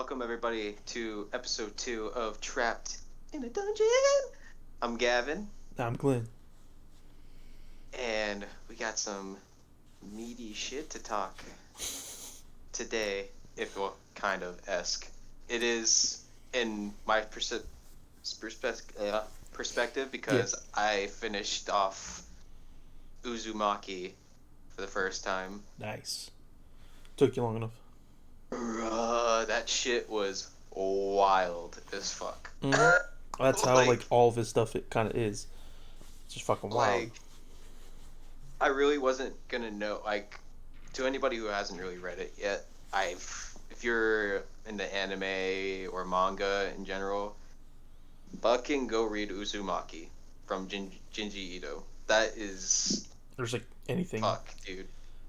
welcome everybody to episode 2 of Trapped in a Dungeon. I'm Gavin, I'm Glynn. and we got some meaty shit to talk today, if well, kind of esque. It is in my perspective because I finished off Uzumaki for the first time. Nice. Took you long enough. That shit was wild as fuck. That's how all of his stuff it kind of is. It's just fucking wild. I really wasn't gonna know. To anybody who hasn't really read it yet, if you're into anime or manga in general, fucking go read Uzumaki from Jinji Ito. That is. There's anything. Fuck, dude.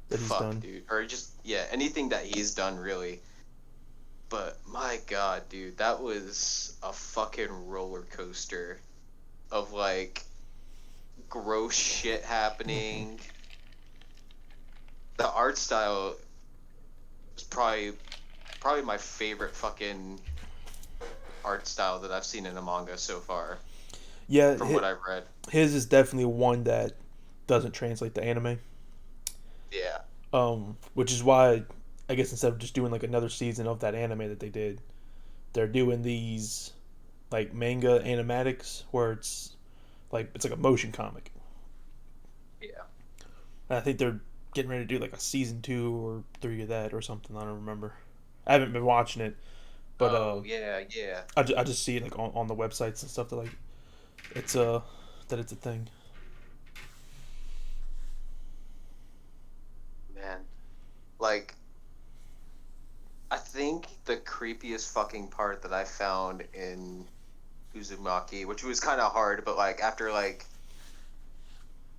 That he's done. Dude. Or just anything that he's done really. But my god, dude, that was a fucking roller coaster of gross shit happening. The art style is probably my favorite fucking art style that I've seen in a manga so far. Yeah, from what I've read. His is definitely one that doesn't translate to anime. Yeah. Which is why I guess instead of just doing another season of that anime that they did, they're doing these manga animatics where it's like a motion comic. Yeah. And I think they're getting ready to do a season 2 or 3 of that or something. I don't remember. I haven't been watching it, but yeah. I just see it on the websites and stuff that it's a thing. Man, I think the creepiest fucking part that I found in Uzumaki, which was kind of hard, but after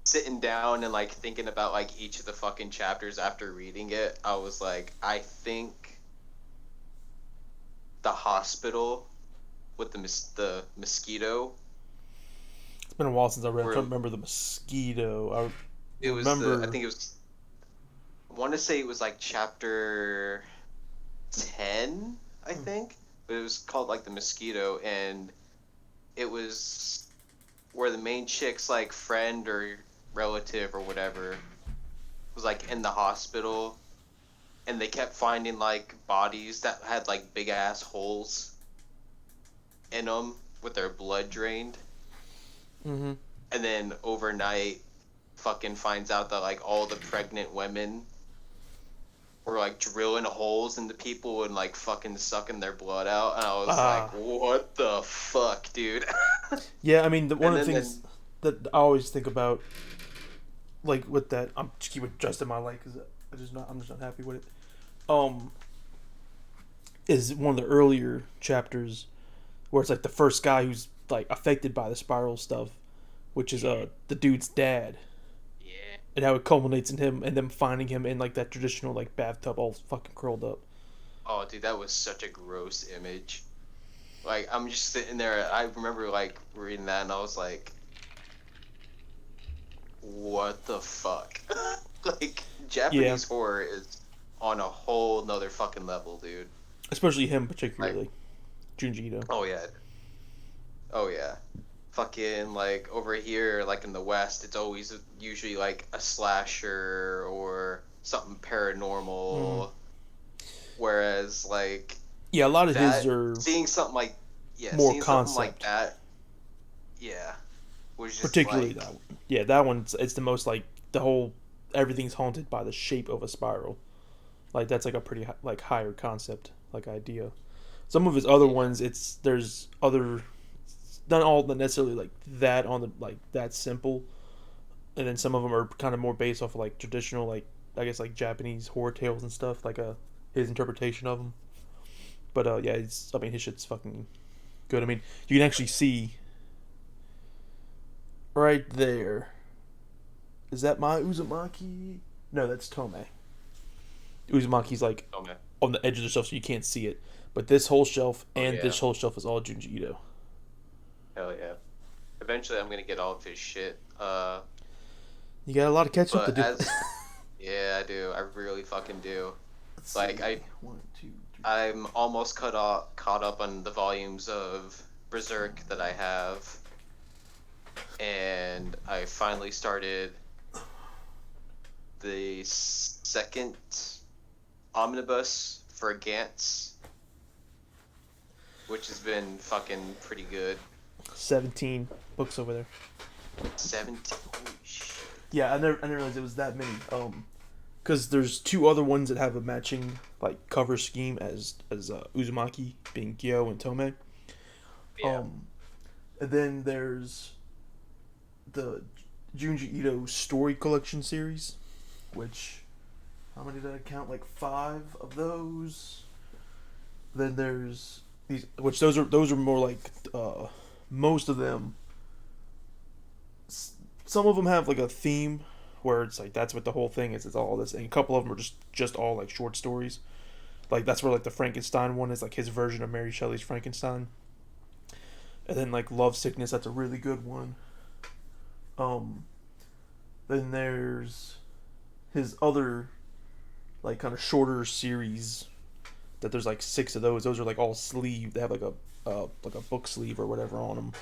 sitting down and thinking about each of the fucking chapters after reading it, I was I think the hospital with the mosquito. It's been a while since I read. I don't remember the mosquito. I want to say it was chapter 10, I think, but it was called the mosquito, and it was where the main chick's friend or relative or whatever was in the hospital, and they kept finding bodies that had big ass holes in them with their blood drained. Mm-hmm. And then overnight fucking finds out that all the pregnant women were drilling holes into people and fucking sucking their blood out, and I was what the fuck, dude? Yeah, I mean, one of the things that I always think about, with that, I'm just keep adjusting my light because I'm just not happy with it. Is one of the earlier chapters where it's the first guy who's affected by the spiral stuff, which is the dude's dad. And how it culminates in him and them finding him in that traditional bathtub all fucking curled up. Oh, dude, that was such a gross image. I'm just sitting there. I remember reading that, and I was what the fuck? Japanese horror is on a whole nother fucking level, dude. Especially him particularly, Junji Ito. Oh yeah. Fucking over here in the West, it's always usually a slasher or something paranormal, whereas a lot of his are seeing something more seeing concept something that was just particularly that one. That one's it's the most the whole everything's haunted by the shape of a spiral. That's a pretty higher concept idea. Some of his other ones, there's other, not all necessarily that on the that simple, and then some of them are kind of more based off of traditional I guess Japanese horror tales and stuff, his interpretation of them. But his shit's fucking good. I mean, you can actually see right there. Is that my Uzumaki? No, that's Tome. Uzumaki's on the edge of the shelf, so you can't see it. But this whole shelf this whole shelf is all Junji Ito. Hell yeah. Eventually I'm gonna get all of his shit. You got a lot of catch up to do. Yeah, I do. I really fucking do. Let's see. 1, 2, I'm almost caught up on the volumes of Berserk that I have, and I finally started the second omnibus for Gantz, which has been fucking pretty good. 17 books over there. 17. Holy shit. Yeah, I never realized it was that many. Because there's two other ones that have a matching like cover scheme as Uzumaki, being Gyo and Tomei. Yeah. Um, and then there's the Junji Ito story collection series, which how many did I count? Like five of those. Then there's these, which those are more like most of them. Some of them have like a theme where it's like that's what the whole thing is. It's all this, and a couple of them are just all like short stories. Like that's where like the Frankenstein one is like his version of Mary Shelley's Frankenstein. And then like Love Sickness, that's a really good one. Um, then there's his other like kind of shorter series that there's like six of those. Those are like all sleeve. They have like a book sleeve or whatever on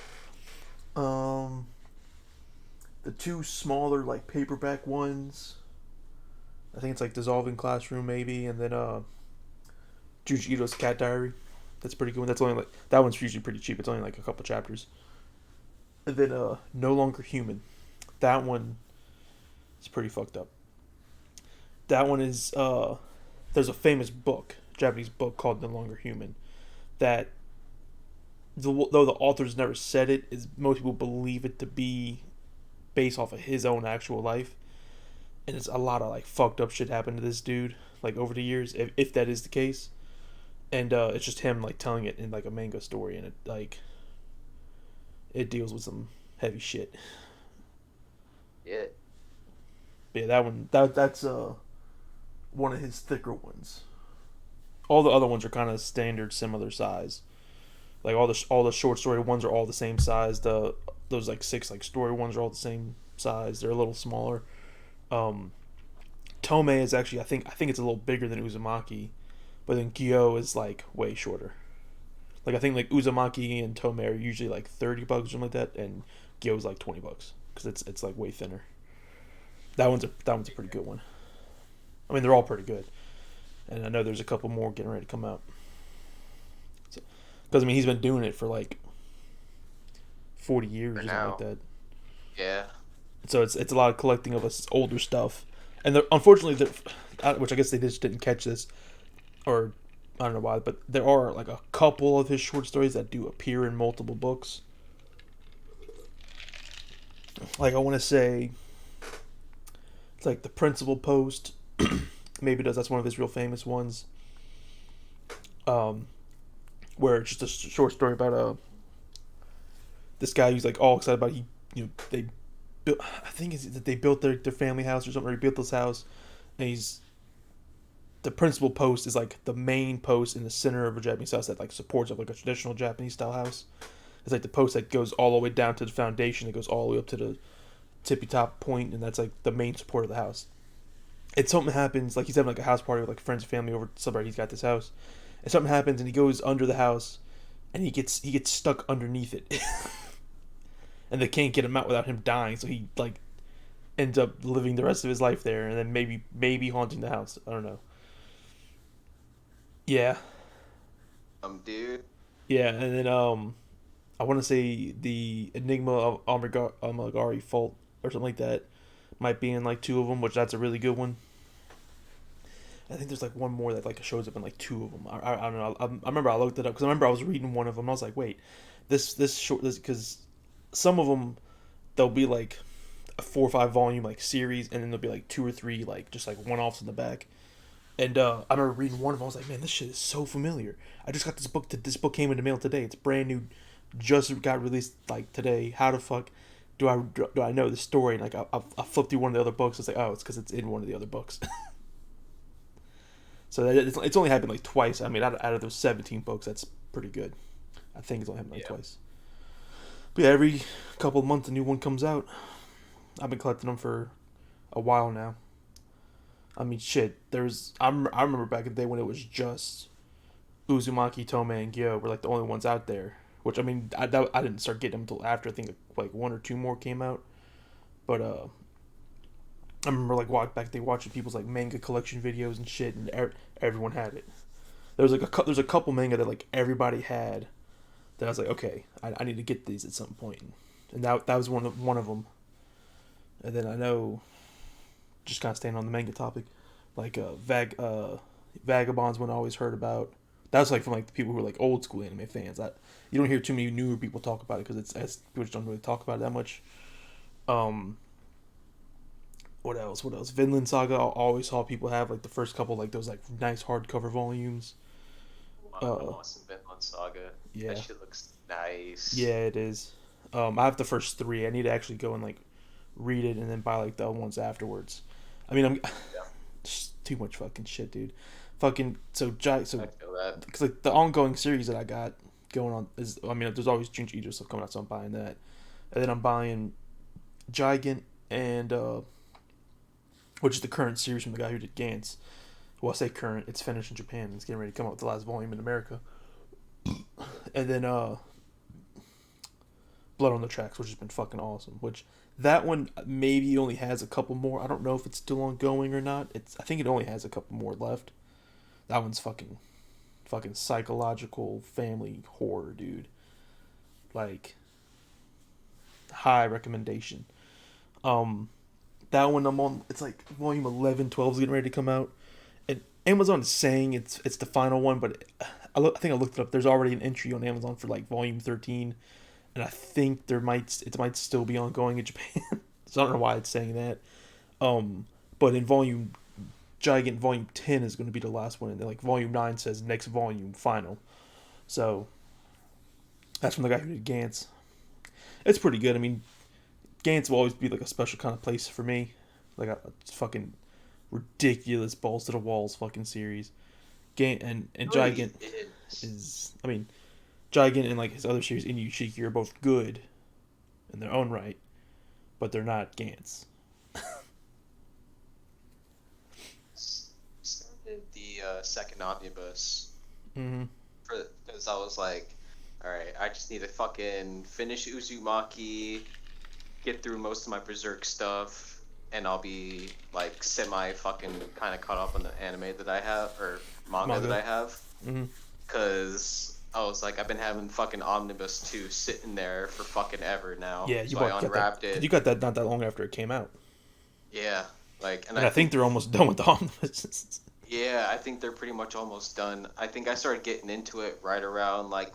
them. The two smaller like paperback ones. I think it's like Dissolving Classroom maybe, and then Junji Ito's Cat Diary. That's a pretty good one. That's only like that one's usually pretty cheap. It's only like a couple chapters. And then No Longer Human. That one is pretty fucked up. That one is there's a famous book, Japanese book called No Longer Human, that though the authors never said it, is most people believe it to be based off of his own actual life, and it's a lot of like fucked up shit happened to this dude like over the years, if that is the case, and it's just him like telling it in like a manga story, and it deals with some heavy shit. Yeah. But yeah, that one that's one of his thicker ones. All the other ones are kind of standard, similar size. Like all the short story ones are all the same size. Those like six like story ones are all the same size. They're a little smaller. Um, Tomei is actually I think it's a little bigger than Uzumaki, but then Gyo is like way shorter. Like I think like Uzumaki and Tomei are usually like $30 or something like that, and Gyo's like $20 because it's like way thinner. That one's a pretty good one. I mean they're all pretty good, and I know there's a couple more getting ready to come out. Because I mean he's been doing it for like 40 years For or something like now. that. Yeah. So it's a lot of collecting of his older stuff, and unfortunately, which I guess they just didn't catch this, or I don't know why, but there are like a couple of his short stories that do appear in multiple books. Like I want to say, it's like the Principal Post, maybe does that's one of his real famous ones. Um, where it's just a short story about this guy who's like all excited about they built, I think it's that they built their family house or something, or he built this house, and he's the Principal Post is like the main post in the center of a Japanese house that like supports like a traditional Japanese style house. It's like the post that goes all the way down to the foundation. It goes all the way up to the tippy top point, and that's like the main support of the house. And something happens, like he's having like a house party with like friends and family over somewhere. He's got this house, and something happens, and he goes under the house, and he gets stuck underneath it, and they can't get him out without him dying. So he like ends up living the rest of his life there, and then maybe haunting the house. I don't know. Yeah, Dude. yeah, and then I want to say the Enigma of Omagari Fault or something like that might be in like two of them, which that's a really good one. I think there's like one more that like shows up in like two of them. I don't know. I remember I looked it up because I remember I was reading one of them. And I was like, wait, this short this because some of them they'll be like a 4 or 5 volume like series, and then there'll be like two or three like just like one offs in the back. And I remember reading one of them. I was like, man, this shit is so familiar. I just got this book. This book came in the mail today. It's brand new, just got released like today. How the fuck do I know the story? And like I flipped through one of the other books. It's like, oh, it's because it's in one of the other books. So it's only happened like twice. I mean, out of those 17 books, that's pretty good. I think it's only happened like Yeah. twice. But yeah, every couple of months a new one comes out. I've been collecting them for a while now. I mean, shit. I remember back in the day when it was just Uzumaki, Tomei, and Gyo were like the only ones out there. Which I mean, I didn't start getting them until after I think like one or two more came out. But I remember like back they watching people's like manga collection videos and shit, and everyone had it. There's a couple manga that like everybody had. That I was like, okay, I need to get these at some point, and that was one of them. And then I know, just kind of staying on the manga topic, like Vagabond's one I always heard about. That was like from like the people who are like old school anime fans. You don't hear too many newer people talk about it because people just don't really talk about it that much. Um, what else? What else? Vinland Saga. I always saw people have like the first couple like those like nice hardcover volumes. I'm Uh, lost in Vinland Saga. That yeah, shit looks nice. yeah, it is. I have the first three. I need to actually go and like read it and then buy like the other ones afterwards. I mean, I'm Yeah, just too much fucking shit, dude. Fucking I feel that. because like the ongoing series that I got going on is, I mean, there's always Junji Ito stuff coming out, so I'm buying that, and then I'm buying Gigant and which is the current series from the guy who did Gantz. Well, I say current, it's finished in Japan. It's getting ready to come out with the last volume in America, and then Blood on the Tracks, which has been fucking awesome. Which that one maybe only has a couple more. I don't know if it's still ongoing or not. I think it only has a couple more left. That one's fucking psychological family horror, dude. Like high recommendation. Um, that one I'm on. It's like volume 11, 12 is getting ready to come out, and Amazon is saying it's the final one, but I think I looked it up. There's already an entry on Amazon for like volume 13, and I think it might still be ongoing in Japan. So I don't know why it's saying that. But in Gigant volume 10 is going to be the last one, and then like volume 9 says next volume final. So that's from the guy who did Gantz. It's pretty good. I mean, Gantz will always be like a special kind of place for me. Like a fucking ridiculous balls to the walls fucking series. And It really Gigant is. is, I mean, Gigant and like his other series in Yushiki are both good in their own right, but they're not Gantz. Started the second omnibus Mm-hmm. because I was like, all right, I just need to fucking finish Uzumaki, get through most of my Berserk stuff, and I'll be like semi fucking kind of caught up on the anime that I have or manga that Manga. I have. Mm-hmm. Because I was like, I've been having fucking Omnibus 2 sitting there for fucking ever now. Yeah, So I got that unwrapped because it. you got that not that long after it came out, Yeah. Like, and and I I think think, they're almost done with the omnibus. yeah, I think they're pretty much almost done. I think I started getting into it right around like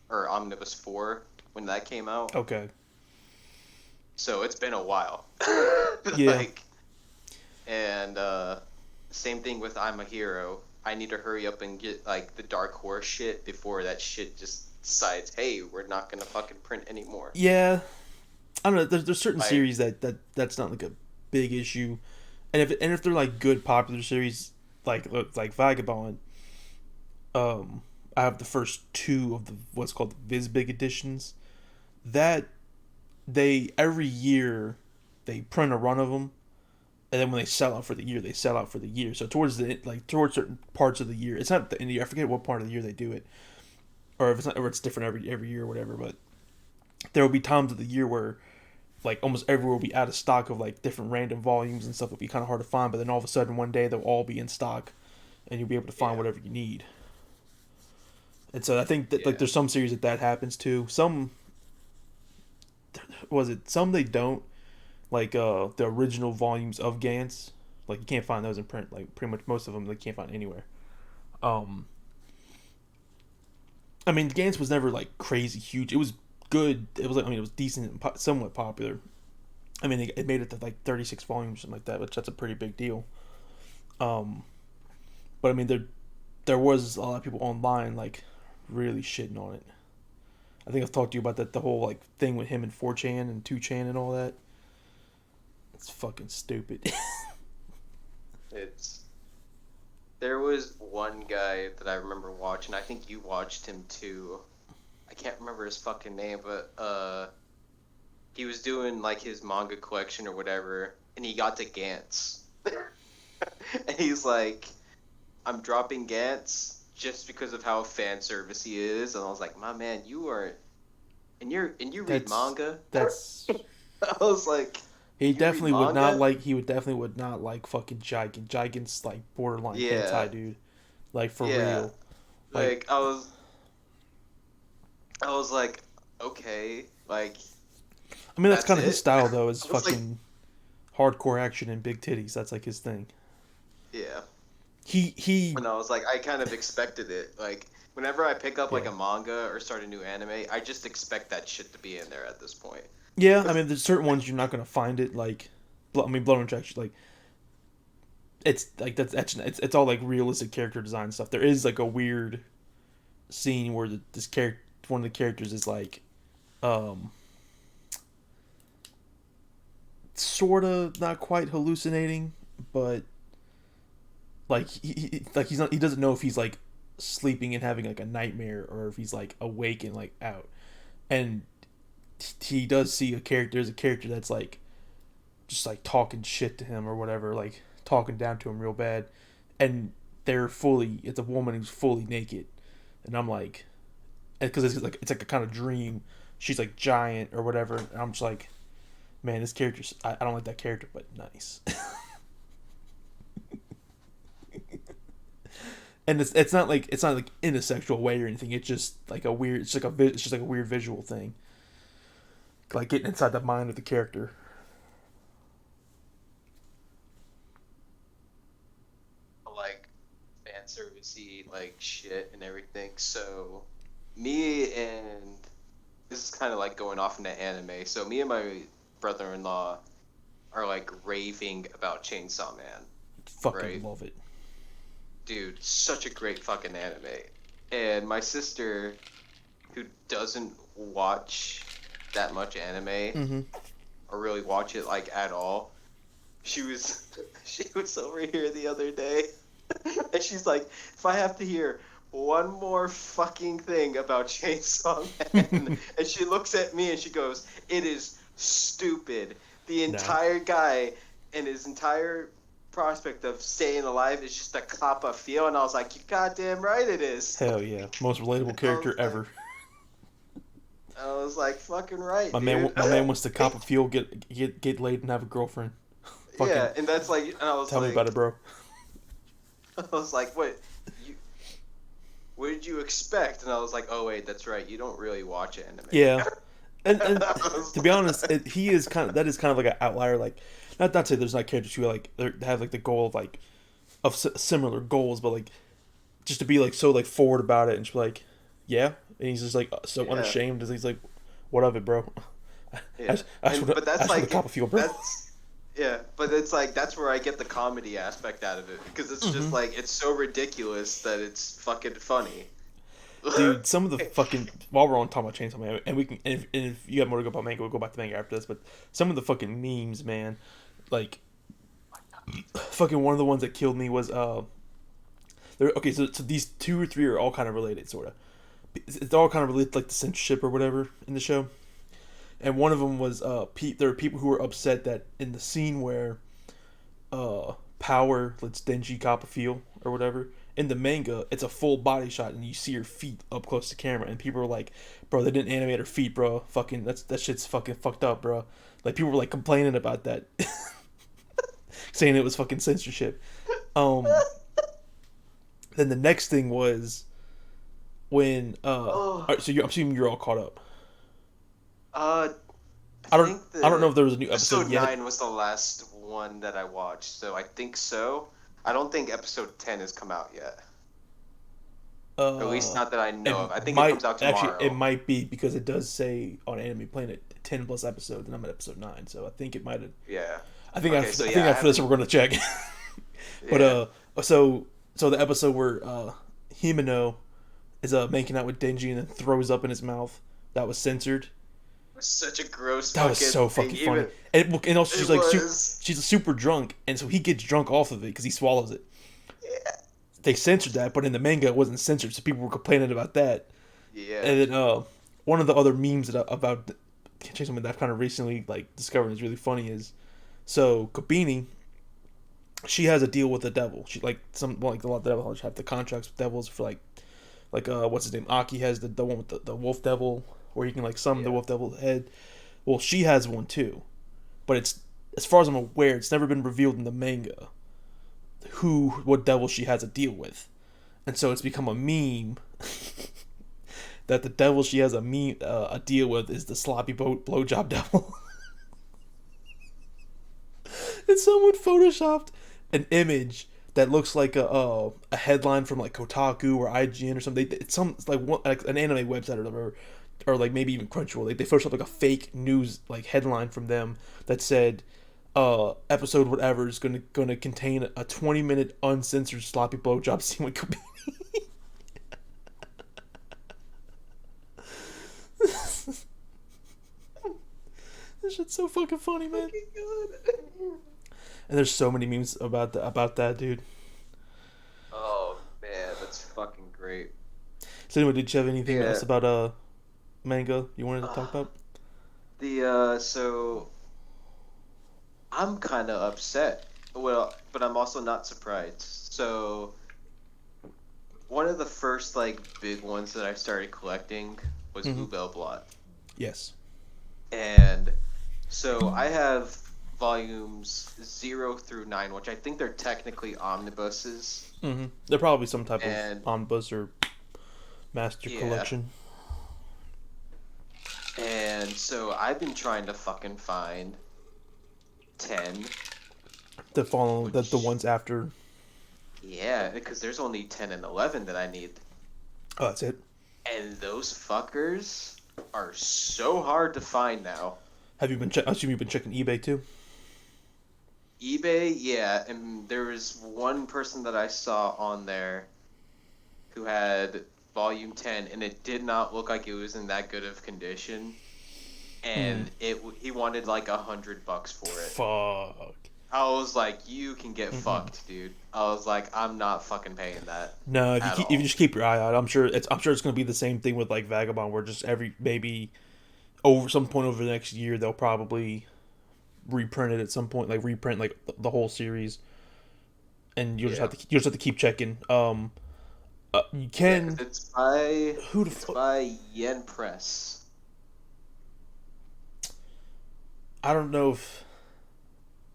or Omnibus 4 when that came out. Okay. So it's been a while. Yeah. Like, and same thing with I'm a Hero. I need to hurry up and get like the Dark Horse shit before that shit just decides, hey, we're not gonna fucking print anymore. Yeah. I don't know. There's certain Like, series that's not like a big issue, and if they're like good popular series like Vagabond, I have the first two of the what's called the Viz Big editions. That they every year they print a run of them, and then when they sell out for the year, they sell out for the year. So towards certain parts of the year, it's not the end of the year. I forget what part of the year they do it, or if it's not, or it's different every year or whatever. But there will be times of the year where like almost everywhere will be out of stock of like different random volumes and stuff. It'll be kind of hard to find, but then all of a sudden one day they'll all be in stock, and you'll be able to find yeah, whatever you need. And so I think that like yeah. there's some series that happens too. Some was it some they don't like the original volumes of Gantz. Like you can't find those in print. Like pretty much most of them they can't find anywhere. Um, I mean Gantz was never like crazy huge. It was good. It was like I mean it was decent and somewhat popular. I mean it made it to like 36 volumes or something like that, which that's a pretty big deal. Um, but I mean there was a lot of people online like really shitting on it. I think I've talked to you about that the whole like thing with him and 4chan and 2chan and all that. It's fucking stupid. It's There was one guy that I remember watching. I think you watched him too. I can't remember his fucking name, but he was doing like his manga collection or whatever, and he got to Gantz, and he's like, "I'm dropping Gantz just because of how fan service he is, and I was like, my man, you are, and you read That's manga. that's I was like, he you read definitely would not manga? like. He would definitely would not like fucking Gigan. Gigan's like borderline Yeah, hentai, dude. Like for yeah. real. Like Like I was like, okay, like I mean, that's that's kind of his it. style though. Is I was like, fucking hardcore action and big titties. That's like his thing. yeah. He And I was like, I kind of expected it. Like whenever I pick up like yeah. a manga or start a new anime, I just expect that shit to be in there at this point. Yeah, I mean, there's certain ones you're not gonna find it. Like, I mean, Blood Injection. Like, it's like it's all like realistic character design stuff. There is like a weird scene where this character, one of the characters, is like, um, sort of not quite hallucinating, but like he's not, he doesn't know if he's like sleeping and having like a nightmare or if he's like awake and like out. And he does see a character. There's a character that's like just like talking shit to him or whatever, like talking down to him real bad, and it's a woman who's fully naked, and I'm like, because it's like a kind of dream. She's like giant or whatever, and I'm just like, man, this character, I don't like that character, but nice. And it's not like in a sexual way or anything. It's just like a weird. It's just like a weird visual thing, like getting inside the mind of the character. Like fan servicey like shit and everything. So me and this is kind of like going off into anime. So me and my brother-in-law are like raving about Chainsaw Man, Fucking right? love it. Dude, such a great fucking anime. And my sister, who doesn't watch that much anime Mm-hmm. or really watch it like at all, she was she was over here the other day, and she's like, if I have to hear one more fucking thing about Chainsaw Man, and she looks at me and she goes, it is stupid. The Nah. entire guy and his entire prospect of staying alive is just a cop a feel, and I was like, you goddamn right it is. Hell yeah, most relatable I character was like, ever. fucking right, dude. My man wants to cop a fuel, get laid, and have a girlfriend. Fucking Yeah, and that's like, and tell me about it, bro. I was like, you, what did you expect? And I was like, oh wait, that's right, you don't really watch anime. Yeah, and I was to be honest, he is kind of, that is kind of like an outlier. Like, not to say there's not characters who like they have like the goal of like similar goals, but like just to be like so like forward about it and just be like, yeah, and he's just like so yeah, unashamed as he's like, what of it, bro? yeah, but that's I should like cop a fuel, bro. that's yeah, but it's like that's where I get the comedy aspect out of it because it's just Mm-hmm. like it's so ridiculous that it's fucking funny. Dude, some of the fucking, while we're on talking about Chainsaw Man, and we can, and if you have more to go about manga, we'll go back to manga after this. But some of the fucking memes, man, like fucking one of the ones that killed me was okay, so these two or three are all kind of related, sort of. It's all kind of related to, like the censorship or whatever in the show. And one of them was there are people who were upset that in the scene where Power lets Denji cop a feel or whatever. In the manga, it's a full body shot and you see her feet up close to camera, and people were like, "Bro, they didn't animate her feet, bro. Fucking that shit's fucking fucked up, bro." Like people were like complaining about that, saying it was fucking censorship. Um, then the next thing was when Oh, alright, so I'm assuming you're all caught up. uh, I I don't think I don't know the if there was a new episode episode yet. 9 was the last one that I watched, so I think so. I don't think episode 10 has come out yet. Or at least Uh, not that I it know of. I think it might comes out actually it tomorrow. might be because it does say on Anime Planet 10 plus episodes, and I'm at episode 9, so I think it might have. Yeah. I Okay, so think yeah, I after this haven't. we're gonna check. But Yeah. so the episode where Himeno is making out with Denji and then throws up in his mouth, that was censored. It was such a gross That was fucking so thing. fucking funny. Even And also it was. she's super drunk, and so he gets drunk off of it because he swallows it. Yeah. They censored that, but in the manga it wasn't censored, so people were complaining about that. Yeah. And then one of the other memes about something that I've kind of recently like discovered is really funny is so Kabini, she has a deal with the devil. She like some like a lot of the devils have the contracts with devils for like Like what's his name? Aki has the one with the wolf devil, where he can like summon the Yeah. wolf devil head. Well, she has one too, but it's as far as I'm aware, it's never been revealed in the manga what devil she has to deal with, and so it's become a meme that the devil she has a deal with is the sloppy blowjob devil. And someone photoshopped an image that looks like a headline from like Kotaku or IGN or something. It's like like an anime website or like maybe even Crunchyroll. They photoshopped like a fake news like headline from them that said episode whatever is gonna contain a 20-minute uncensored sloppy blowjob scene with Kobe. This shit's so fucking funny, man. And there's so many memes about that, dude. Oh man, that's fucking great. So anyway, did you have anything Yeah. else about manga you wanted to talk Uh, about? so I'm kind of upset. Well, but I'm also not surprised. So one of the first like big ones that I started collecting was Mm-hmm. Ubelblot. Yes. And so I have volumes 0 through 9, which I think they're technically omnibuses. Mm-hmm. They're probably some type of And omnibus or master yeah, collection. and so I've been trying to fucking find 10, The follow the which, ones after. yeah, because there's only 10 and 11 that I need. Oh, that's it. And those fuckers are so hard to find now. Have you been? I assume you've been checking eBay too. eBay, yeah, and there was one person that I saw on there who had volume 10, and it did not look like it was in that good of condition. Hmm. And he wanted like $100 for it. Fuck. I was like, you can get Mm-mm. fucked, dude. I was like, I'm not fucking paying that No, at if you all. just keep your eye out, I'm sure it's gonna be the same thing with like Vagabond, where just every maybe over some point over the next year they'll probably reprint it at some point, like reprint like the whole series, and Yeah, you just have to keep checking. You yeah, because can who the it's fuck by Yen Press. I don't know if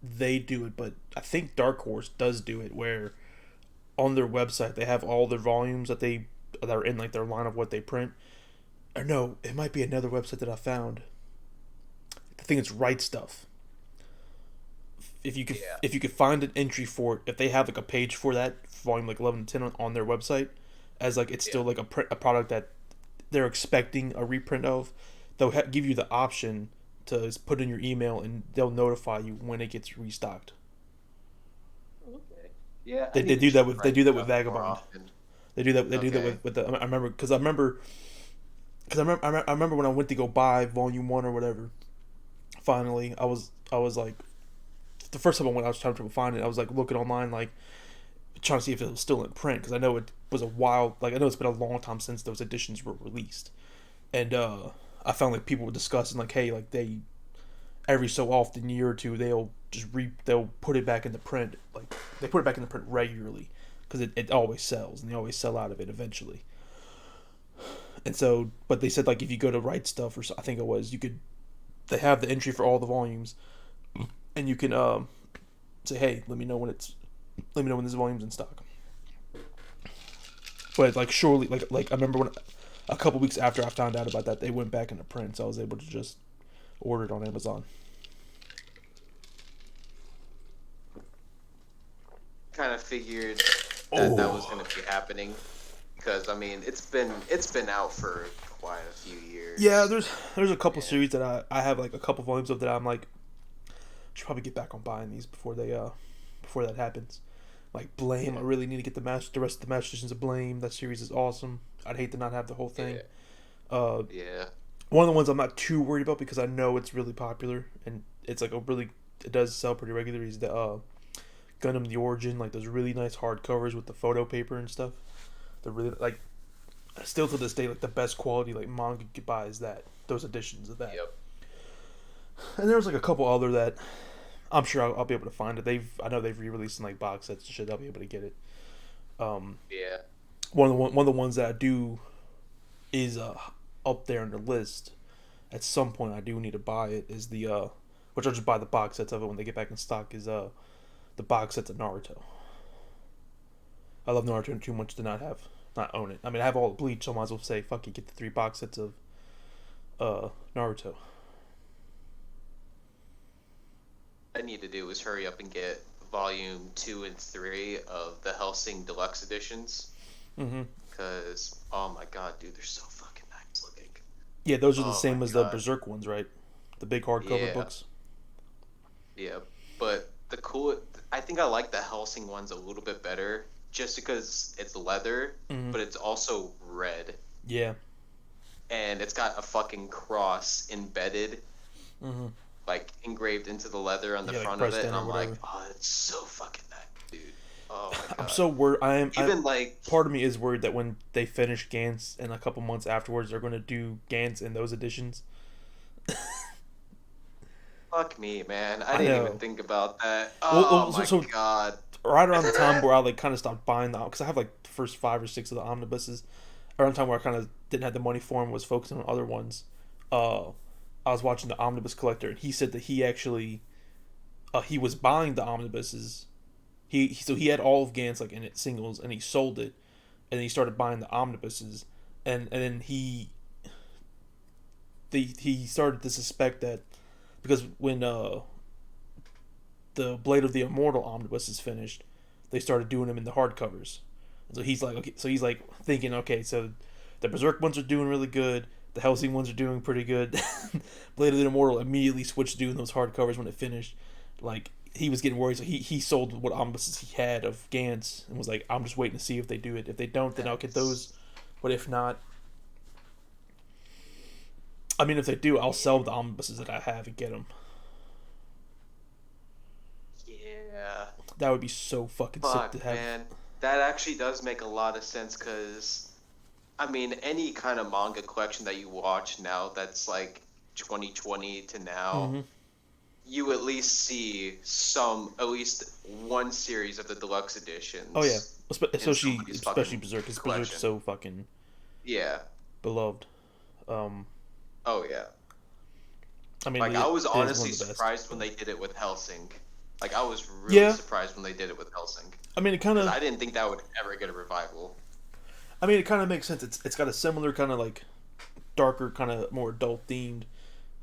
they do it, but I think Dark Horse does do it, where on their website they have all their volumes that are in like their line of what they print. Or no, it might be another website that I found. I think it's Right Stuff. Yeah, If you could find an entry for it, if they have like a page for that volume like 11 to 10 on their website, as like it's yeah. still like a product that they're expecting a reprint of, they'll give you the option to put in your email and they'll notify you when it gets restocked. Okay. Yeah, I They need to do that check with Right with Stuff more Vagabond. often. They do that Okay. with the I remember when I went to go buy volume 1 or whatever. Finally, I was like the first time I went, I was trying to find it. I was like looking online, like trying to see if it was still in print because I know it was a while. Like I know it's been a long time since those editions were released, and I found like people were discussing like, hey, like they every so often, year or two, they'll put it back into print. Like they put it back into print regularly because it always sells and they always sell out of it eventually. And so, but they said like if you go to Right Stuff or so, I think it was you could they have the entry for all the volumes and you can say, hey, let me know when this volume's in stock. But like surely, like I remember when a couple weeks after I found out about that, they went back into print, so I was able to just order it on Amazon. Kind of figured that that was Oh, going to be happening because I mean it's been out for quite a few yeah. years. There's a couple And series that I have like a couple volumes of that I'm like should probably get back on buying these before that happens. Like Blame, I yeah, really need to get the rest of the Master Editions of Blame. That series is awesome. I'd hate to not have the whole thing. yeah, Uh, yeah, one of the ones I'm not too worried about because I know it's really popular and it's like a really it does sell pretty regularly is the Gundam the Origin, like those really nice hardcovers with the photo paper and stuff. They're really like still to this day like the best quality like manga you could buy is that those editions of that. yep, And there was like a couple other that I'm sure I'll be able to find it. I know they've re-released in like box sets and shit. I'll be able to get it. Um, yeah. one of the ones that I do is up there on the list. At some point, I do need to buy it. Is the which I'll just buy the box sets of it when they get back in stock. Is the box sets of Naruto. I love Naruto too much to not own it. I mean, I have all the Bleach, so I might as well say, fuck it, get the 3 box sets of Naruto. I need to do is hurry up and get volume 2 and 3 of the Hellsing Deluxe editions. Mm-hmm. Because, oh my god, dude, they're so fucking nice looking. Yeah, those are the Oh same my as the god. Berserk ones, right? The big hardcover Yeah, books. yeah. But I think I like the Hellsing ones a little bit better just because it's leather, Mm-hmm. but it's also red. Yeah. And it's got a fucking cross embedded, Mm-hmm. like engraved into the leather on the Yeah, like front of pressed it. in And or I'm like, whatever. oh, it's so fucking nice, dude. Oh my I'm god. so worried. I'm Even like, part of me is worried that when they finish Gantz in a couple months afterwards, they're going to do Gantz in those editions. fuck me, man. I I didn't even know. think about that. Well, Oh my so god. right around the time where I like kind of stopped buying them because I have like the first 5 or 6 of the omnibuses. Around the time where I kind of didn't have the money for them, was focusing on other ones. Uh, I was watching the Omnibus Collector, and he said that he actually he was buying the omnibuses. So he had all of Gantz like in its singles, and he sold it, and then he started buying the omnibuses, and then he started to suspect that because when the Blade of the Immortal omnibus is finished, they started doing them in the hardcovers. So he's like, okay, so he's like thinking, okay, so the Berserk ones are doing really good, the Hellsing ones are doing pretty good. Blade of the Immortal immediately switched to doing those hardcovers when it finished. Like he was getting worried, so he sold what omnibuses he had of Gantz and was like, I'm just waiting to see if they do it. If they don't, then I'll get those. That's, But if not, I mean, if they do, I'll sell the omnibuses that I have and get them. yeah. That would be so fucking sick to Fuck, have. man. That actually does make a lot of sense because, I mean, any kind of manga collection that you watch now that's like 2020 to now, Mm-hmm. you at least see at least one series of the deluxe Oh yeah, editions in somebody's especially fucking Berserk, because Berserk's collection. so fucking Yeah. beloved. Um, Oh, yeah. I mean, Like, I was it is one honestly of the best. surprised when they did it with Helsing. Like, I was really Yeah, surprised when they did it with Helsing. I mean, it kind Because of, I didn't think that would ever get a revival. I mean, it kind of makes sense. It's got a similar kind of like darker, kind of more adult themed.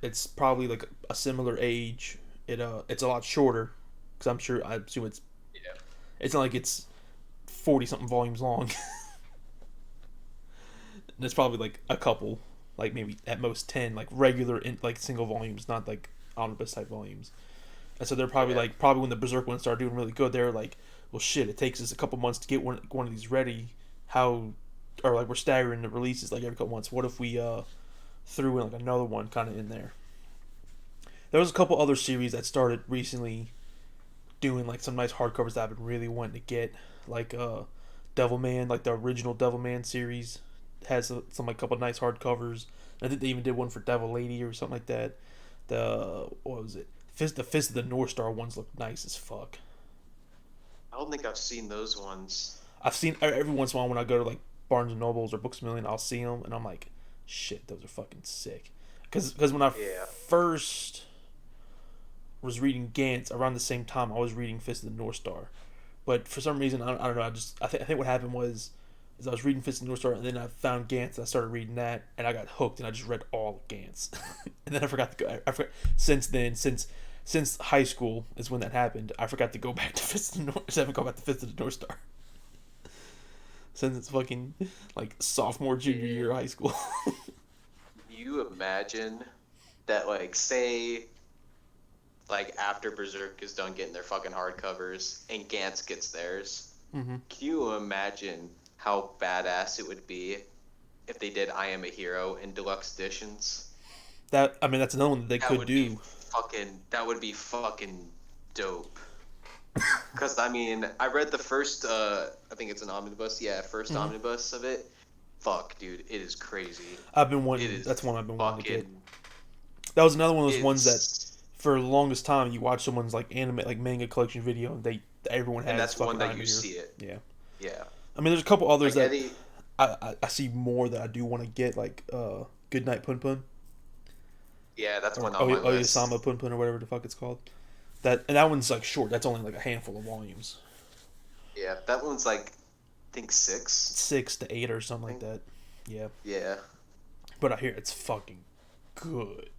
It's probably like a similar age. It's a lot shorter because I assume Yeah. it's not like it's 40 something volumes long. It's probably like a couple, like maybe at most 10, like regular like single volumes, not like omnibus type volumes. And so they're probably Yeah. like probably when the Berserk ones started doing really good, they're like, well, shit, it takes us a couple months to get one of these ready. How, or like we're staggering the releases like every couple months. What if we threw in like another one kind of in there? There was a couple other series that started recently doing like some nice hardcovers that I've been really wanting to get, like Devilman, like the original Devilman series has some like couple nice hardcovers. I think they even did one for Devil Lady or something like that. The what was it? The Fist of the North Star ones look nice as fuck. I don't think I've seen those ones. I've seen every once in a while when I go to like Barnes and Nobles or Books a Million, I'll see them and I'm like, shit, those are fucking sick. Because when I Yeah. first was reading Gantz around the same time I was reading Fist of the North Star, but for some reason I don't know. I think what happened was is I was reading Fist of the North Star and then I found Gantz and I started reading that and I got hooked and I just read all of Gantz, and then I forgot to go. I forgot since then since high school is when that happened. I forgot to go back to Fist of the North. I haven't gone back to Fist of the North Star since it's fucking like sophomore junior year of high school. You imagine that, like, say, like, after Berserk is done getting their fucking hardcovers and Gantz gets theirs, Mm-hmm. can you imagine how badass it would be if they did I Am a Hero in deluxe editions? That I mean that's another one that they That could would be do. fucking dope. Because, I mean, I read the first, I think it's an omnibus, yeah, first Mm-hmm. omnibus of it. Fuck, dude, it is crazy. I've been It wanting. is That's one I've been wanting to get. fucking, That was another one of those ones that, it's, for the longest time, you watch someone's like anime, like manga collection video, and everyone and has that's one fucking that anime you here. see it. Yeah, Yeah. I mean, there's a couple others Like that any, I see more that I do want to get, like Good Night Pun Pun yeah, that's or one on my Oyasama list. Pun Pun or whatever the fuck it's called. That one's like short. That's only like a handful of volumes, Yeah, that one's like, I think six. 6 to 8 or something I like think. that. Yeah, Yeah. but I hear it's fucking good.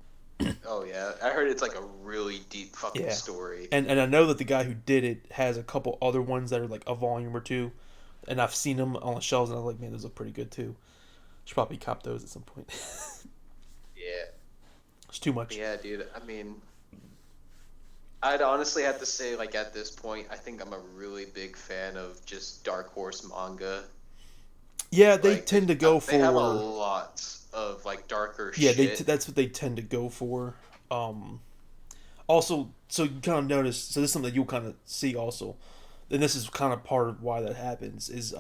Oh yeah, I heard it's like a really deep fucking Yeah, story. and I know that the guy who did it has a couple other ones that are like a volume or two, and I've seen them on the shelves, and I'm like, man, those look pretty good too. Should probably cop those at some point. Yeah. It's too much. Yeah, dude. I mean, I'd honestly have to say, like, at this point, I think I'm a really big fan of just Dark Horse manga. Yeah, they Like, tend to go they have a for. lot of like darker Yeah, shit. that's what they tend to go for. Um, Also, so you kind of notice. So this is something that you'll kind of see also, and this is kind of part of why that happens. Is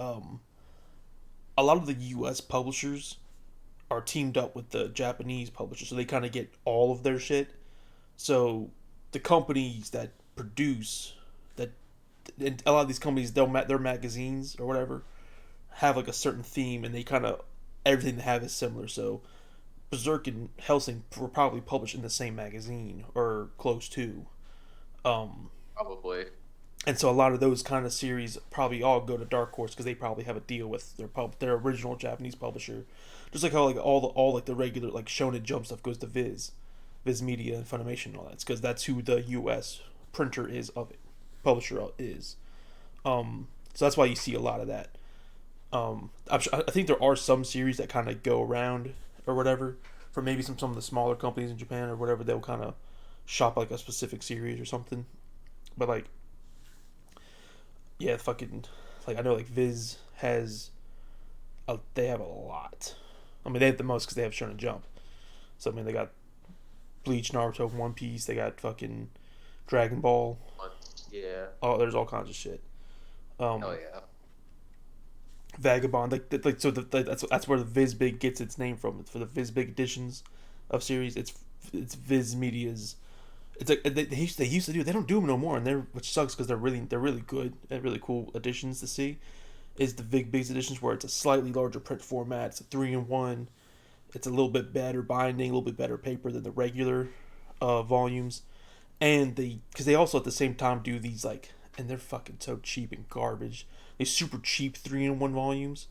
a lot of the U.S. publishers are teamed up with the Japanese publishers, so they kind of get all of their shit. So the companies that produce that, and a lot of these companies, their magazines or whatever have like a certain theme, and they kind of everything they have is similar. So Berserk and Helsing were probably published in the same magazine or close to. Um, Probably. and so a lot of those kind of series probably all go to Dark Horse because they probably have a deal with their original Japanese publisher. Just like how like all like the regular like Shonen Jump stuff goes to Viz Media and Funimation and all that. It's because that's who the U.S. printer is of it, publisher is. So that's why you see a lot of that. I think there are some series that kind of go around or whatever for maybe some of the smaller companies in Japan or whatever. They'll kind of shop like a specific series or something. But like, yeah, fucking like I know like Viz has they have a lot. I mean, they have the most because they have Shonen Jump. So I mean, they got Bleach, Naruto, One Piece. They got fucking Dragon Ball. Yeah. Oh, there's all kinds of shit. Oh Um, yeah. Vagabond, like so that's where the Viz Big gets its name from. It's for the Viz Big editions of series. It's Viz Media's. It's like they used to do. They don't do them no more, and they're which sucks because they're really good and really cool editions to see. Is the Big Bigs editions where it's a slightly larger print format. It's a 3-in-1. It's a little bit better binding, a little bit better paper than the regular volumes, and they because they also at the same time do these like and they're fucking so cheap and garbage. These super cheap 3-in-1 volumes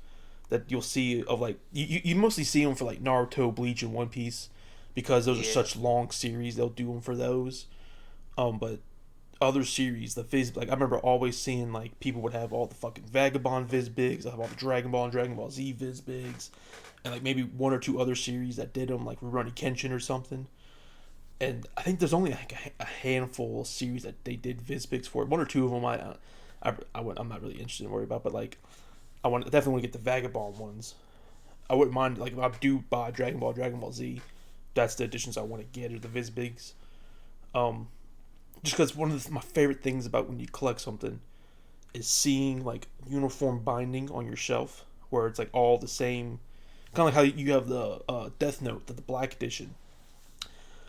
that you'll see of like you mostly see them for like Naruto, Bleach, and One Piece because those are Yeah. such long series. They'll do them for those. But other series, the Viz like I remember always seeing like people would have all the fucking Vagabond Viz Bigs. I have all the Dragon Ball and Dragon Ball Z Viz Bigs, and like maybe one or two other series that did them like Rurouni Kenshin or something. And I think there's only like a handful of series that they did Viz Bigs for. One or two of them I'm not really interested in worry about, but like definitely want to get the Vagabond ones. I wouldn't mind like if I do buy Dragon Ball Z, that's the editions I want to get or the Viz Bigs. Um, just because one of my favorite things about when you collect something is seeing like uniform binding on your shelf where it's like all the same, kind of like how you have the Death Note, the Black Edition.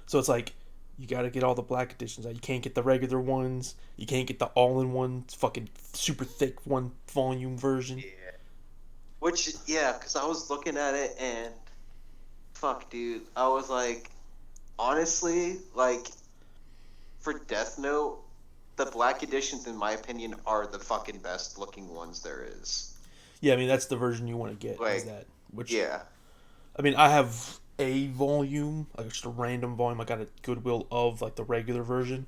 So it's like you got to get all the Black Editions. You can't get the regular ones. You can't get the all-in-one, fucking super thick one volume version. Yeah. Which yeah, because I was looking at it and fuck, dude, I was like, honestly, like for Death Note, the black editions, in my opinion, are the fucking best looking ones there is. Yeah, I mean that's the version you want to get is Like, that. Which yeah, I mean I have a volume, like just a random volume. I got a Goodwill of like the regular version,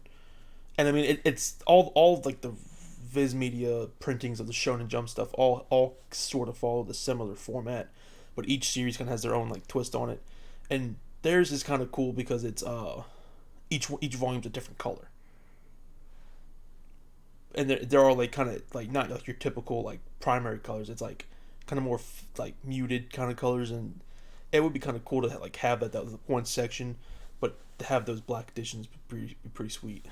and I mean it's all like the Viz Media printings of the Shonen Jump stuff all sort of follow the similar format, but each series kind of has their own like twist on it, and theirs is kind of cool because it's each volume's a different color, and they're all like kind of like not like your typical like primary colors. It's like kind of more like muted kind of colors, and it would be kind of cool to like have that was one section, but to have those black editions be pretty sweet.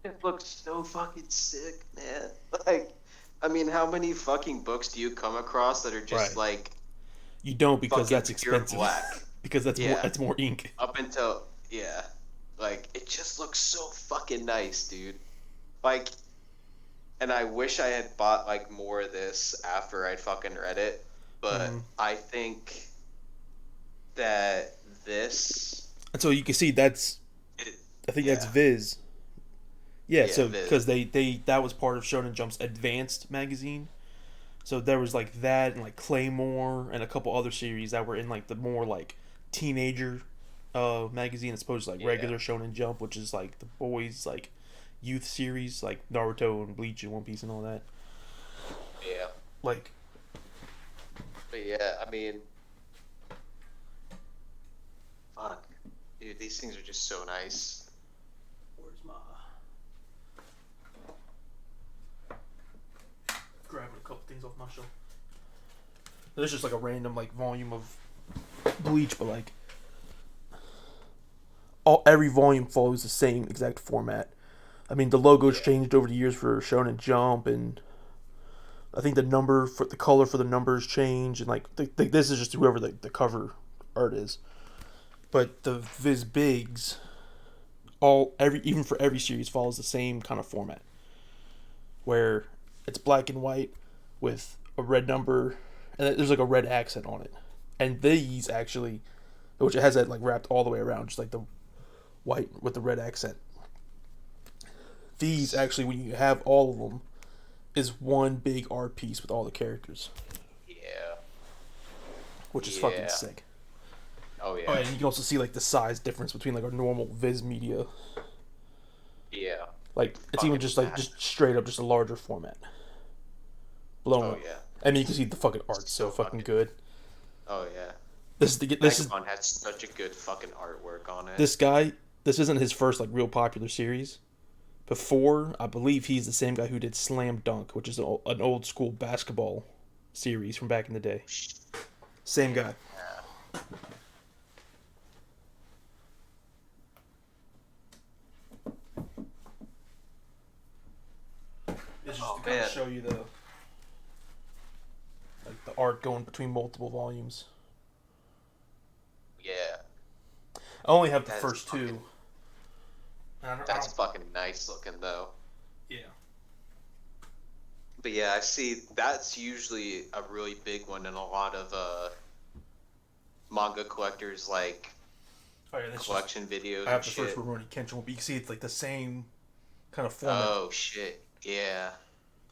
it looks so fucking sick, man. Like, I mean, how many fucking books do you come across that are just Right. like You don't because fucking that's pure expensive. black? Because Yeah, that's more ink. up until yeah, like it just looks so fucking nice, dude. Like, and I wish I had bought like more of this after I'd fucking read it, but Mm. I think that this, And so you can see that's it, I think that's yeah, Viz. Yeah, yeah, so Viz, because they that was part of Shonen Jump's advanced magazine. So there was like that and like Claymore and a couple other series that were in like the more like teenager magazine as opposed to like yeah, regular Shonen Jump, which is like the boys like youth series like Naruto and Bleach and One Piece and all that. yeah, Like but yeah, I mean, fuck, dude, these things are just so nice. where's my grabbing a couple things off my shelf. There's just like a random like volume of Bleach, but like every volume follows the same exact format. I mean, the logos Yeah, changed over the years for Shonen Jump, and I think the number for the color for the numbers change, and like this is just whoever the cover art is. But the Viz Bigs, all every even for every series follows the same kind of format, where it's black and white with a red number, and there's like a red accent on it. And these actually, which it has that like wrapped all the way around, just like the white with the red accent. These actually, when you have all of them, is one big art piece with all the characters, yeah, which is fucking yeah. sick. Oh Oh, yeah, yeah, and you can also see like the size difference between like a normal Viz Media, yeah. like it's even Fucking just like massive. just straight up just a larger format, blown Oh up. yeah, I mean, you can see the fucking art so so fucking fucking. good. Oh yeah, This is Vagabond had such a good fucking artwork on it. this guy. This isn't his first like real popular series. Before, I believe he's the same guy who did Slam Dunk, which is an old school basketball series from back in the day. Same guy. Yeah. It's just Oh to kind of man. show you the like the art going between multiple volumes. Yeah. I only have the That's first fucking. two. I That's don't. fucking nice looking though. Yeah. But yeah, I see that's usually a really big one in a lot of manga collectors like Oh yeah, this just. collection I videos and have the first shit. Rurouni Kenshin one, but you can see it's like the same kind of format. Oh shit. Yeah.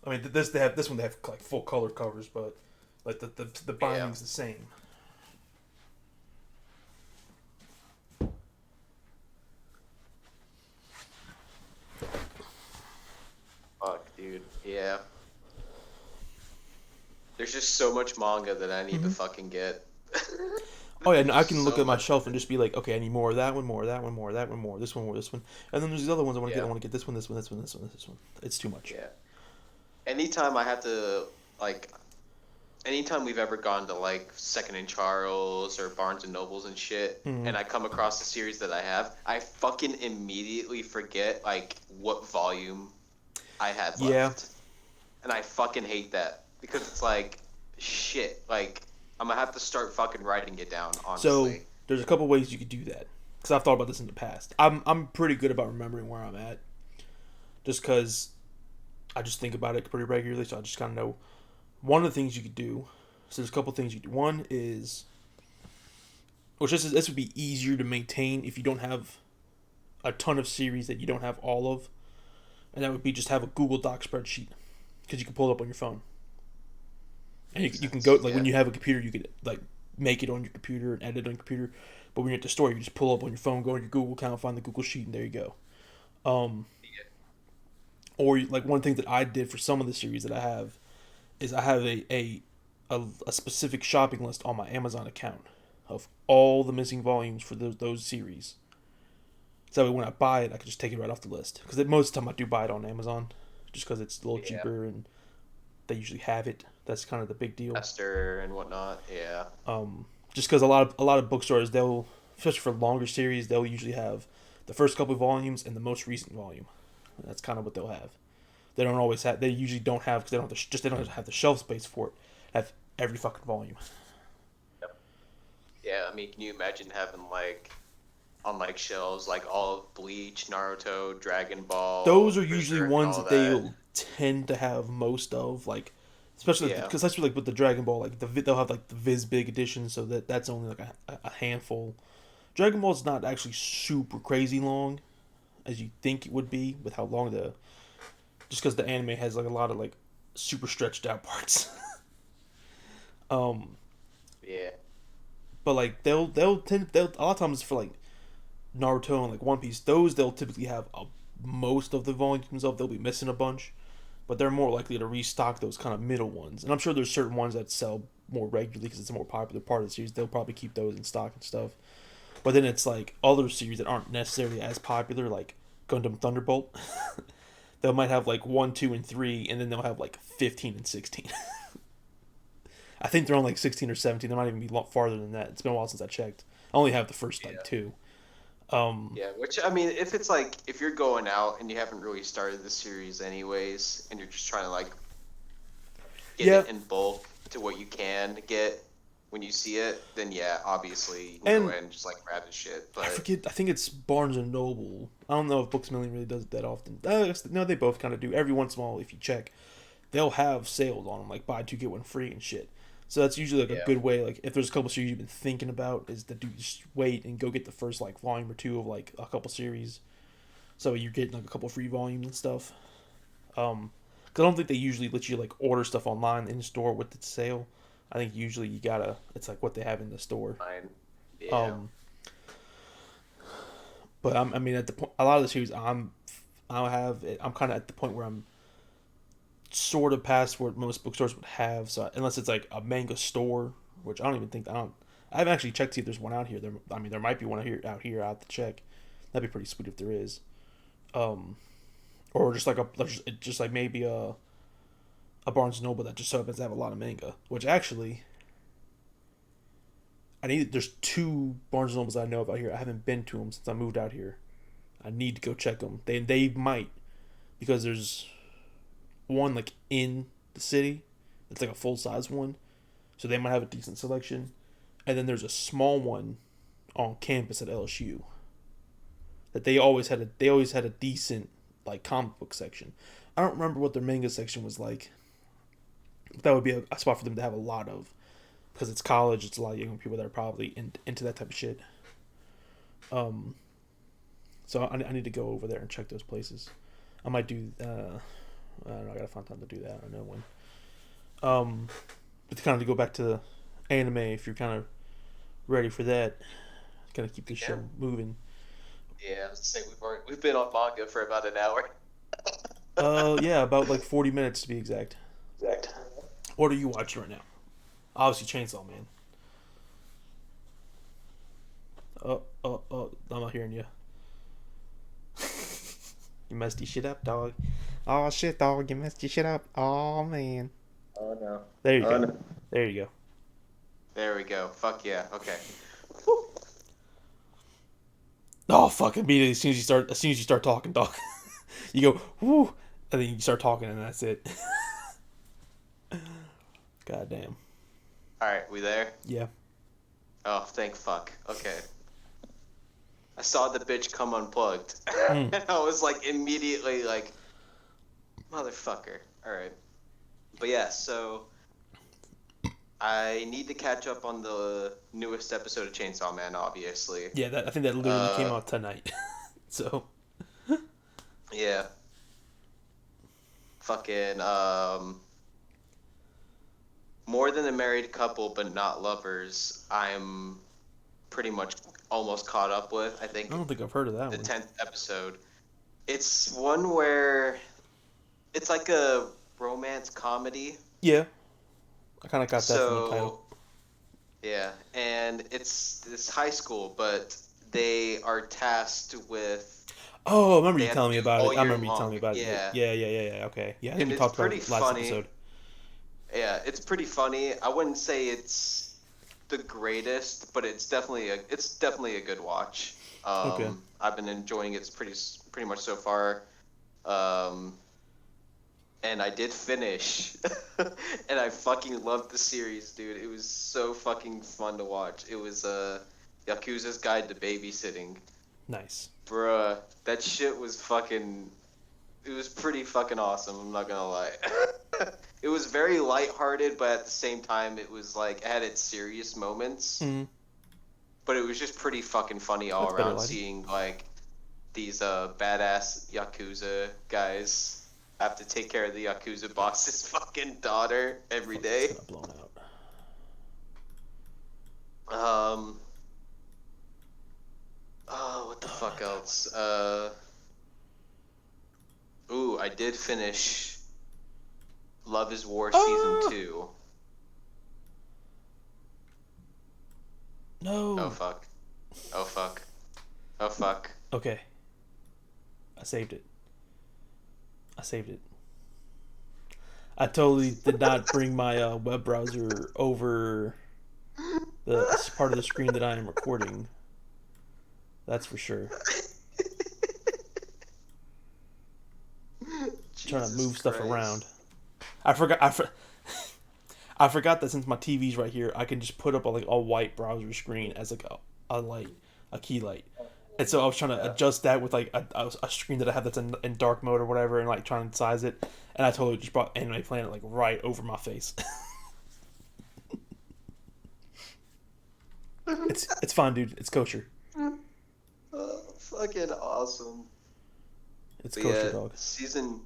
I mean, this they have this one they have like full color covers, but like the Yeah. binding's the same. Fuck, dude. Yeah. There's just so much manga that I need to Mm-hmm. fucking get. Oh yeah, There's no, I just can look so at my much shelf of and it. just be like, okay, I need more of that one, more of that one, more of that one, more this one, and then there's these other ones I want to get. I Yeah. want to get this one, this one, this one, this one, this one. It's too much. Yeah. Anytime I have to like anytime we've ever gone to like Second and Charles or Barnes and Nobles and shit, Mm. and I come across a series that I have, I fucking immediately forget like what volume I had Yeah. left, and I fucking hate that because it's like shit. Like I'm gonna have to start fucking writing it down, So honestly. there's a couple ways you could do that because I've thought about this in the past. I'm pretty good about remembering where I'm at, just because I just think about it pretty regularly, so I just kind of know. One of the things you could do. So there's a couple things you could do. One is, which this would be easier to maintain if you don't have a ton of series that you don't have all of, and that would be just have a Google Doc spreadsheet because you can pull it up on your phone, and Makes you can sense. go like Yeah. when you have a computer, you could like make it on your computer and edit on your computer. But when you're at the store, you just pull up on your phone, go on your Google account, find the Google sheet, and there you go. Um, or like one thing that I did for some of the series that I have is I have a specific shopping list on my Amazon account of all the missing volumes for those series. So that way when I buy it, I can just take it right off the list. Because most of the time I do buy it on Amazon, just because it's a little Yeah. cheaper and they usually have it. That's kind of the big deal. Esther and whatnot. Yeah. Just because a lot of bookstores they'll, especially for longer series, they'll usually have the first couple of volumes and the most recent volume. That's kind of what they'll have. They don't always have. They usually don't have because they don't have they don't have the shelf space for it. Have every fucking volume. Yep. Yeah. I mean, can you imagine having like on like shelves like all of Bleach, Naruto, Dragon Those Ball, are usually Berserk, and ones all that that? tend to have most of like, especially Yeah. because like with the Dragon Ball, like they'll have like the Viz Big edition, so that's only like a handful. Dragon Ball's not actually super crazy long as you think it would be with how long the just because the anime has like a lot of like super stretched out parts. um, Yeah. but like they'll a lot of times for like Naruto and like One Piece, those they'll typically have most of the volumes of. They'll be missing a bunch, but they're more likely to restock those kind of middle ones. And I'm sure there's certain ones that sell more regularly because it's a more popular part of the series. They'll probably keep those in stock and stuff. But then it's like other series that aren't necessarily as popular, like Gundam Thunderbolt. They might have like 1, 2, and 3, and then they'll have like 15 and 16. I think they're on like 16 or 17. They might even be a lot farther than that. It's been a while since I checked. I only have the first like Yeah. two. Um, Yeah, which I mean, if it's like if you're going out and you haven't really started the series anyways, and you're just trying to like get yeah, it in bulk to what you can get when you see it, then yeah, obviously you can go and ahead and just like grab the shit. I But forget. I think it's Barnes and Noble. I don't know if Books a Million really does it that often. No, they both kind of do. Every once in a while, if you check, they'll have sales on them, like buy two get one free and shit. So that's usually like a yeah, good way. Like if there's a couple series you've been thinking about, is to do just wait and go get the first like volume or two of like a couple series. So you're getting like a couple free volumes and stuff. Cause I don't think they usually let you like order stuff online in store with the sale. I think usually you gotta. It's like what they have in the store. fine. Yeah, Um, but I mean, at the point, a lot of the series I have, I'm kind of at the point where I'm sort of past where most bookstores would have. So unless it's like a manga store, which I don't even think I don't. I haven't actually checked to see if there's one out here. I mean, there might be one out here. I have to check. That'd be pretty sweet if there is. Um, or just like just like maybe a Barnes and Noble that just so happens to have a lot of manga. Which actually, I need. There's two Barnes and Nobles I know about here. I haven't been to them since I moved out here. I need to go check them. They might because there's one like in the city. It's like a full size one, so they might have a decent selection. And then there's a small one on campus at LSU that they always had a decent like comic book section. I don't remember what their manga section was like. But that would be a spot for them to have a lot of because it's college. It's a lot of young people that are probably into that type of shit. Um, so I need to go over there and check those places. I might do. I don't know. I gotta find time to do that. I don't know when. But to kind of go back to the anime, if you're kind of ready for that, kind of keep the yeah, show moving. yeah. I was say we've been on manga for about an hour. Yeah, about like 40 minutes to be exact. Exact. What are you watching right now? Obviously, Chainsaw Man. I'm not hearing you. You messed your shit up, dog. Oh shit, dog, you messed your shit up. Oh man. Oh no. There you Oh go. no. There you go. There we go. Fuck yeah. Okay. Oh fuck! Immediately, as soon as you start talking, dog, you go whoo, and then you start talking, and that's it. God damn. All right, we there? Yeah. Oh, thank fuck. Okay. I saw the bitch come unplugged, Mm. and I was like immediately like, motherfucker. All right. But yeah, so I need to catch up on the newest episode of Chainsaw Man, obviously. Yeah, I think that literally came Uh, out tonight. So yeah. Fucking more than a married couple, but not lovers. I'm pretty much almost caught up with. I I think don't think I've heard of that the one. 10th episode. It's one where it's like a romance comedy. Yeah, I kind of got that from the title. So yeah, and it's this high school, but they are tasked with Oh, I remember they you have to telling me do about it. all I year remember you telling long. me about it. Yeah, Yeah. Okay. Yeah, I think and we it's talked about pretty it last funny. episode. Yeah, it's pretty funny. I wouldn't say it's the greatest, but it's definitely a good watch. Okay. I've been enjoying it pretty much so far. Um, and I did finish, and I fucking loved the series, dude. It was so fucking fun to watch. It was Yakuza's Guide to Babysitting, Nice. bruh. That shit was fucking. It was pretty fucking awesome. I'm not gonna lie. It was very lighthearted, but at the same time, it was like it had its serious moments. Mm, But it was just pretty fucking funny all that's better around. lighting. Seeing like these badass yakuza guys have to take care of the yakuza boss's fucking daughter every Fuck, it's day. gonna blown out. Um. Oh, what the Oh, fuck not that else? Ooh, I did finish Love is War season one. 2. Oh No. fuck. Oh fuck. Oh fuck. Okay. I saved it. I saved it. I totally did not bring my web browser over the part of the screen that I am recording. That's for sure. Trying to Jesus move stuff Christ. around. I forgot. I forgot that since my TV's right here, I can just put up a white browser screen as like a light, a key light. And so I was trying to adjust that with like a screen that I have that's in dark mode or whatever, and like trying to size it. And I totally just brought Anime Planet like right over my face. It's fine, dude. It's kosher. Fucking awesome. It's But kosher, yeah, dog. season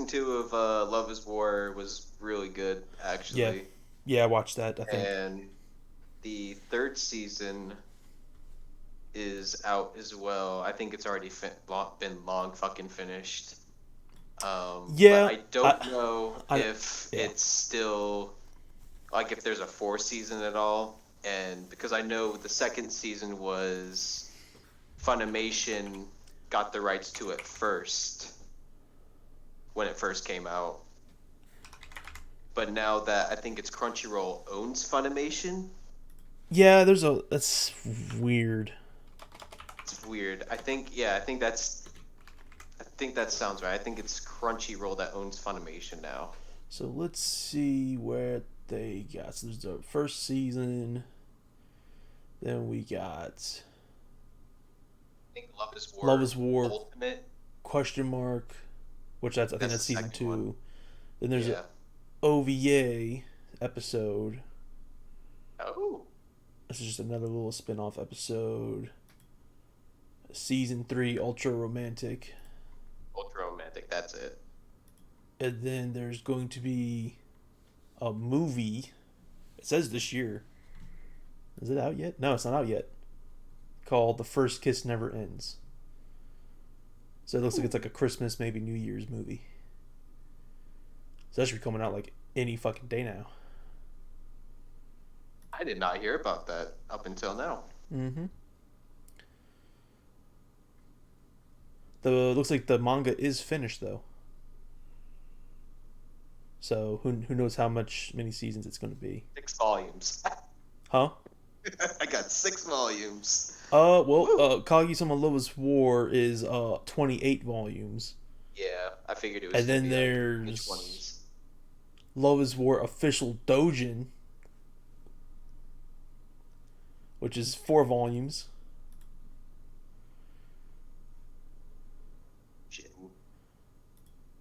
2 of Love is War was really good Yeah, actually. yeah. I watched that. I think. And the third season is out as well. I think it's already been long fucking finished. But Yeah, I don't know I if yeah. it's still like if there's a fourth season at all. And because I know the second season was Funimation got the rights to it first when it first came out. But now that I think it's Crunchyroll owns Funimation, Yeah, that's weird. it's weird. I think that sounds right. I think it's Crunchyroll that owns Funimation now. So let's see where they got. So there's the first season. Then we got I think Love is Love War is War Ultimate. question mark, which I think That's that's the season second one. two. Then there's a Yeah. OVA episode. Oh. This is just another little spin-off episode. Season 3 Ultra Romantic. Ultra romantic. That's it. And then there's going to be a movie. It says this year. Is it out yet? No, it's not out yet. Called The First Kiss Never Ends. So it looks like it's like a Christmas, maybe New Year's movie. So that should be coming out like any fucking day now. I did not hear about that up until now. Mm-hmm. Looks like the manga is finished though. So who knows how many seasons it's going to be? 6 volumes. Huh? I got 6 volumes. Kaguya-sama Love's War is 28 volumes. Yeah, I figured it was And gonna then be like in the there's 20s. Love is War Official Dojin, which is 4 volumes. Shit.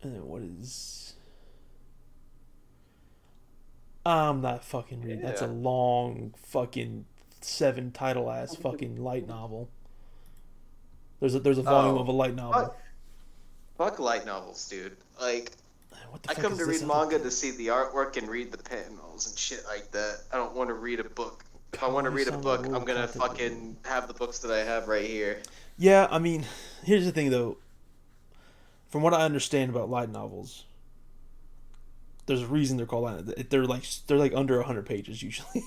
And then what is... I'm not fucking reading. That's a Yeah. long fucking 7 title ass fucking light novel. There's a volume of a light novel. Fuck light novels, dude. Like, What the I fuck come is to this read other manga thing? to see the artwork and read the panels and shit like that. I don't want to read a book. If I want to read a Kaguya-sama book, World I'm gonna Content fucking have the books that I have right here. Yeah, I mean, here's the thing though. From what I understand about light novels, there's a reason they're called light. They're like under 100 pages usually.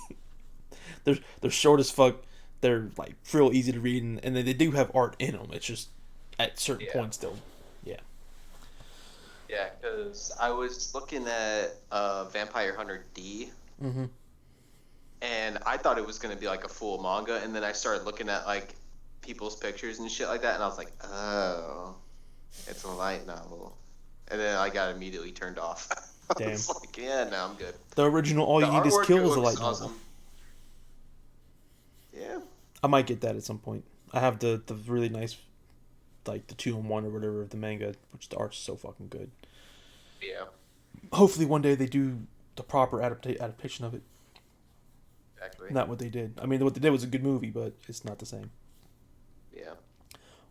they're short as fuck. They're like real easy to read, and then they do have art in them. It's just at certain Yeah. points they'll, yeah. Yeah, because I was looking at Vampire Hunter D, Mm-hmm. and I thought it was gonna be like a full manga, and then I started looking at like people's pictures and shit like that, and I was like, oh, it's a light novel, and then I got immediately turned off. I Damn. was like, yeah, no, I'm good. The original All The You Need Is artwork Kill is a looks light novel. awesome. Yeah. I might get that at some point. I have the really nice like the 2-in-1 or whatever of the manga, which the art's so fucking good. Yeah, Hopefully one day they do the proper adaptation of it. exactly. Not what they did. I mean, what they did was a good movie, but it's not the same. Yeah.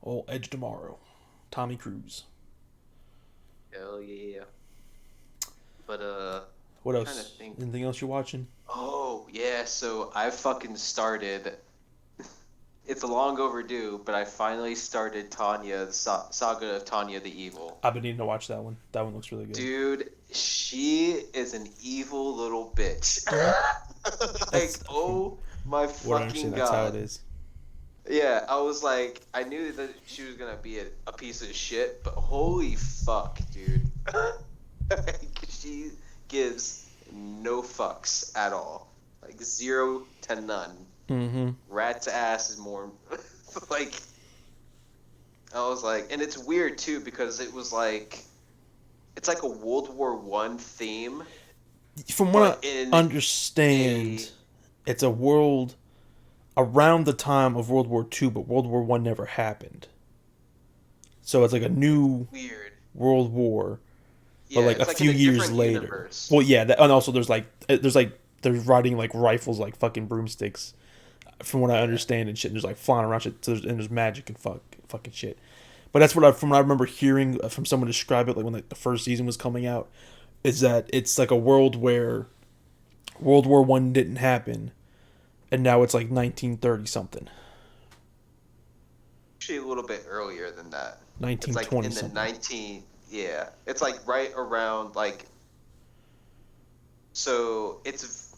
Oh, Edge Tomorrow, Tommy Cruise. Hell yeah. But What trying to else? think. Anything else you're watching? Oh yeah, so I fucking started. It's a long overdue, but I finally started Tanya, the Saga of Tanya the Evil. I've been needing to watch that one. That one looks really good. Dude, she is an evil little bitch. Like, That's oh my what I understand. fucking That's how it god. is. Yeah, I was like, I knew that she was gonna be a piece of shit, but holy fuck, dude. Like, she gives no fucks at all. Like, 0 to none. Mm-hmm. Rat's ass is more. Like, I was like, and it's weird too because it was like, it's like a World War I theme, From what but I in a understand, it's a world around the time of World War II, but World War One never happened. So it's like a new weird. World War, but Yeah, like a it's like in few a years different later. universe. Well, yeah, and also there's they're riding like rifles like fucking broomsticks, from what I Yeah. understand and shit. And there's like flying around shit, so and there's magic and fucking shit. But that's from what I remember hearing from someone describe it, like when like the first season was coming out, is that it's like a world where World War One didn't happen, and now it's like 1930 something, Actually, a little bit earlier than that. It's like 1920 in the something. 19. Yeah, it's like right around like. So it's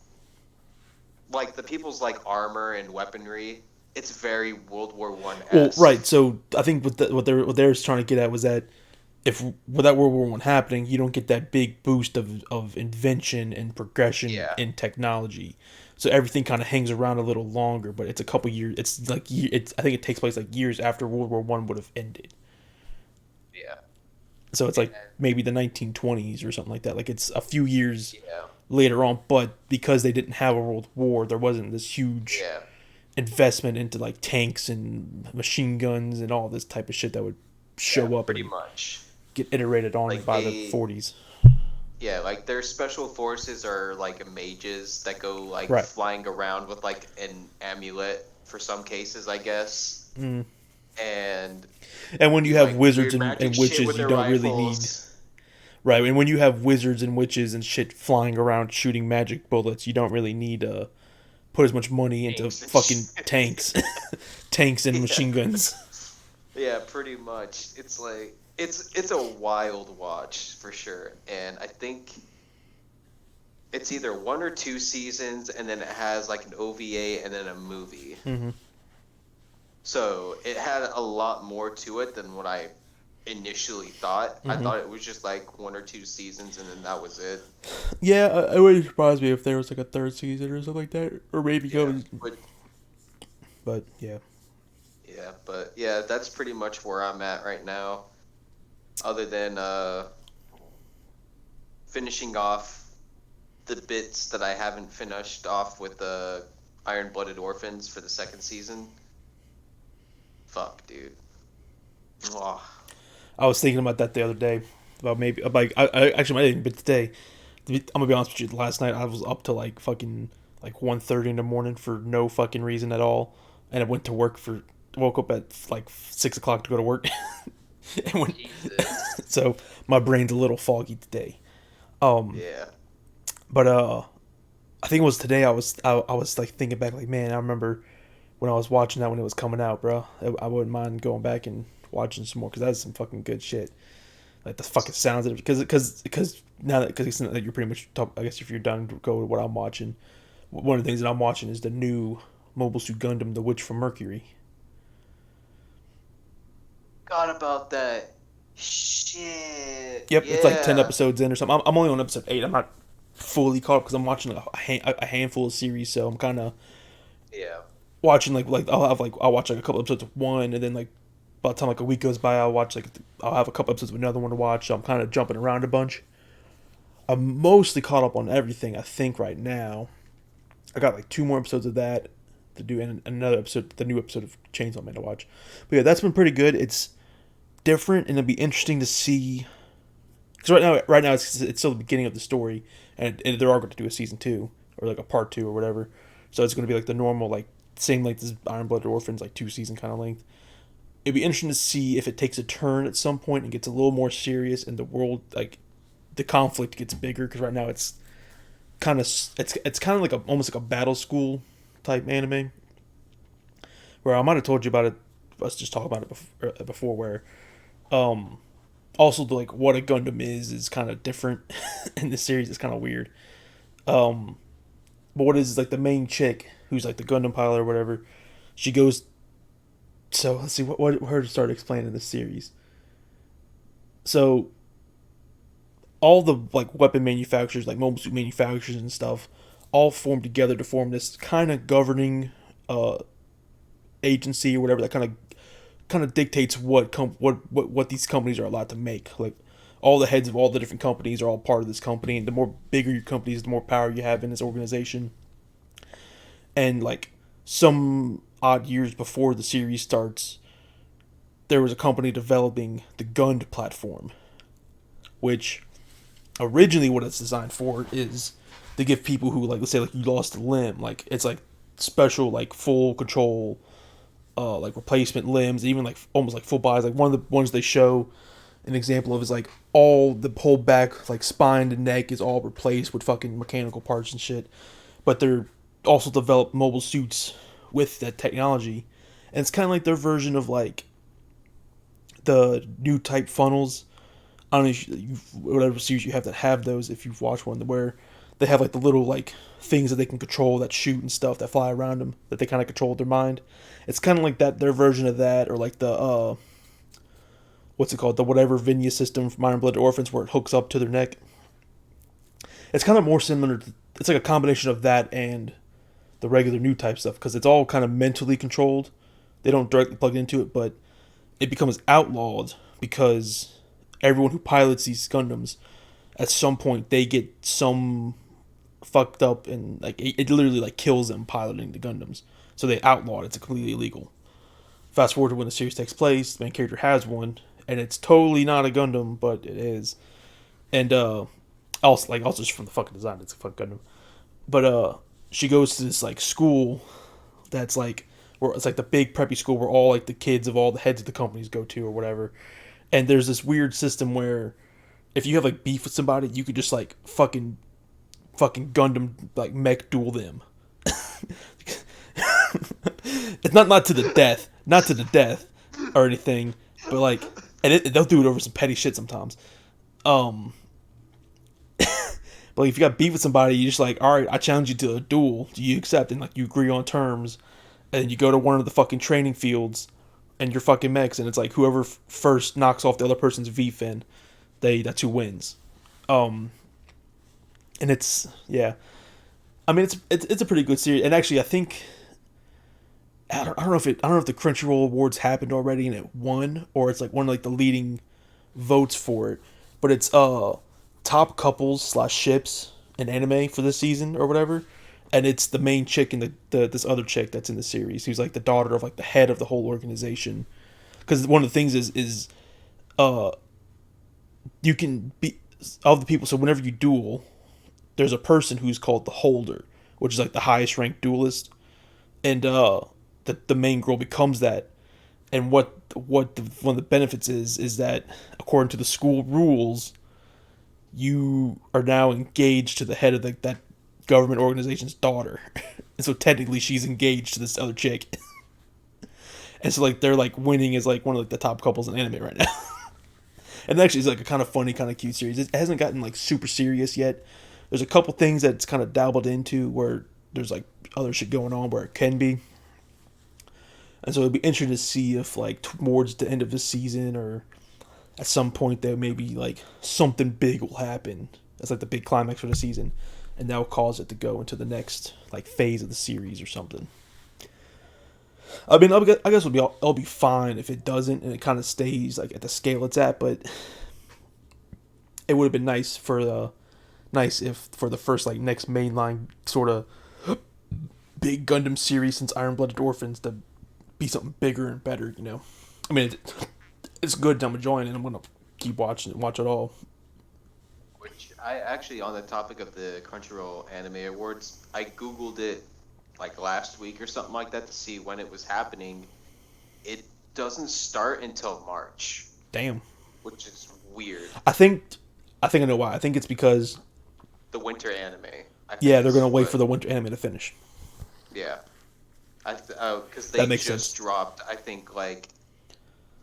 like the people's like armor and weaponry. It's very World War I Well, esque. right. So I think what they're trying to get at was that if without World War One happening, you don't get that big boost of invention and progression Yeah, in technology. So everything kind of hangs around a little longer, but it's a couple years. It's like it's I think it takes place like years after World War One would have ended. yeah, So it's like and maybe the 1920s or something like that. Like it's a few years yeah, later on, but because they didn't have a world war, there wasn't this huge yeah, investment into like tanks and machine guns and all this type of shit that would yeah. show up Pretty and much. get iterated on Like by the they, 40s. yeah, like their special forces are like mages that go like Right. flying around with like an amulet for some cases, I guess. Mm. And And when you do have like wizards weird magic and shit witches, with you their don't really need. rifles. Right. And when you have wizards and witches and shit flying around shooting magic bullets, you don't really need to put as much money into Tanks and fucking shit. tanks. Tanks and Yeah, machine guns. yeah, pretty much. It's like it's a wild watch for sure, and I think it's either 1 or 2 seasons, and then it has like an OVA and then a movie. Hmm. So it had a lot more to it than what I initially thought. I Hmm. thought it was just like 1 or 2 seasons, and then that was it. Yeah, it wouldn't surprise me if there was like a third season or something like that, or maybe Yeah, goes. but But yeah, yeah, that's pretty much where I'm at right now. Other than finishing off the bits that I haven't finished off with the Iron Blooded Orphans for the second season. Fuck, dude. Oh, I was thinking about that the other day. About maybe like I actually might even, but today I'm gonna be honest with you. Last night I was up to like fucking like 1:30 in the morning for no fucking reason at all, and I went to work for woke up at like 6 o'clock to go to work, and went, Jesus. so my brain's a little foggy today. Um, Yeah. but I think it was today. I was like thinking back, like man, I remember when I was watching that when it was coming out, bro. I wouldn't mind going back and watching some more because that's some fucking good shit. Like the fucking sounds of it, because now that because you're pretty much talk, I guess if you're done, go with what I'm watching. One of the things that I'm watching is the new Mobile Suit Gundam, The Witch from Mercury. Forgot about that. Shit. Yep, it's like 10 Yeah. episodes in or something. I'm only on episode 8. I'm not fully caught up because I'm watching a handful of series, so I'm kind of Yeah. watching like I'll watch like a couple episodes of one, and then like by the time like a week goes by, I'll have a couple episodes of another one to watch. So I'm kind of jumping around a bunch. I'm mostly caught up on everything I think right now. I got like 2 more episodes of that to do, and another episode, the new episode of Chainsaw Man to watch. But yeah, that's been pretty good. It's different, and it'll be interesting to see. Because right now it's still the beginning of the story, and they're all going to do a season 2 or like a part 2 or whatever. So it's going to be like the normal like same length as Iron Blooded Orphans, like 2 season kind of length. It'd be interesting to see if it takes a turn at some point and gets a little more serious, and the world like the conflict gets bigger. Because right now it's kind of like almost like a battle school type anime. Where I might have told you about it. Let's just talk about it before where um also the, like what a Gundam is kind of different in this series. It's kind of weird. Um, but what is like the main chick who's like the Gundam pilot or whatever? She goes. So let's see what her to start explaining this series. So all the like weapon manufacturers, like mobile suit manufacturers and stuff, all form together to form this kind of governing uh agency or whatever that kind of dictates what these companies are allowed to make. Like all the heads of all the different companies are all part of this company, and the more bigger your company is, the more power you have in this organization. And like some odd years before the series starts, there was a company developing the Gund platform, which originally what it's designed for is to give people who like let's say like you lost a limb, like it's like special like full control like replacement limbs, even like almost like full bodies. Like one of the ones they show an example of is like all the whole back, like spine and neck is all replaced with fucking mechanical parts and shit. But they're also developed mobile suits with that technology, and it's kind of like their version of like the new type funnels. I don't know if whatever series you have that have those. If you've watched one where they have like the little like things that they can control that shoot and stuff that fly around them that they kind of control with their mind. It's kind of like that their version of that, or like the what's it called, the whatever Vinya system from Iron Blooded Orphans where it hooks up to their neck. It's kind of more similar. It's like a combination of that and the regular new type stuff because it's all kind of mentally controlled. They don't directly plug into it, but it becomes outlawed because everyone who pilots these Gundams, at some point they get some fucked up and like it literally like kills them piloting the Gundams. So they outlawed it. It's completely illegal. Fast forward to when the series takes place, the main character has one, and it's totally not a Gundam, but it is. And also just from the fucking design, it's a fucking Gundam. But she goes to this like school that's like where it's like the big preppy school where all like the kids of all the heads of the companies go to or whatever. And there's this weird system where if you have like beef with somebody, you could just like fucking Gundam like mech duel them. It's not to the death, not to the death or anything, but like, and they'll do it over some petty shit sometimes. Um, but like, if you got beef with somebody, you just like, all right, I challenge you to a duel. Do you accept? And like, you agree on terms, and then you go to one of the fucking training fields, and you're fucking mechs, and it's like whoever first knocks off the other person's V fin, that's who wins. And it's yeah, I mean it's a pretty good series, and actually I think I don't know if the Crunchyroll Awards happened already and it won, or it's like one of like the leading votes for it. But it's top couples slash ships in anime for this season or whatever, and it's the main chick and the this other chick that's in the series who's like the daughter of like the head of the whole organization. Because one of the things is uh you can be of the people. So whenever you duel, there's a person who's called the holder, which is like the highest ranked duelist, and the main girl becomes that. And one of the benefits is that according to the school rules, you are now engaged to the head of that government organization's daughter, and so technically she's engaged to this other chick. And so like they're like winning as like one of like the top couples in anime right now. And actually it's like a kind of funny, kind of cute series. It hasn't gotten like super serious yet. There's a couple things that it's kind of dabbled into where there's like other shit going on where it can be. And so it'll be interesting to see if like towards the end of the season or at some point there maybe like something big will happen. That's like the big climax for the season, and that will cause it to go into the next like phase of the series or something. I mean, I guess it'll be fine if it doesn't and it kind of stays like at the scale it's at. But it would have been nice if for the first like next mainline sort of big Gundam series since Iron Blooded Orphans to be something bigger and better. You know, I mean, it's good. I'm enjoying it. I'm gonna keep watching it. Watch it all. Which I actually, on the topic of the Crunchyroll Anime Awards, I Googled it like last week or something like that to see when it was happening. It doesn't start until March, Damn. which is weird. I think. I think I know why. I think it's because The winter anime, I think, yeah, they're is gonna wait what. for the winter anime to finish. Yeah, because That they makes just sense. dropped, I think, like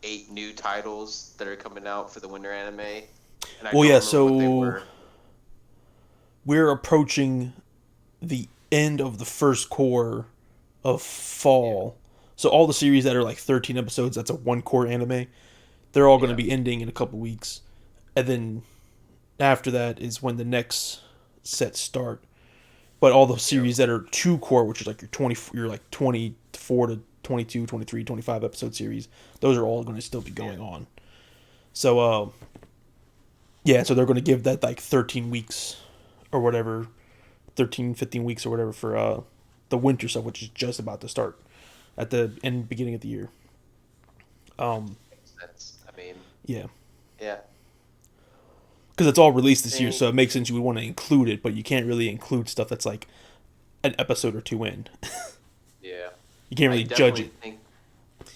8 new titles that are coming out for the winter anime, and I Well, don't yeah. remember what they So were. we're approaching the end of the first core of Yeah, fall. So all the series that are like 13 episodes, that's a one core anime. They're all going to yeah, be ending in a couple weeks, and then after that is when the next set start. But all the yeah, series that are two core, which is like your like 24 to 22, 23, 25 episode series, those are all going to still be yeah. going on. So yeah, so they're going to give that like 13 weeks or whatever, 13, 15 weeks or whatever for the winter stuff, which is just about to start at the end beginning of the year. Um, Makes sense. I mean, yeah, yeah. because it's all released this year, Think, so it makes sense you would want to include it, but you can't really include stuff that's like an episode or two in. yeah. You can't I really judge definitely it. think,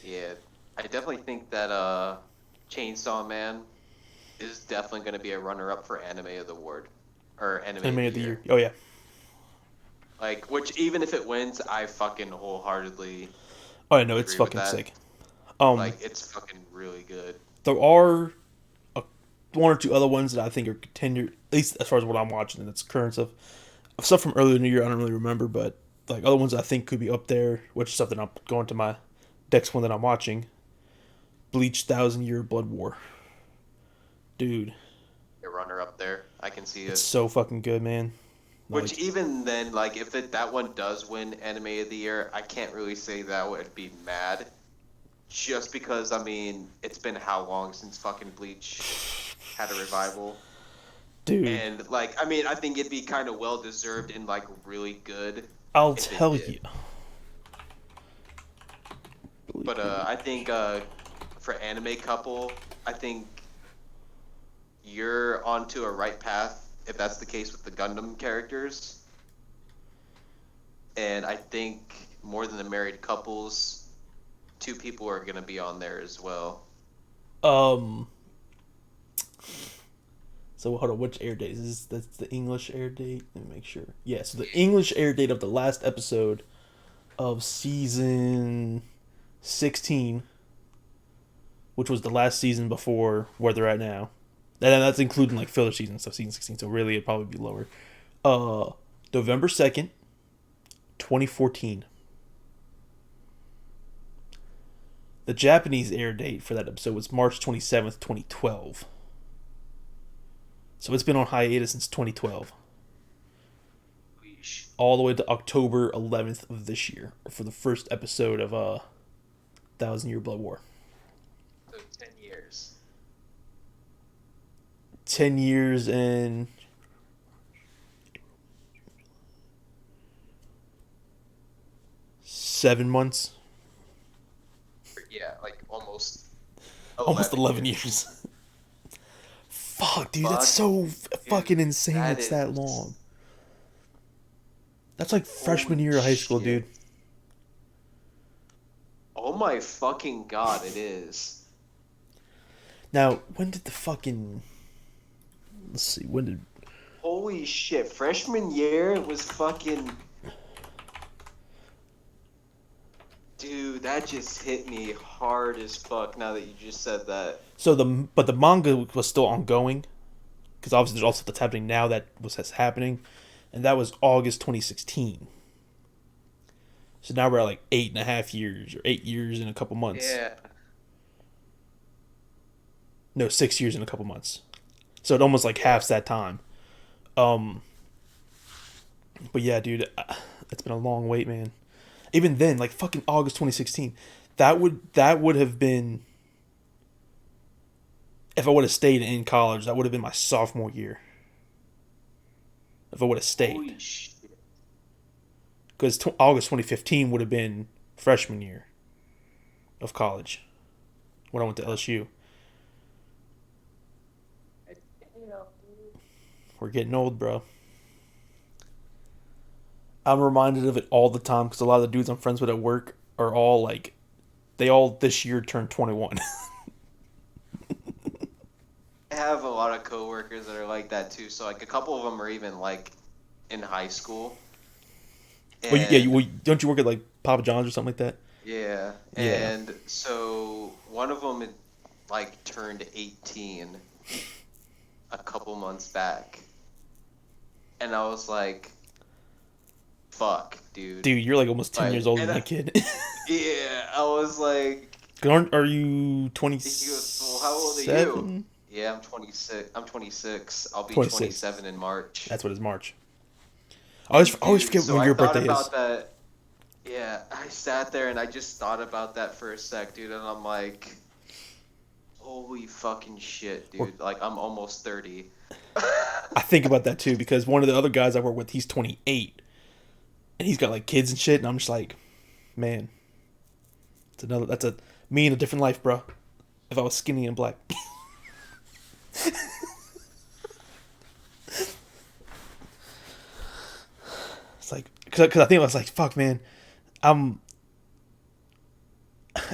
yeah, I definitely think that Chainsaw Man is definitely going to be a runner-up for Anime of the Award or Anime of Anime the of the Year. year. Oh yeah. Like, which even if it wins, I fucking wholeheartedly Oh I know it's agree with fucking that. sick. Um, Like, it's fucking really good. there are a, one or two other ones that I think are contender, at least as far as what I'm watching and it's current stuff from earlier in the year. I don't really remember, but like other ones I think could be up there, which is something I'm going to my next one that I'm watching. Bleach Thousand Year Blood War, dude, A runner-up there, I can see it's it. so fucking good, man. Which Like, even then, like, if that one does win Anime of the Year, I can't really say that I would be mad. Just because, I mean, it's been how long since fucking Bleach had a revival? dude, And, like, I mean, I think it'd be kind of well deserved and, like, really good I'll if it tell did. you. But I think for anime couple, I think you're onto a right path if that's the case with the Gundam characters. And I think more than the married couples, 2 people are going to be on there as well. Um, so hold on, which air date is this? That's the English air date. Let me make sure. Yeah, so the English air date of the last episode of season 16, which was the last season before where they're at now. And that's including like filler seasons, so season 16. So really, it'd probably be lower. Uh, November 2nd, 2014. The Japanese air date for that episode was March 27th, 2012. So it's been on hiatus since 2012, Weesh. all the way to October 11th of this year for the first episode of Thousand Year Blood War. So 10 years. 10 years and 7 months, Yeah, like almost almost 11 11 years. years. Fuck, dude, that's Fuck, so dude, fucking insane. that It's that is. long. That's like freshman Holy year of high school, dude. shit. Oh my fucking god, it is. Now, when did the fucking let's see, when did Holy shit, freshman year was fucking. Dude, that just hit me hard as fuck now that you just said that. so the manga was still ongoing because obviously there's also stuff that's happening now that was that's happening, and that was August 2016. So now we're at like 8.5 years or 8 years in a couple months. Yeah. No, 6 years in a couple months. So it almost like Yeah. halves that time. Um, but yeah, dude, it's been a long wait, man. Even then, like fucking August 2016, that would have been if I would have stayed in college. That would have been my sophomore year. If I would have stayed, Holy shit. because August 2015 would have been freshman year of college when I went to LSU. We're getting old, bro. I'm reminded of it all the time because a lot of the dudes I'm friends with at work are all like, they all this year turned 21. I have a lot of coworkers that are like that too. So like a couple of them are even like in high school, Well, yeah, and don't you work at like Papa John's or something like that? yeah, Yeah. and so one of them had like turned 18 a couple months back, and I was like, "Fuck, dude!" Dude, you're like almost 10 years Like, older and than that kid. yeah, I was like, Are you he goes, "Well, how old are you?" 27? Yeah, I'm 26. I'm 26. I'll be 26. 27 in March. That's what is March. I always Dude, forget so when I your thought birthday is. about that. Yeah, I sat there and I just thought about that for a sec, dude, and I'm like, holy fucking shit, Or dude. Like, I'm almost 30. I think about that too because one of the other guys I work with, he's 28, and he's got like kids and shit, and I'm just like, man, that's a me in a different life, bro. If I was skinny and black. It's like, because I think I was like, fuck, man. I'm.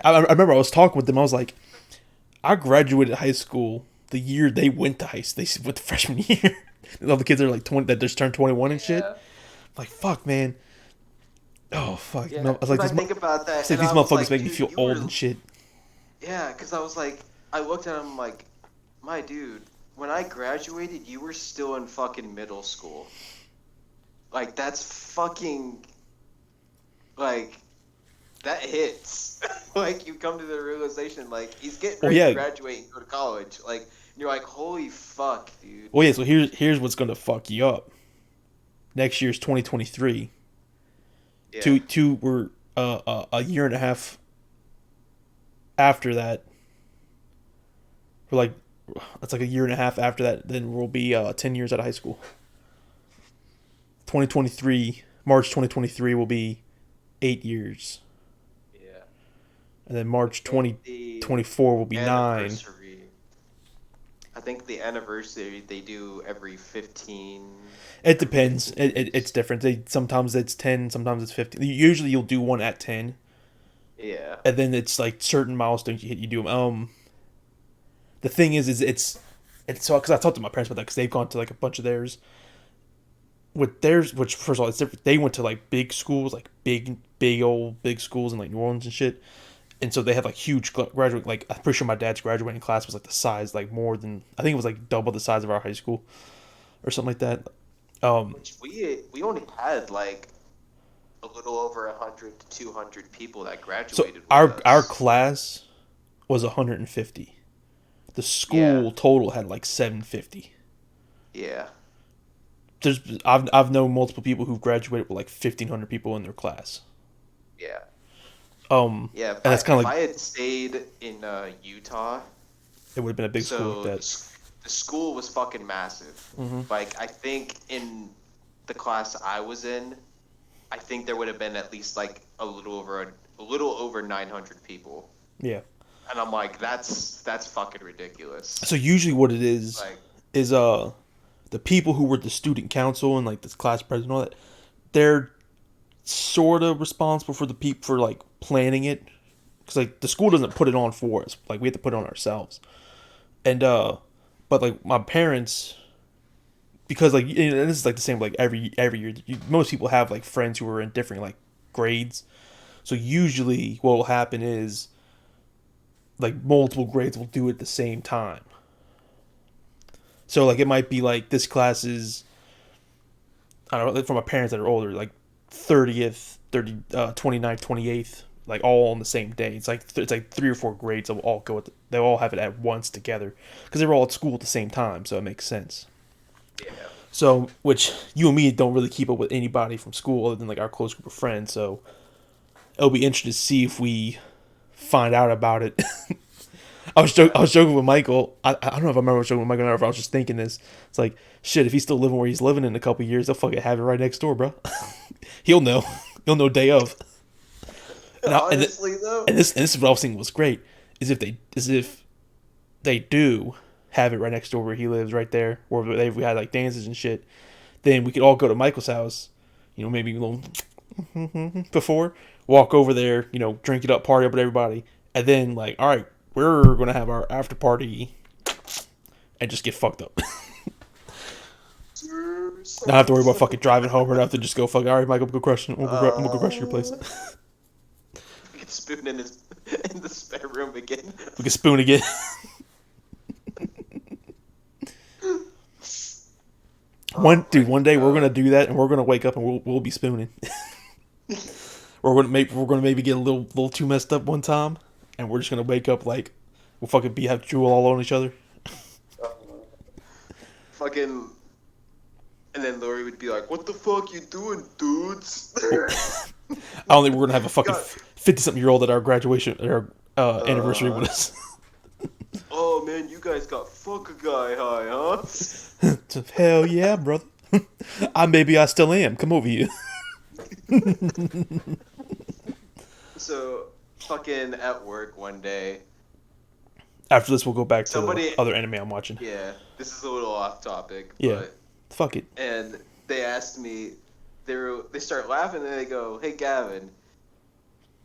I remember I was talking with them. I was like, I graduated high school the year they went to high school. They went to freshman year. And all the kids are like 20 that just turned 21 and shit. Yeah. Like, fuck, man. Oh, fuck. Yeah, No, I was because like, I think about I that was like, and these I was motherfuckers like, make me dude, feel you old were. and shit. Yeah, because I was like, I looked at him like, my dude, when I graduated, you were still in fucking middle school. Like, that's fucking. Like, that hits. Like, you come to the realization, like, he's getting Well, ready to yeah. graduate and go to college. Like, and you're like, holy fuck, dude. Well, yeah, so here's what's going to fuck you up. Next year's 2023. Yeah. We're a year and a half after that. We're like, that's like a year and a half after that. Then we'll be 10 years out of high school. 2023, March 2023 will be 8 years. Yeah. And then I March think the 2024 will be 9. anniversary. I think the anniversary they do every 15. It Every depends. 15 years. It's different. Sometimes it's 10, sometimes it's 15. Usually you'll do one at 10. Yeah. And then it's like certain milestones you hit, you do them. The thing is it's so because I talked to my parents about that because they've gone to like a bunch of theirs. With theirs, which first of all, it's different. They went to like big schools, like big schools in like New Orleans and shit. And so they had like huge graduate. Like I'm pretty sure my dad's graduating class was like the size, like more than I think it was like double the size of our high school, or something like that. Which we only had like a little over 100 to 200 people that So graduated with our us. class was 150. The Yeah. school total had like 750. Yeah. I've known multiple people who've graduated with like 1,500 people in their class. Yeah. Yeah, And that's kind if of I like had stayed in Utah, it would have been a big school like so that. the school was fucking massive. Hmm. Like I think in the class I was in, I think there would have been at least like a little over 900 people. Yeah. And I'm like, that's fucking ridiculous. So usually what it Like, is the people who were the student council and like this class president and all that, they're sort of responsible for the people for like planning it because like the school doesn't put it on for us, like we have to put it on ourselves. And but like my parents, because like and this is like the same like every year, most people have like friends who are in different like grades. So usually what will happen is like multiple grades will do it at the same time. So like it might be like this class is, I don't know, like, for my parents that are older, like 30th, 29th, 28th, like all on the same day. It's like 3 or 4 grades that will all they'll all have it at once together because they were all at school at the same time, so it makes sense. yeah. So, which you and me don't really keep up with anybody from school other than like our close group of friends. So it'll be interesting to see if we find out about it. I was joking with Michael. I don't know if I remember I was joking with Michael or if I was just thinking this. It's like, shit, if he's still living where he's living in a couple years, they'll fucking have it right next door, bro. He'll know. He'll know day of. Honestly, though. And this is what I was thinking was great is if they do have it right next door where he lives, right there, where we had like dances and shit. Then we could all go to Michael's house, maybe a little before, walk over there, drink it up, party up with everybody, and then like, all right, we're gonna have our after party and just get fucked up. Not have to worry about fucking driving home or not to just go fuck. All right, Michael, we'll go crush. We'll go crush your place. We can spoon in the spare room again. We can spoon again. One day we're gonna do that, and we're gonna wake up and we'll be spooning. we're gonna maybe get a little too messed up one time, and we're just gonna wake up like we'll fucking have drool all on each other. Fucking. And then Lori would be like, "What the fuck you doing, dudes?" I don't think we're gonna have a fucking 50-something-year-old at our graduation, at our anniversary with us. Oh man, you guys got fuck a guy high, huh? Hell yeah, brother. I still am. Come over here. So, fucking at work one day. After this, we'll go back to the other anime I'm watching. Yeah, this is a little off topic. Yeah. But, fuck it. And they asked me, they start laughing and they go, "Hey Gavin,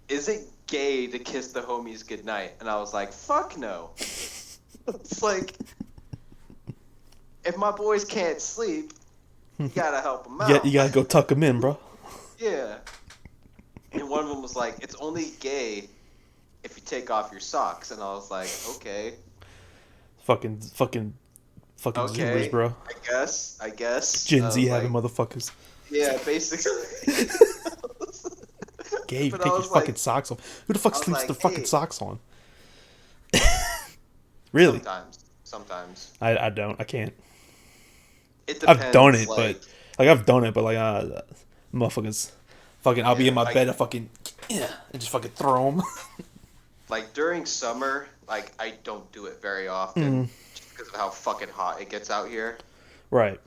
is it gay to kiss the homies goodnight?" And I was like, "Fuck no." It's like, if my boys can't sleep, you gotta help them out. Yeah, you gotta go tuck them in, bro. Yeah. And one of them was like, "It's only gay if you take off your socks." And I was like, "Okay." Fucking Okay. Zoomers, bro. I guess. Gen Z having motherfuckers. Yeah, basically. Gay, you take your fucking socks off. Who the fuck sleeps with their fucking socks on? Really? Sometimes. I don't. I can't. It depends. I've done it, but motherfuckers, fucking. I'll be in my bed, and just fucking throw them. Like during summer, like I don't do it very often, just because of how fucking hot it gets out here. Right.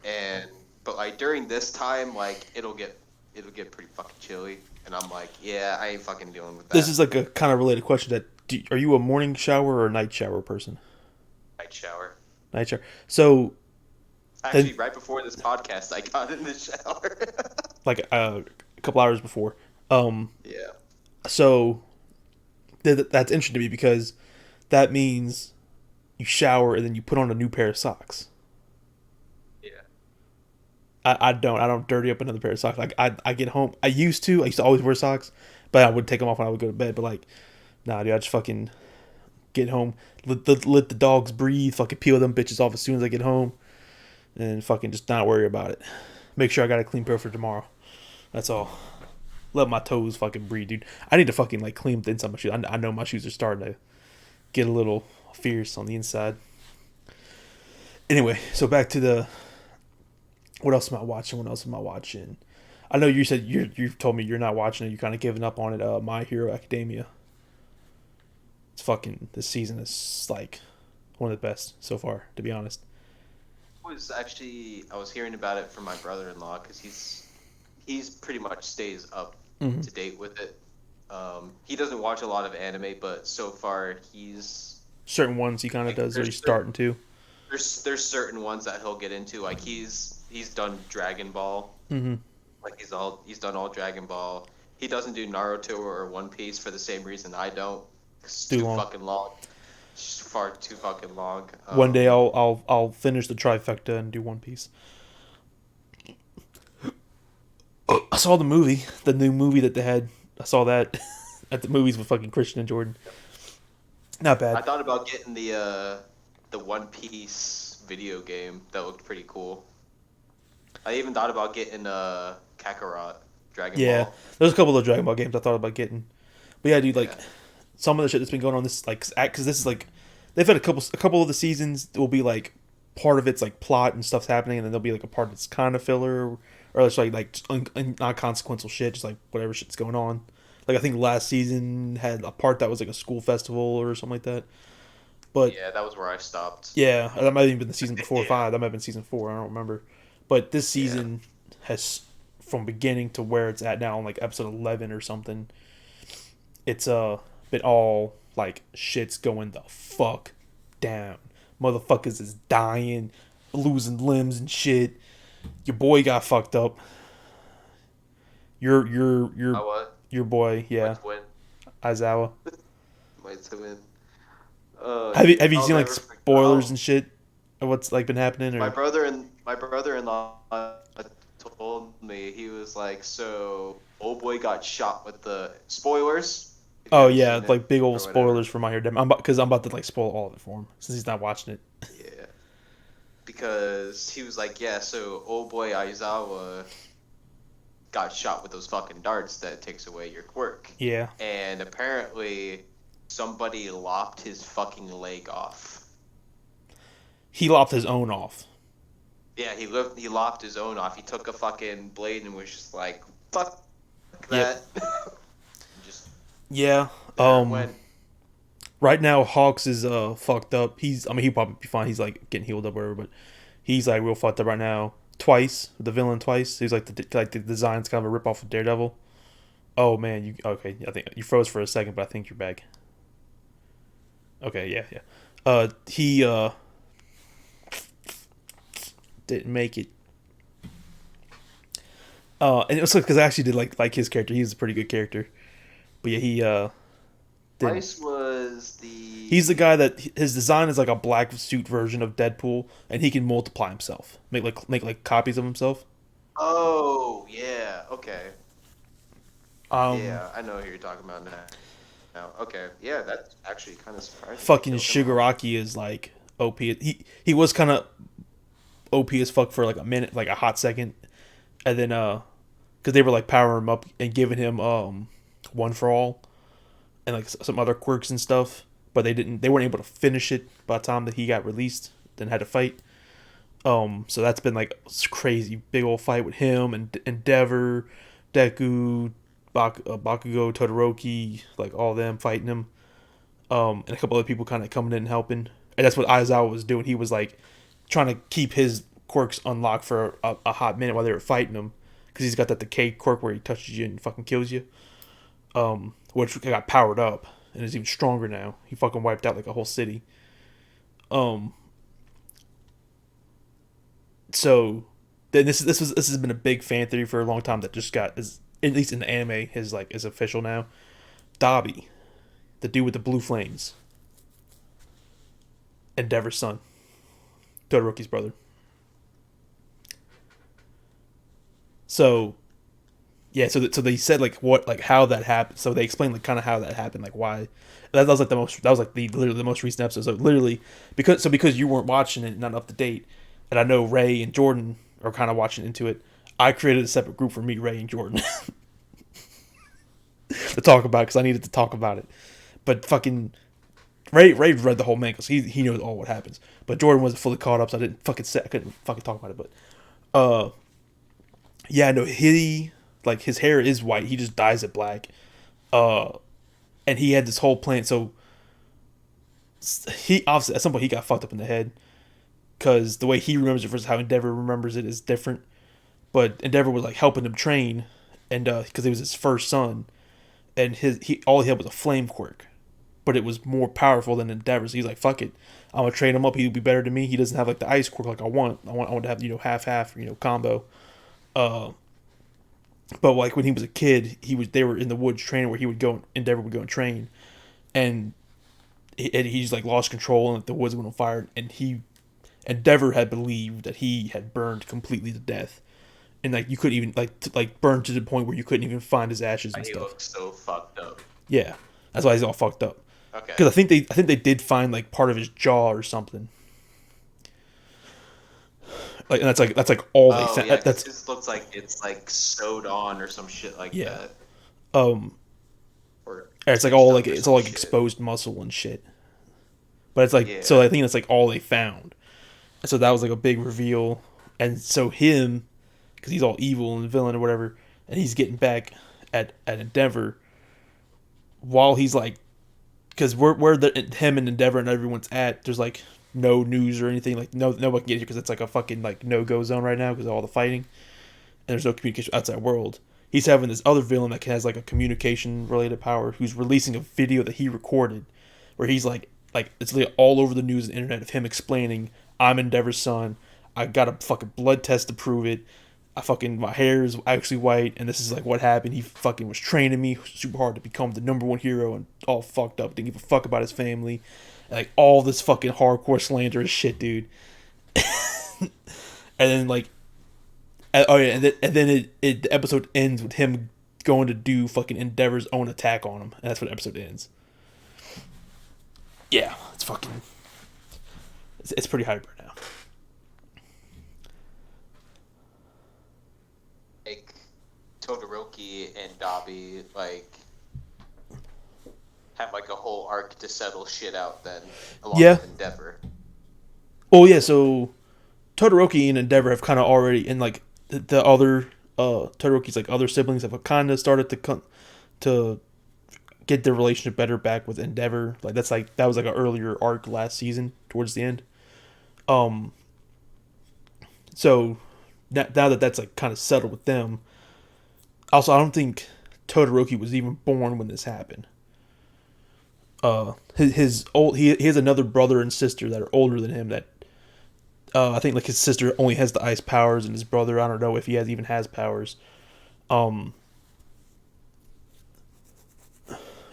But like during this time, like it'll get pretty fucking chilly, and I'm like, yeah, I ain't fucking dealing with that. This is like a kind of related question. Are you a morning shower or a night shower person? Night shower. Night shower. So. Actually, right before this podcast, I got in the shower. Like a couple hours before. Yeah. So that's interesting to me because that means you shower and then you put on a new pair of socks. Yeah. I don't dirty up another pair of socks. Like I get home. I used to always wear socks, but I would take them off when I would go to bed. But like, nah, dude, I just fucking get home, let the dogs breathe, fucking peel them bitches off as soon as I get home. And fucking just not worry about it. Make sure I got a clean pair for tomorrow. That's all. Let my toes fucking breathe, dude. I need to fucking like clean the inside of my shoes. I know my shoes are starting to get a little fierce on the inside. Anyway, so back to what else am I watching? I know you said you've told me you're not watching it. You're kind of giving up on it. My Hero Academia. It's fucking, this season is like one of the best so far, to be honest. I was hearing about it from my brother-in-law because he's pretty much stays up to date with it. He doesn't watch a lot of anime, but so far he's certain ones he kind of does, or he's starting to. There's certain ones that he'll get into. Like he's done Dragon Ball. Mm-hmm. Like he's done all Dragon Ball. He doesn't do Naruto or One Piece for the same reason I don't. It's too fucking long. It's far too fucking long. One day I'll finish the trifecta and do One Piece. I saw the new movie that they had. I saw that at the movies with fucking Christian and Jordan. Not bad. I thought about getting the One Piece video game. That looked pretty cool. I even thought about getting Kakarot Dragon Ball. Yeah, there's a couple of Dragon Ball games I thought about getting. But yeah, dude, like some of the shit that's been going on this, like, because this is like, they've had a couple of the seasons will be like part of it's like plot and stuff's happening, and then there'll be like a part that's kind of filler, or it's like not consequential shit, just like whatever shit's going on. Like I think last season had a part that was like a school festival or something like that. But yeah, that was where I stopped. Yeah, that might have even been the season before 5. That might have been season 4. I don't remember. But this season has, from beginning to where it's at now, like episode 11 or something, it's been all like shit's going the fuck down. Motherfuckers is dying, losing limbs and shit. Your boy got fucked up. Your your I your what? your boy, My yeah, twin. Aizawa. My twin. Oh Have you shit! have you I'll seen like never forget. spoilers and shit of what's like been happening or? My brother-in-law told me, he was like, so old boy got shot with the spoilers. If you Oh haven't yeah, seen it like big old or whatever. spoilers for My Hero Academia. Because I'm about to like spoil all of it for him since he's not watching it. Yeah, because he was like, yeah, so old boy Aizawa got shot with those fucking darts that takes away your quirk, Yeah, and apparently somebody lopped his fucking leg off. he lopped his own off. Yeah, he lopped his own off. He took a fucking blade and was just like, fuck Yep. that. Just Yeah. there it went. Right now Hawks is fucked up. He'll probably be fine. He's like getting healed up or whatever, but he's like real fucked up right now. Twice, the villain twice. He's like the design's kind of a rip off of Daredevil. Oh man, you okay? I think you froze for a second, but I think you're back. Okay, yeah, yeah. He didn't make it. And it was because I actually did like his character. He was a pretty good character, but yeah, he didn't. Vice was He's the the guy that his design is like a black suit version of Deadpool, and he can multiply himself, make like copies of himself. Oh yeah, okay. Um, Yeah, I know who you're talking about now. Now, okay, yeah, that's actually kind of surprising they fucking killed him off. Shigaraki is like OP. He was kind of OP as fuck for like a minute, like a hot second, and then because they were like powering him up and giving him one for all and like some other quirks and stuff, but they weren't able to finish it by the time that he got released. Then had to fight. So that's been like crazy big old fight with him and Endeavor, Deku, Bakugo, Todoroki, like all them fighting him. And a couple other people kind of coming in and helping. And that's what Aizawa was doing. He was like trying to keep his quirks unlocked for a hot minute while they were fighting him, because he's got that decay quirk where he touches you and fucking kills you. Which got powered up and is even stronger now. He fucking wiped out like a whole city. Um, so then this has been a big fan theory for a long time that just got is at least in the anime is official now. Dabi, the dude with the blue flames, Endeavor's son, Todoroki's brother. So yeah, so they said like what like how that happened. So they explained like kind of how that happened, like why. That was like the literally the most recent episode. So literally because you weren't watching it, not up to date, and I know Ray and Jordan are kind of watching into it. I created a separate group for me, Ray, and Jordan to talk about because I needed to talk about it. But fucking Ray read the whole manga, so he knows all what happens. But Jordan wasn't fully caught up, so I couldn't fucking talk about it. But uh, yeah, no, he like his hair is white. He just dyes it black. Uh, and he had this whole plan. So he obviously at some point he got fucked up in the head because the way he remembers it versus how Endeavor remembers it is different. But Endeavor was like helping him train, and because he was his first son, and he all he had was a flame quirk, but it was more powerful than Endeavor's. So he's like, "Fuck it, I'm gonna train him up. He'll be better than me. He doesn't have like the ice quirk like I want. I want to have half combo." Uh, but like when he was a kid, they were in the woods training where he would go. Endeavor would go and train, and he's like lost control and like, the woods went on fire, and Endeavor had believed that he had burned completely to death, and like you couldn't even like burn to the point where you couldn't even find his ashes and He stuff. looks so fucked up. Yeah, that's why he's all fucked up. Okay. Because I think they did find like part of his jaw or something. Like and that's like all they Oh found. yeah, because That's his looks like it's like sewed on or some shit like yeah. that, Um, or it's like stitched all up like or it's some all like shit. exposed muscle and shit. But it's like so Yeah. I think that's like all they found. And so that was like a big reveal. And so him, because he's all evil and villain or whatever, and he's getting back at Endeavor while he's like, because him and Endeavor and everyone's at, there's like no news or anything, like nobody can get here because it's like a fucking like no go zone right now because of all the fighting, and there's no communication outside world. He's having this other villain that has like a communication related power who's releasing a video that he recorded where he's like like it's like all over the news and internet of him explaining, I'm Endeavor's son. I got a fucking blood test to prove it. My hair is actually white, and this is like what happened. He fucking was training me super hard to become the number one hero, and all fucked up. Didn't give a fuck about his family, and, like all this fucking hardcore slanderous shit, dude. And then like, oh yeah, the episode ends with him going to do fucking Endeavor's own attack on him, and that's what the episode ends. Yeah, it's fucking, it's pretty hype right now. Like Todoroki and Dabi like have like a whole arc to settle shit out then, along Yeah. with Endeavor. Oh yeah, so Todoroki and Endeavor have kind of already, and like the other Todoroki's like other siblings have kind of started to get their relationship better back with Endeavor. Like that was like an earlier arc last season towards the end. Um, so now that that's like kind of settled with them. Also, I don't think Todoroki was even born when this happened. His old he has another brother and sister that are older than him. That I think like his sister only has the ice powers, and his brother I don't know if he even has powers. Um,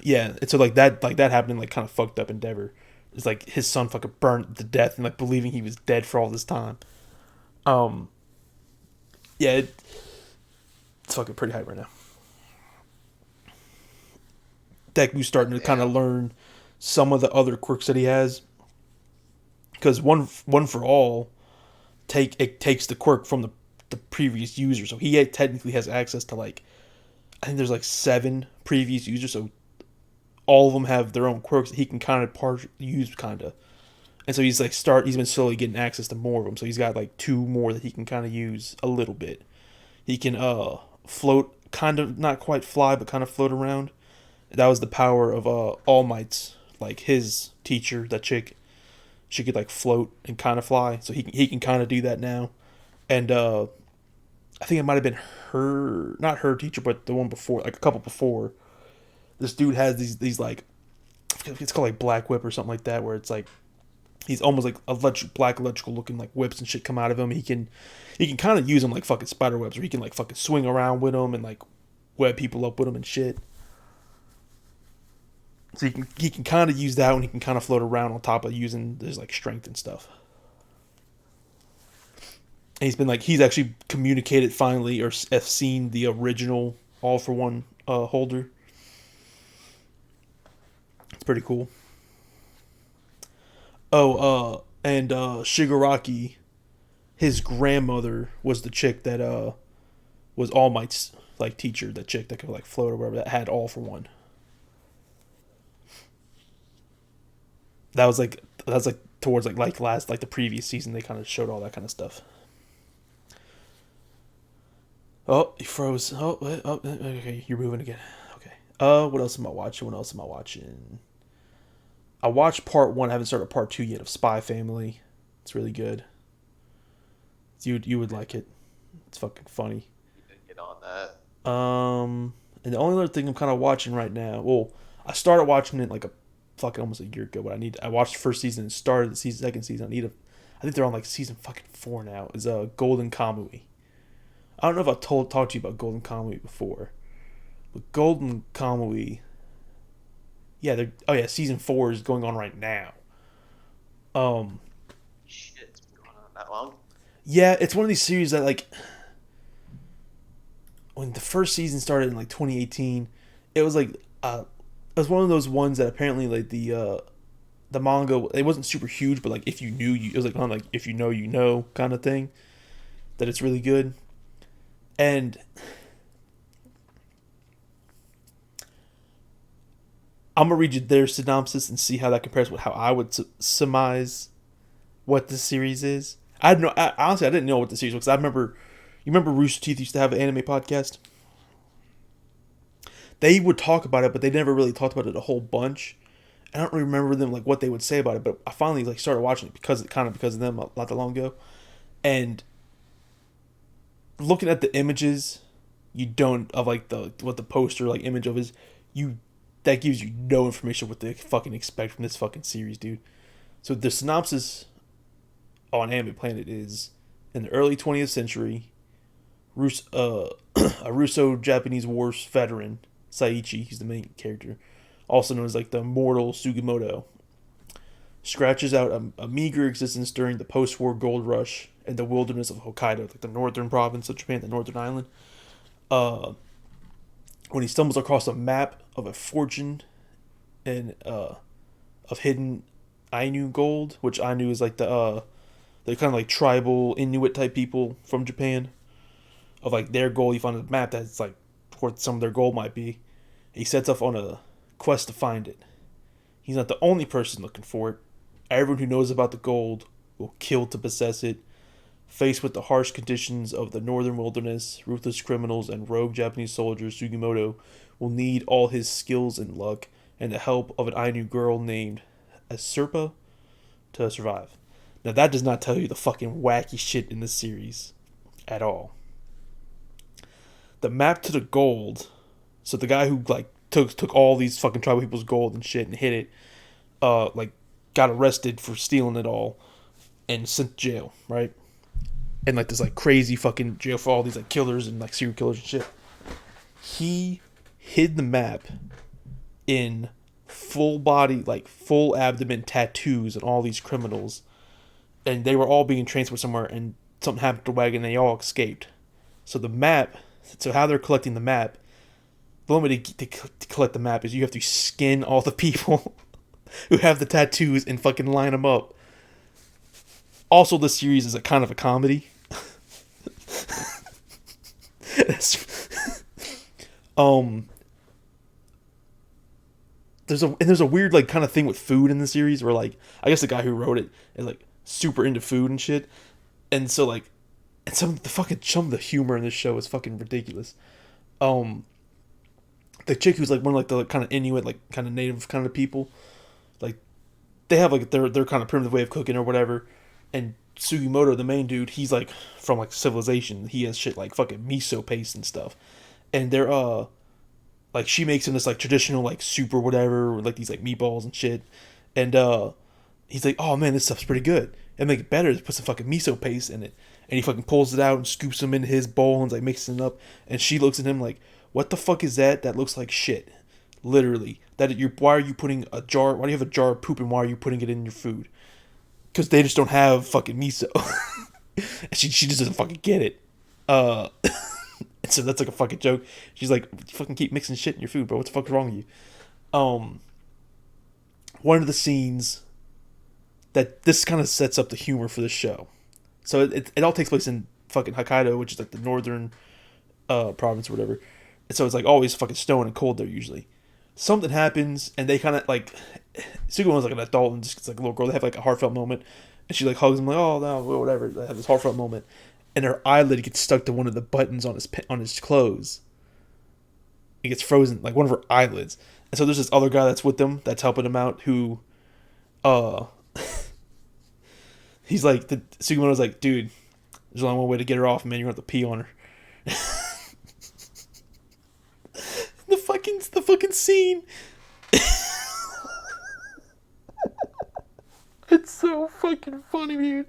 yeah, and so like that happened like kind of fucked up Endeavor. It's like his son fucking burned to death and like believing he was dead for all this time. Um, yeah, it's fucking pretty hype right now. Deku's starting to kind of learn some of the other quirks that he has. Because one for all takes the quirk from the previous user, so he technically has access to like I think there's like 7 previous users, so all of them have their own quirks that he can kind of use kind of, and so he's been slowly getting access to more of them. So he's got like 2 more that he can kind of use a little bit. He can float, kind of not quite fly, but kind of float around. That was the power of All Might's, like his teacher, that chick. She could like float and kind of fly, so he can kind of do that now. And I think it might have been her, not her teacher, but the one before, like a couple before. This dude has these like, it's called like Black Whip or something like that, where it's like he's almost like black electrical looking like whips and shit come out of him. He can kind of use them like fucking spider webs, or he can like fucking swing around with them and like web people up with them and shit. So he can kind of use that when he can kind of float around on top of using his like strength and stuff. And he's actually communicated finally or have seen the original All for One holder. It's pretty cool. Oh, and Shigaraki, his grandmother was the chick that was All Might's like teacher, that chick that could like float or whatever, that had All for One. That was like towards like last like the previous season they kind of showed all that kind of stuff. Oh, he froze. Oh, okay, you're moving again. Okay. What else am I watching? I watched part 1. I haven't started part 2 yet of Spy Family. It's really good. You would like it. It's fucking funny. You didn't get on that. And the only other thing I'm kind of watching right now. Well, I started watching it like a fucking almost a year ago, but I watched the first season and started the second season. I think they're on like season fucking 4 now. Is Golden Kamuy. I don't know if I talked to you about Golden Kamuy before, but Golden Kamuy. Yeah, season 4 is going on right now. Shit, it's been going on that long. Yeah, it's one of these series that like when the first season started in like 2018, it was like it was one of those ones that apparently like the manga, it wasn't super huge, but like if you knew it was like kind of like if you know kind of thing, that it's really good. And I'm gonna read you their synopsis and see how that compares with how I would surmise what the series is. Honestly I didn't know what the series was. I remember, you remember Rooster Teeth used to have an anime podcast. They would talk about it, but they never really talked about it a whole bunch. I don't really remember them like what they would say about it, but I finally like started watching it because of them not that long ago, and looking at the images, you don't of like the what the poster like image of is, you that gives you no information what to fucking expect from this fucking series, dude. So the synopsis on Anime Planet is: in the early 20th century, a Russo-Japanese war veteran, Saichi, he's the main character, also known as like the immortal Sugimoto, scratches out a meager existence during the post-war gold rush in the wilderness of Hokkaido, like the northern province of Japan, the northern island. Uh, when he stumbles across a map of a fortune and of hidden Ainu gold, which Ainu is like the kind of like tribal Inuit type people from Japan, of like their gold. He found a map that's like where some of their gold might be. He sets off on a quest to find it. He's not the only person looking for it. Everyone who knows about the gold will kill to possess it. Faced with the harsh conditions of the northern wilderness, ruthless criminals, and rogue Japanese soldiers, Sugimoto will need all his skills and luck and the help of an Ainu girl named Asurpa to survive. Now that does not tell you the fucking wacky shit in this series at all. The map to the gold, so the guy who like took all these fucking tribal people's gold and shit and hid it, like got arrested for stealing it all and sent to jail, right? And like this like crazy fucking jail for all these like killers and like serial killers and shit. He hid the map in full body, like full abdomen tattoos and all these criminals, and they were all being transported somewhere, and something happened to the wagon and they all escaped. So the map, so how they're collecting the map, the only way to collect the map is you have to skin all the people who have the tattoos and fucking line them up. Also, this series is a kind of a comedy. um, there's a weird like kind of thing with food in the series where like I guess the guy who wrote it is like super into food and shit, and so like and some of the humor in this show is fucking ridiculous. Um, the chick who's like one of like the kind of Inuit like kind of native kind of people, like they have like their kind of primitive way of cooking or whatever, and Sugimoto, the main dude, he's like from like civilization. He has shit like fucking miso paste and stuff, and they're like she makes him this like traditional like soup or whatever, with like these like meatballs and shit, and he's like, oh man, this stuff's pretty good. And make it better is put some fucking miso paste in it, and he fucking pulls it out and scoops them into his bowl and like mixing it up, and she looks at him like, what the fuck is that? That looks like shit. Literally, why are you putting a jar? Why do you have a jar of poop and why are you putting it in your food? Because they just don't have fucking miso. she just doesn't fucking get it. Uh, so that's like a fucking joke. She's like, you fucking keep mixing shit in your food, bro. What the fuck's wrong with you? One of the scenes that this kind of sets up the humor for the show. So it all takes place in fucking Hokkaido, which is like the northern province or whatever. And so it's like always fucking snowing and cold there usually. Something happens and they kind of like Sugimo's like an adult and just like a little girl. They have like a heartfelt moment, and she like hugs him like, oh no, whatever. They have this heartfelt moment, and her eyelid gets stuck to one of the buttons on his clothes. It gets frozen, like one of her eyelids. And so there's this other guy that's with them that's helping him out who, he's like Sugimoto's like, dude, there's only one way to get her off, man. You're gonna have to pee on her. The fucking scene. It's so fucking funny, dude.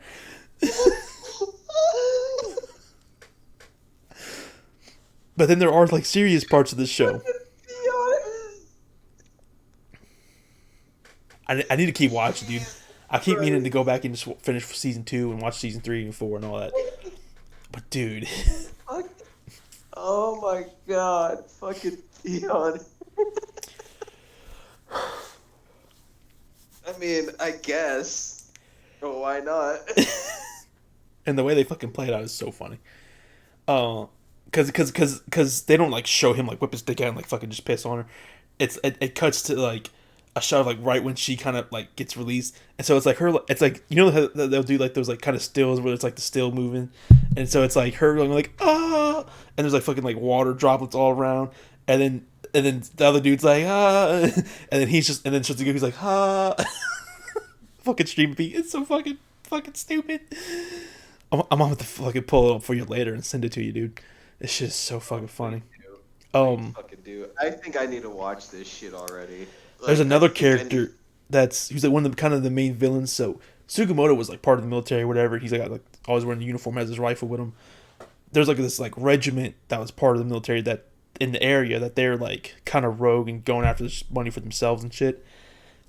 But then there are like serious parts of this show. I need to keep watching, dude. I keep meaning to go back and just finish season 2 and watch season 3 and 4 and all that. But dude, oh my god, fucking Theon. I mean, I guess. But why not? And the way they fucking play it out is so funny. Cause they don't like show him like whip his dick out and like fucking just piss on her. It cuts to like a shot of like right when she kind of like gets released, and so it's like her. It's like, you know how they'll do like those like kind of stills where it's like the still moving, and so it's like her going like ah, and there's like fucking like water droplets all around, and then the other dude's like ah, and then he's like ah, fucking stream beat. It's so fucking stupid. I'm gonna have to fucking pull it up for you later and send it to you, dude. It's just so fucking funny. I Um, fucking do. I think I need to watch this shit already. there's Like, I another think I need. character that's he's like one of the kind of the main villains. So Sugimoto was like part of the military, or whatever. He's like always wearing the uniform, has his rifle with him. There's like this like regiment that was part of the military that in the area that they're like kind of rogue and going after this money for themselves and shit.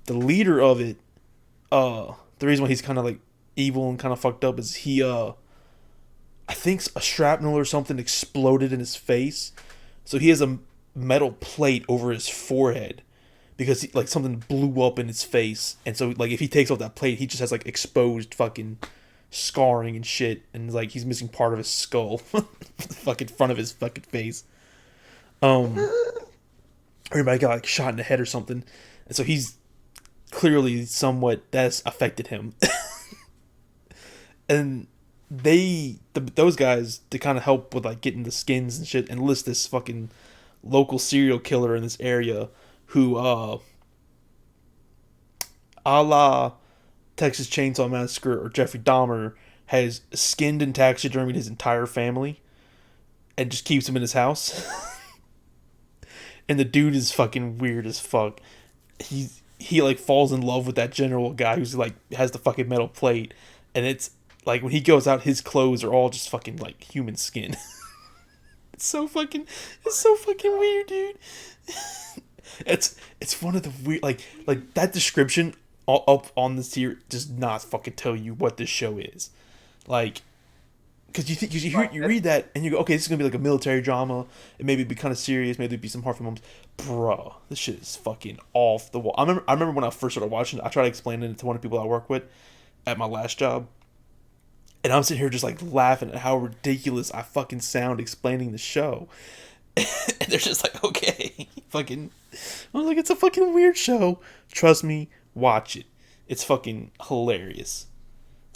The leader of it, the reason why he's kind of like evil and kind of fucked up is I think a shrapnel or something exploded in his face, so he has a metal plate over his forehead because like something blew up in his face, and so like if he takes off that plate, he just has like exposed fucking scarring and shit, and like he's missing part of his skull, fucking front of his fucking face. Um, Everybody got like shot in the head or something, and so he's clearly somewhat that's affected him, and those guys to kind of help with like getting the skins and shit, enlist this fucking local serial killer in this area who a la Texas Chainsaw Massacre or Jeffrey Dahmer has skinned and taxidermied his entire family and just keeps him in his house. And the dude is fucking weird as fuck. He like falls in love with that general guy who's like has the fucking metal plate, and it's like when he goes out, his clothes are all just fucking like human skin. It's so fucking weird, dude. It's one of the weird like that description up on the tier does not fucking tell you what this show is, like because you read that and you go, okay, this is gonna be like a military drama, and maybe it'd be kind of serious, maybe it'd be some heartfelt moments. Bro, this shit is fucking off the wall. I remember when I first started watching it, I tried explaining it to one of the people I work with at my last job, and I'm sitting here just like laughing at how ridiculous I fucking sound explaining the show. And they're just like, okay, fucking. I was like, it's a fucking weird show. Trust me, watch it. It's fucking hilarious.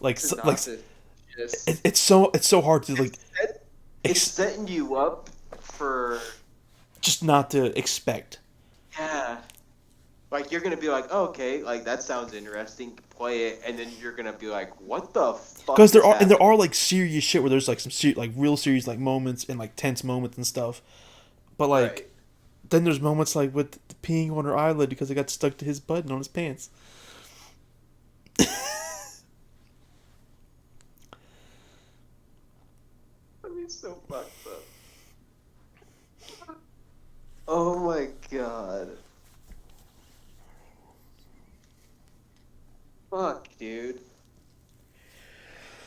Like, Just it's so hard to like, it's ex- setting you up for just not to expect. yeah. Like you're gonna be like, oh, okay, like that sounds interesting. Play it, and then you're gonna be like, what the Because fuck is there happening? are like serious shit where there's like some like real serious like moments and like tense moments and stuff. But like Right. then there's moments like with the peeing on her eyelid because it got stuck to his button on his pants. I mean, so fucked up. Oh my god. Fuck, dude.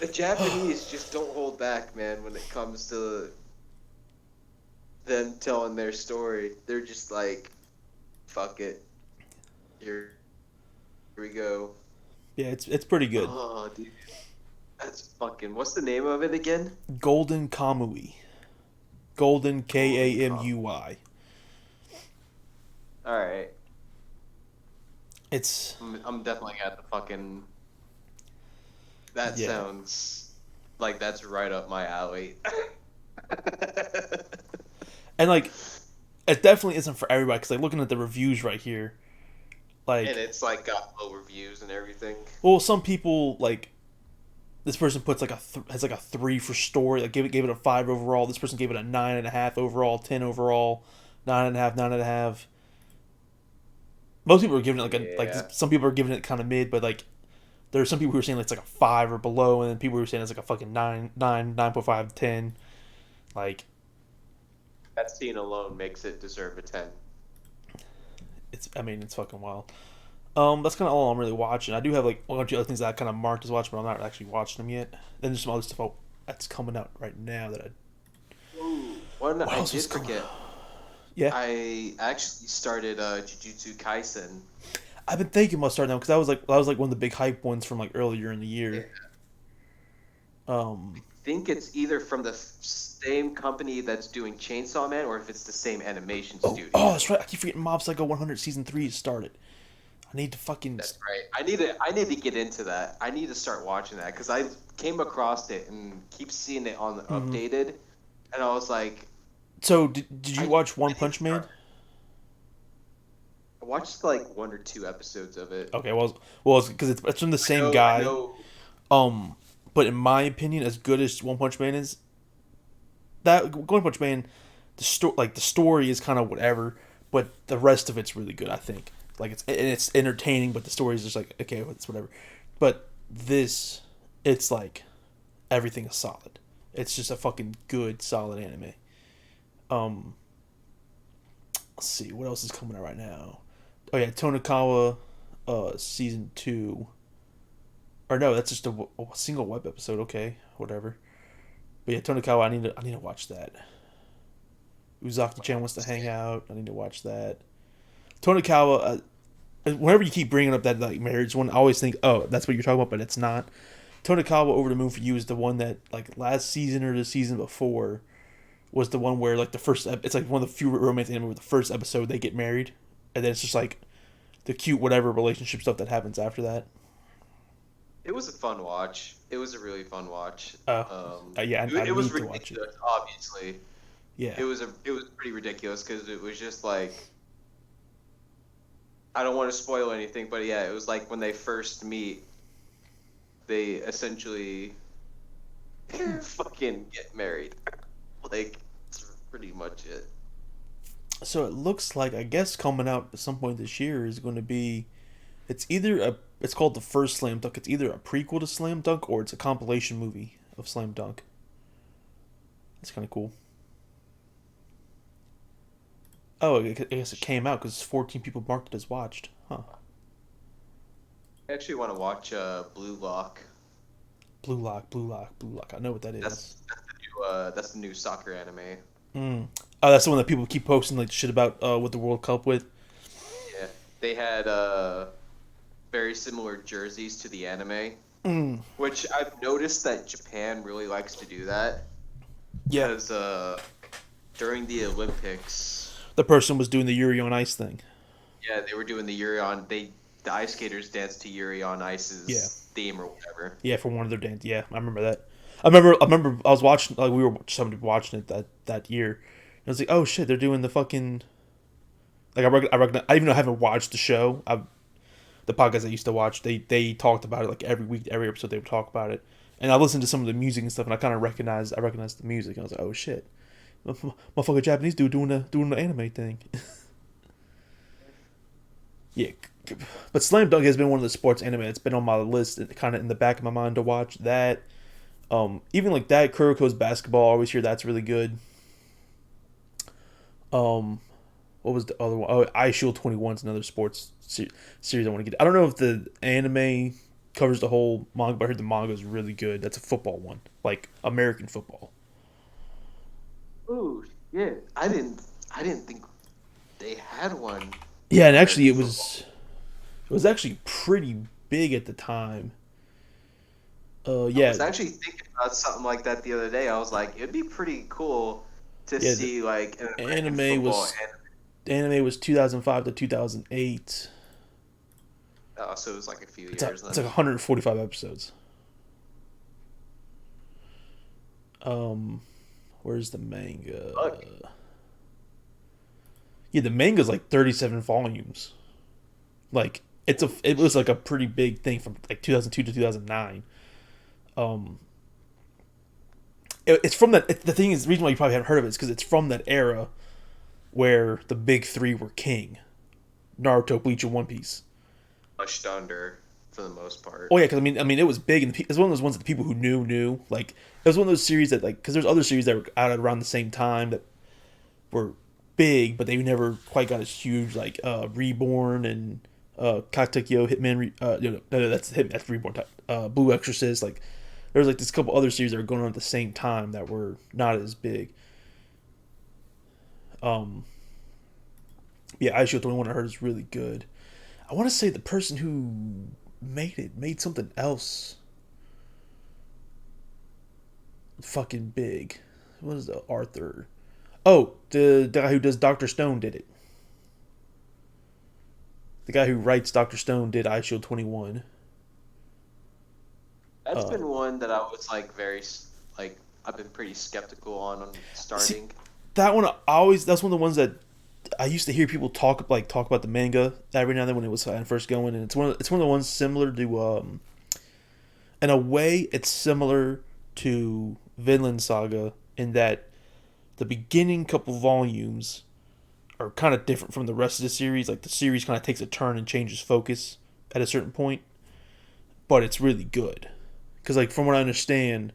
The Japanese just don't hold back, man, when it comes to them telling their story. They're just like, fuck it. Here we go. Yeah, it's pretty good. Oh, dude. That's fucking. What's the name of it again? Golden Kamui. Golden Golden Kamui. Alright. It's I'm definitely at the fucking. That yeah. sounds like that's right up my alley. And like it definitely isn't for everybody because like looking at the reviews right here, And like it's like got low reviews and everything. well some people like this person puts like has like a 3 for story, like gave it a 5 overall. This person gave it a 9.5 overall, 10 overall, 9.5, 9.5. Most people are giving it like a like Yeah. some people are giving it kind of mid, but like there are some people who are saying it's like a 5 or below, and then people who are saying it's like a fucking 9.5, 10. Like That scene alone makes it deserve a 10. it's I mean it's fucking wild. That's kind of all I'm really watching. I do have like one or two other things that I kind of marked as watching, but I'm not actually watching them yet. Then there's some other stuff that's coming out right now that I. Ooh, one What I else did is coming forget. out? Yeah, I actually started Jujutsu Kaisen. I've been thinking about starting them because that was like one of the big hype ones from like earlier in the Yeah. year. Um, Think it's either from the same company that's doing Chainsaw Man or if it's the same animation oh, studio. that's right. I keep forgetting Mob Psycho 100 season 3 has started. I need to fucking. That's right. I need to get into that. I need to start watching that because I came across it and keep seeing it on the Mhm. updated, and I was like, So did you watch I One need to Punch Man? start. I watched like 1 or 2 episodes of it. Okay, because it's from the same I guy. know. But in my opinion, as good as One Punch Man is, that One Punch Man the story is kind of whatever, but the rest of it's really good. I think like it's entertaining, but the story is just like okay, it's whatever. But this, it's like everything is solid. It's just a fucking good solid anime. Um, let's see what else is coming out right now. Oh yeah, Tonikawa, season 2. Or no, that's just a single web episode. Okay, whatever. But yeah, Tonikawa, I need to watch that. Uzaki-chan wants to hang out. I need to watch that. Tonikawa. Whenever you keep bringing up that like marriage one, I always think, oh, that's what you're talking about, but it's not. Tonikawa Over the Moon for You is the one that like last season or the season before was the one where like the first it's like one of the few romance anime where the first episode they get married, and then it's just like the cute whatever relationship stuff that happens after that. It was a fun watch. It was a really fun watch. Uh, yeah, I It was need to watch it. ridiculous, obviously. Yeah, It was pretty ridiculous because it was just like I don't want to spoil anything, but yeah, it was like when they first meet, they essentially fucking get married. Like that's pretty much it. so it looks like I guess coming out at some point this year is going to be it's called the first Slam Dunk. It's either a prequel to Slam Dunk or it's a compilation movie of Slam Dunk. That's kind of cool. Oh, I guess it came out because 14 people marked it as watched. Huh. I actually want to watch Blue Lock. Blue Lock, Blue Lock, Blue Lock. I know what that is. That's the new soccer anime. Mm. Oh, that's the one that people keep posting like shit about with the World Cup with. Yeah, they had very similar jerseys to the anime, Mm. which I've noticed that Japan really likes to do that Yeah, because during the Olympics, the person was doing the Yuri on Ice thing. yeah, they were doing the ice skaters danced to Yuri on Yeah, Ice's theme or whatever. yeah, for one of their dance. Yeah, I remember that. I remember. I was watching. Like we were somebody watching it that year. And I was like, oh shit, they're doing the fucking. Like I reckon. I even though I haven't watched the show. The podcast I used to watch. They talked about it like every week, every episode they would talk about it. And I listened to some of the music and stuff, and I recognized the music. And I was like, oh shit, motherfucker, Japanese dude doing the anime thing. Yeah, but Slam Dunk has been one of the sports anime that's been on my list, kind of in the back of my mind to watch. That, even like that, Kuroko's basketball. I always hear that's really good. Um, what was the other one? Oh, Eye Shield 21 is another sports series I want to get. I don't know if the anime covers the whole manga, but I heard the manga is really good. That's a football one, like American football. Ooh, yeah. I didn't think they had one Yeah, and actually American football. it was actually pretty big at the time. I Yeah, was actually thinking about something like that the other day. I was like, it'd be pretty cool to yeah. see like an American Anime football was the anime was 2005 to 2008. Oh, so it was like a few years It's then. like 145 episodes. Um, where's the Fuck. manga? Yeah, the manga's like 37 volumes. Like it was like a pretty big thing from like 2002 to 2009. Um, it's from that. The thing is, the reason why you probably haven't heard of it is because it's from that era where the big three were king: Naruto, Bleach, and One Piece. Mushed under for the most part. Oh yeah, because I mean, it was big, and it's one of those ones that the people who knew. Like it was one of those series that like because there's other series that were out at around the same time that were big, but they never quite got as huge. Like Reborn and Katekyo Hitman. No, that's Hitman. That's Reborn. Blue Exorcist. Like there was like this couple other series that were going on at the same time that were not as big. Um, yeah, ISO 21 I heard is really good. I want to say the person who made something else fucking big. What is the Arthur? Oh, the guy who does Doctor Stone did it. The guy who writes Doctor Stone did Eye Shield 21. That's Uh, been one that I was like like I've been pretty skeptical on see, starting. that one that's one of the ones that I used to hear people talk about the manga every now and then when it was first going, and it's one of the ones similar to in a way it's similar to Vinland Saga in that the beginning couple volumes are kind of different from the rest of the series. Like the series kind of takes a turn and changes focus at a certain point, but it's really good. Because like from what I understand,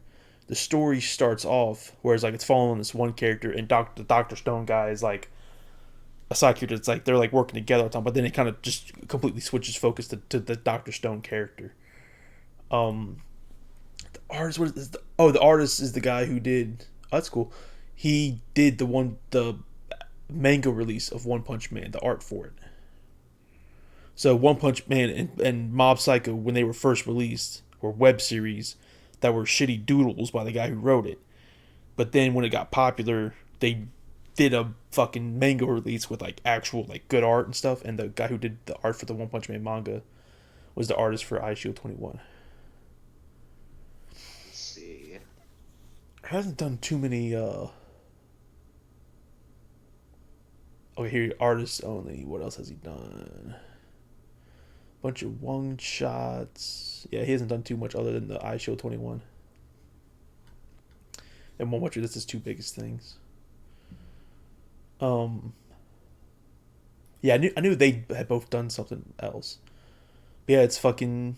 the story starts off whereas like it's following this one character and the Doctor Stone guy is like a side character. It's like they're like working together all the time, but then it kind of just completely switches focus to the Doctor Stone character. Um, the artist what is the oh the artist is the guy who did that's cool. He did the manga release of One Punch Man, the art for it. So One Punch Man and Mob Psycho, when they were first released, were web series that were shitty doodles by the guy who wrote it. But then when it got popular, they did a fucking manga release with like actual like good art and stuff. And the guy who did the art for the One Punch Man manga was the artist for Eye Shield 21. Let's see. Hasn't done too many. Okay, here artists only. What else has he done? Bunch of one shots. Yeah, he hasn't done too much other than the Eye Shield 21. And One Punch, that's his two biggest things. Um, yeah, I knew they had both done something else. But yeah, it's fucking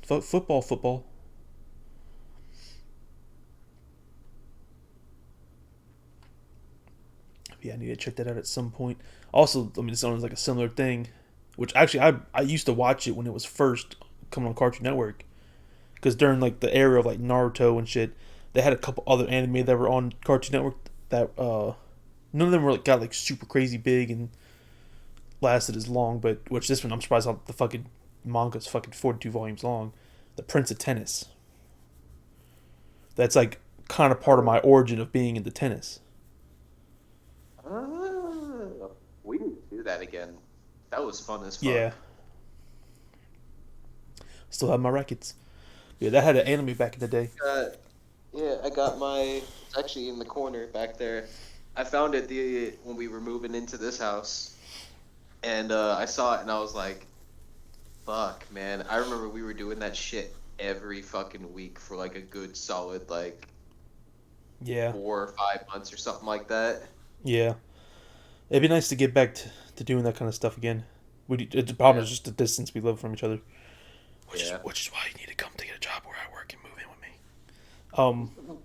football. Yeah, I need to check that out at some point. Also, I mean, it sounds like a similar thing, which actually I used to watch it when it was first coming on Cartoon Network, because during like the era of like Naruto and shit, they had a couple other anime that were on Cartoon Network that none of them were like got like super crazy big and lasted as long, but which this one I'm surprised how the fucking manga's fucking 42 volumes long. The Prince of Tennis. That's like kind of part of my origin of being into tennis. We need to do that again. That was fun as Yeah, fuck. still have my rackets. Yeah, that had an anime back in the day. Yeah, I got my. It's actually in the corner back there. I found it when we were moving into this house, and I saw it, and I was like, "Fuck, man!" I remember we were doing that shit every fucking week for like a good solid like Yeah, 4 or 5 months or something like that. yeah. It'd be nice to get back to doing that kind of stuff again. The problem Yeah, is just the distance we live from each other, yeah. which is why you need to come to get a job where I work and move in with me. Um,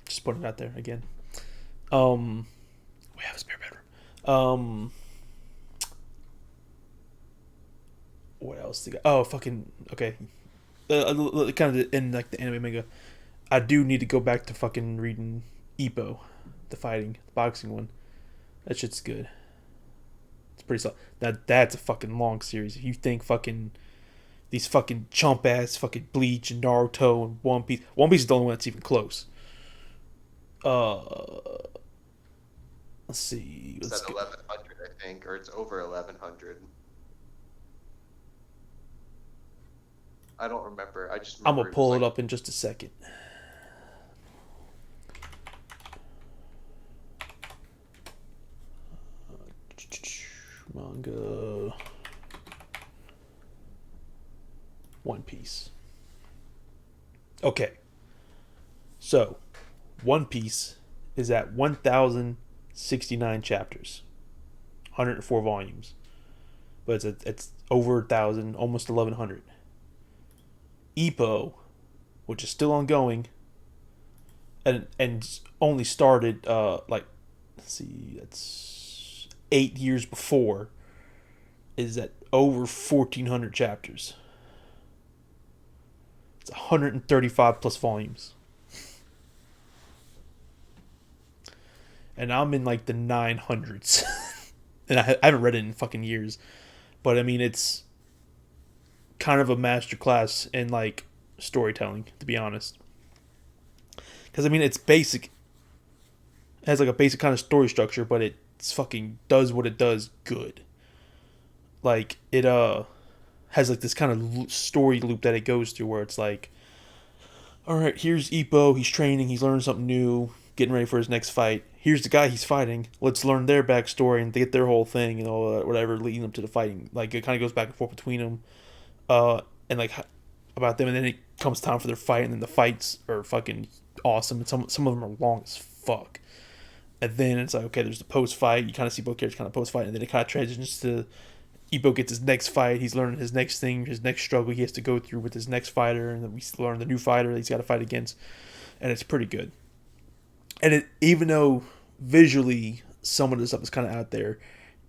just putting it out there again. Um, we have a spare bedroom. What else? Oh, fucking okay. Kind of in like the anime manga, I do need to go back to fucking reading Ippo, the boxing one. That shit's good. It's pretty solid. That's a fucking long series. If you think fucking these fucking chump ass fucking Bleach and Naruto and One Piece. One Piece is the only one that's even close. Uh, let's see. It's at Let's go. 1100, I think, or it's over 1100. I don't remember. I just I'm gonna remember it was pull it like up in just a second. Manga. One Piece. Okay, so One Piece is at 1,069 chapters, 104 volumes, but it's over 1,000, almost 1,100. Ippo, which is still ongoing, and only started like let's see, that's 8 years before, is at over 1,400 chapters. It's 135 plus volumes. And I'm in like the 900s. And I haven't read it in fucking years. But I mean, it's kind of a masterclass in like storytelling, to be honest. Because I mean, it's basic. It has like a basic kind of story structure, but it's fucking does what it does good. Like it has like this kind of story loop that it goes through where it's like, all right, here's Ippo. He's training. He's learning something new. Getting ready for his next fight. Here's the guy he's fighting. Let's learn their backstory and get their whole thing and all that, whatever, leading them to the fighting. Like it kind of goes back and forth between them, and like about them, and then it comes time for their fight, and then the fights are fucking awesome. And some of them are long as fuck. And then it's like, okay, there's the post fight. You kind of see both characters kind of post fight, and then it kind of transitions to Ippo gets his next fight. He's learning his next thing, his next struggle he has to go through with his next fighter, and then we learn the new fighter that he's got to fight against, and it's pretty good. And even though visually some of the stuff is kind of out there,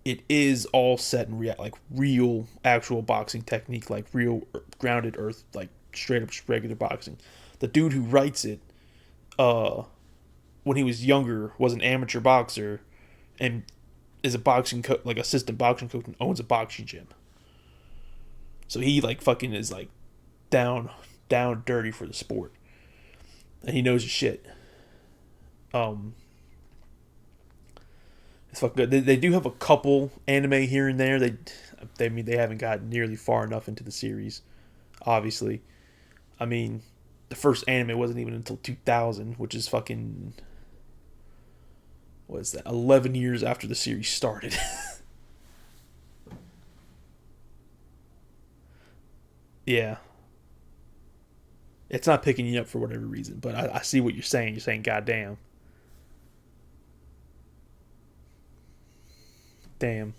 it is all set in like real, actual boxing technique, like real grounded earth, like straight up regular boxing. The dude who writes it, when he was younger, was an amateur boxer, and is a boxing like assistant boxing coach and owns a boxing gym. So he like fucking is like down dirty for the sport, and he knows his shit. It's fucking good. They do have a couple anime here and there. They mean they haven't gotten nearly far enough into the series. Obviously, I mean, the first anime wasn't even until 2000, which is fucking, what is that? 11 years after the series started. Yeah, it's not picking you up for whatever reason, but I see what you're saying. You're saying, "Goddamn, damn."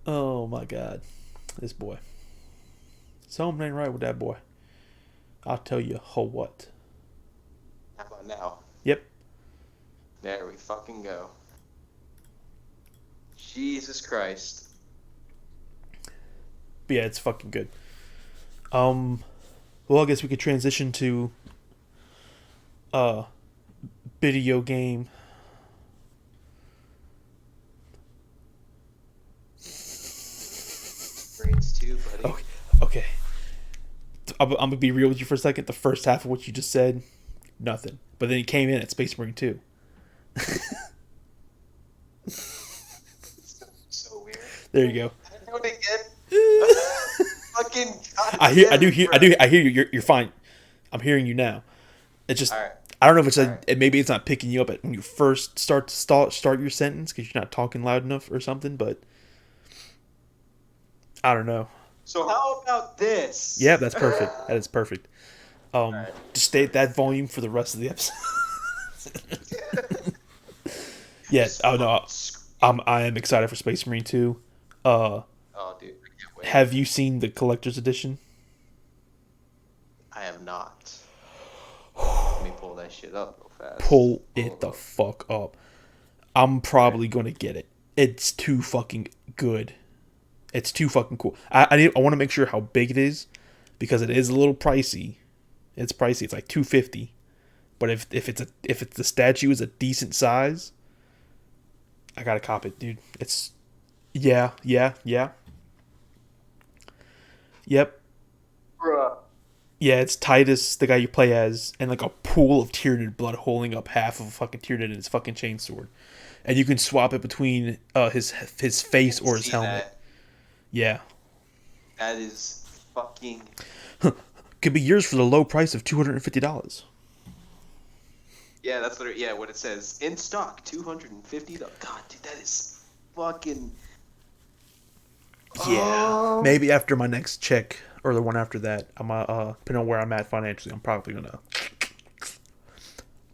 Oh my god, this boy. Something ain't right with that boy. I'll tell you what. How about now? Yep. There we fucking go. Jesus Christ. But yeah, it's fucking good. Well, I guess we could transition to video game. Brains too, buddy. Okay. I'm gonna be real with you for a second. The first half of what you just said, nothing. But then he came in at Space Marine 2. So weird. There you go. Do it again. Fucking. I hear you. You're fine. I'm hearing you now. It's just, Alright. I don't know if it's Alright. maybe it's not picking you up when you first start your sentence because you're not talking loud enough or something. But I don't know. So how about this? Yeah, that's perfect. That is perfect. Alright. Just stay at that volume for the rest of the episode. Yes. Oh no. I am excited for Space Marine 2. Oh, dude, I can't wait. Have you seen the collector's edition? I have not. Let me pull that shit up real fast. Pull it the fuck up. I'm probably gonna get it. It's too fucking good. It's too fucking cool. I want to make sure how big it is because it is a little pricey. It's pricey. It's like $250. But if the statue is a decent size, I gotta cop it, dude. It's yeah. Yep. Bruh. Yeah, it's Titus, the guy you play as, and like a pool of Tyranid blood holding up half of a fucking Tyranid in his fucking chainsword. And you can swap it between his face or his helmet. That. Yeah. That is fucking. Could be yours for the low price of $250. Yeah, that's what it says. In stock, $250. God, dude, that is fucking. Yeah. Maybe after my next check or the one after that, I'm depending on where I'm at financially, I'm probably gonna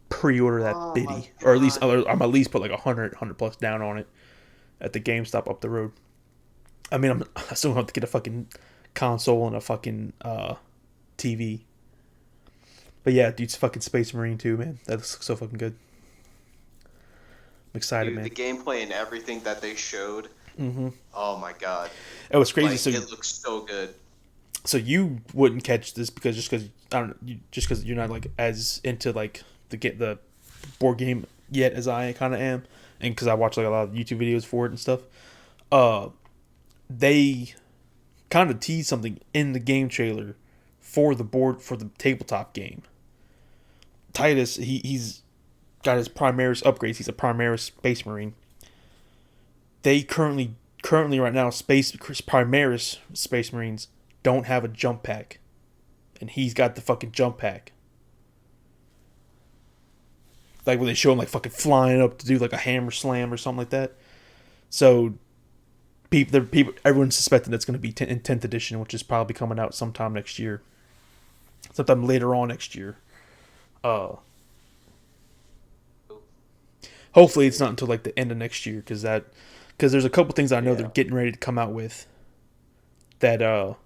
pre-order that biddy, or at least I'm at least put like 100 plus down on it at the GameStop up the road. I mean, I still have to get a fucking console and a fucking TV. But yeah, dude, it's fucking Space Marine 2, man. That looks so fucking good. I'm excited, Dude, man. the gameplay and everything that they showed. Mm-hmm. Oh my god. It was crazy. Like, So it looks so good. So you wouldn't catch this because I don't know, just because you're not like as into like the board game yet as I kind of am, and because I watch like a lot of YouTube videos for it and stuff. They kind of teased something in the game trailer for the tabletop game. Titus, he's got his Primaris upgrades. He's a Primaris Space Marine. They currently right now Primaris Space Marines don't have a jump pack, and he's got the fucking jump pack. Like when they show him like fucking flying up to do like a hammer slam or something like that. So everyone's suspecting that's going to be in 10th edition, which is probably coming out sometime next year. sometime later on next year. Uh, Hopefully it's not until like the end of next year because there's a couple things I know they're Yeah. getting ready to come out with that it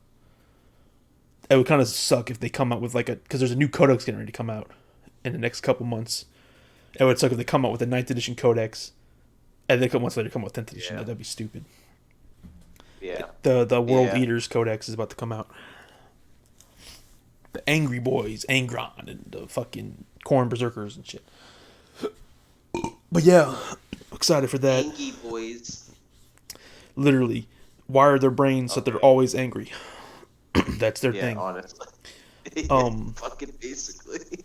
would kind of suck if they come out with like a because there's a new codex getting ready to come out in the next couple months. It would suck if they come out with a ninth edition codex and then a couple months later come out with 10th edition. Yeah. That'd be stupid. Yeah. The World Yeah. Eaters Codex is about to come out. The Angry Boys, Angron, and the fucking Corn Berserkers and shit. But yeah, excited for that. Angie boys. Literally, wire their brains so that they're Okay. always angry. That's their Yeah, thing. honestly. Um, Fucking basically.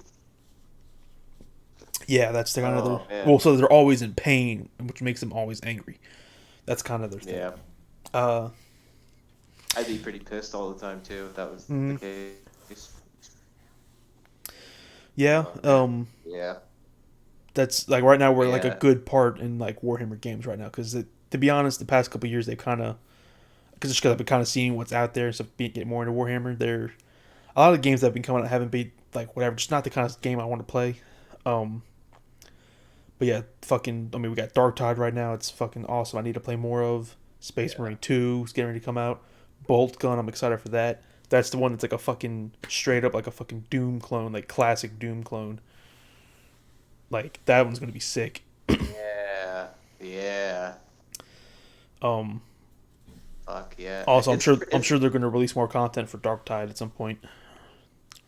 yeah, that's the kind of their. Oh man. Well, so they're always in pain, which makes them always angry. That's kind of their thing. Yeah. Uh, I'd be pretty pissed all the time too if that was Mhm. the case. yeah. Oh, man. Yeah. That's like right now we're like a Yeah. good part in like Warhammer games right now because to be honest, the past couple of years they kind of because I've been kind of seeing what's out there, so get more into Warhammer. There, a lot of games that have been coming out haven't been like whatever, just not the kind of game I want to play. Um, but yeah, fucking. I mean, we got Dark Tide right now. It's fucking awesome. I need to play more of Space Yeah. Marine 2. Is getting ready to come out. Bolt Gun. I'm excited for that. That's the one that's like a fucking straight up like a fucking Doom clone, like classic Doom clone. Like that one's gonna be sick. Yeah. Yeah. Um, Fuck yeah. Also, It's I'm sure they're gonna release more content for Dark Tide at some point. That'd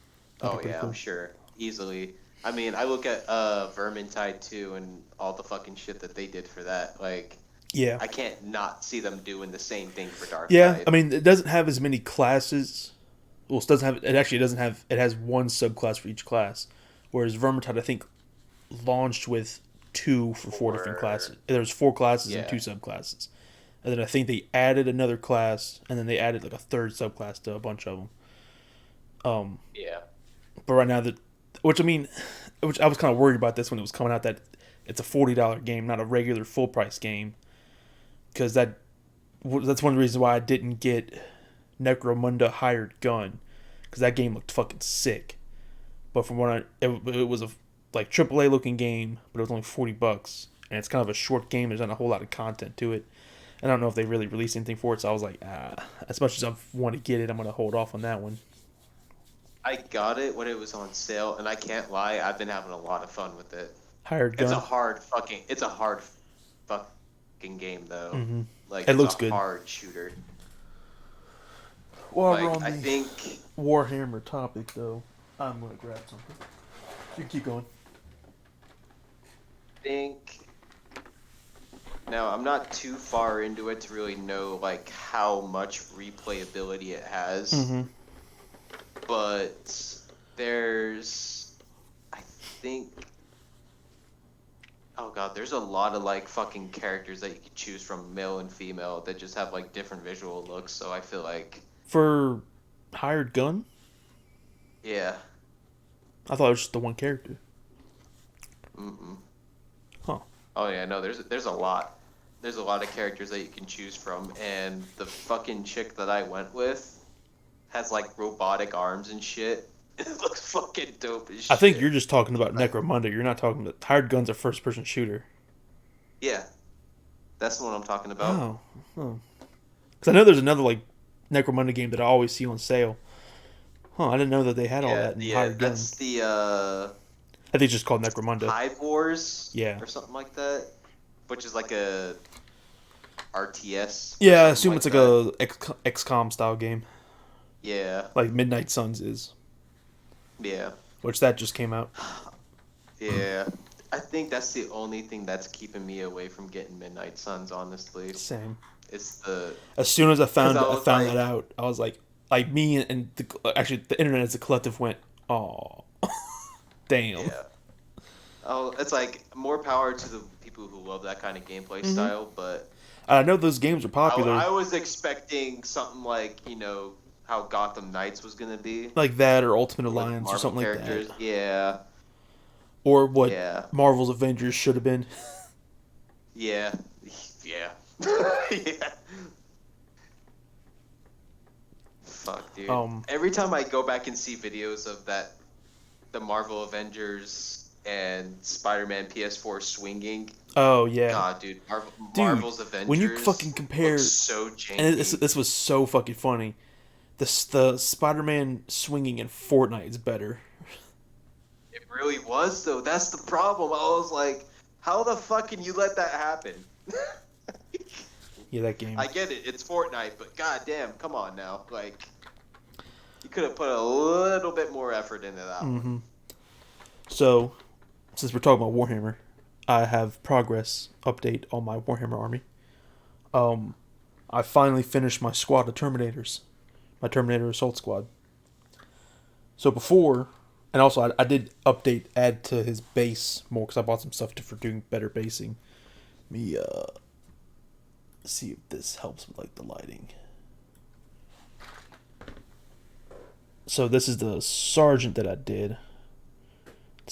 oh be pretty yeah, cool. I'm sure. Easily. I mean, I look at Vermintide 2 and all the fucking shit that they did for that. Like, Yeah. I can't not see them doing the same thing for Yeah, Darktide. I mean, it doesn't have as many classes. Well, it doesn't have. It actually doesn't have. It has one subclass for each class, whereas Vermintide, I think, launched with two for four different Or classes. There's four classes and yeah. two subclasses, and then I think they added another class, and then they added like a third subclass to a bunch of them. Yeah. But right now, which I mean, which I was kind of worried about this when it was coming out that it's a $40 game, not a regular full price game, because that's one of the reasons why I didn't get Necromunda Hired Gun, because that game looked fucking sick. But from what it was a like AAA looking game, but it was only $40, and it's kind of a short game. There's not a whole lot of content to it. I don't know if they really released anything for it, so I was like, as much as I want to get it, I'm gonna hold off on that one. I got it when it was on sale, and I can't lie, I've been having a lot of fun with it. Hired It's Gun. it's a hard fucking game though. Mm-hmm. Like It it's looks a good. hard shooter. While Like we're on I the think Warhammer topic, though, I'm gonna grab something. You keep going. think now I'm not too far into it to really know like how much replayability it has, Mm-hmm. but there's I think oh god, there's a lot of like fucking characters that you could choose from, male and female, that just have like different visual looks, so I feel like For Hired Gun, yeah. I thought it was just the one character. Mm-mm. Huh. Oh yeah, no, there's a lot. There's a lot of characters that you can choose from, and the fucking chick that I went with has like robotic arms and shit. It looks fucking dope as shit. I think you're just talking about Like, Necromunda. You're not talking about Hired Gun's a first person shooter. yeah, that's the one I'm talking about. Oh. Because I know there's another like Necromunda game that I always see on sale. Huh, I didn't know that they had all Yeah, that in yeah, Hired Gun. that's the I think it's just called Necromunda. Hive Wars, Yeah. or something like that, which is like a RTS. Or Yeah, I something assume it's like that. a XCOM style game. Yeah, Like Midnight Suns is. yeah, Which that just came out. yeah. I think that's the only thing that's keeping me away from getting Midnight Suns, honestly. Same. It's the As soon as I found 'cause I was that like- out, I was like me and actually the internet as a collective went, oh, damn. yeah. Oh, it's like more power to the people who love that kind of gameplay Mhm. style, but I know those games are popular, I was expecting something like, how Gotham Knights was gonna be. like that or Ultimate With Alliance or Marvel something characters. like that, Yeah, or what yeah, Marvel's Avengers should have been. yeah, yeah, yeah. Fuck, dude. Um, Every time I go back and see videos of the Marvel Avengers and Spider-Man PS4 swinging, oh yeah, God, dude, dude. Marvel's When you fucking Avengers looks compare, so and janky. this was so fucking funny. The Spider-Man swinging in Fortnite is better. It really was, though. That's the problem. I was like, how the fuck can you let that happen? Yeah, that game. I get it, it's Fortnite, but goddamn, come on now. Like, you could have put a little bit more effort into that one. Mm-hmm. So, since we're talking about Warhammer, I have progress update on my Warhammer army. Um, I finally finished my squad of Terminators, my Terminator Assault Squad. So before, and also I did add to his base more because I bought some stuff for doing better basing. Let me see if this helps with like the lighting. So this is the sergeant that I did.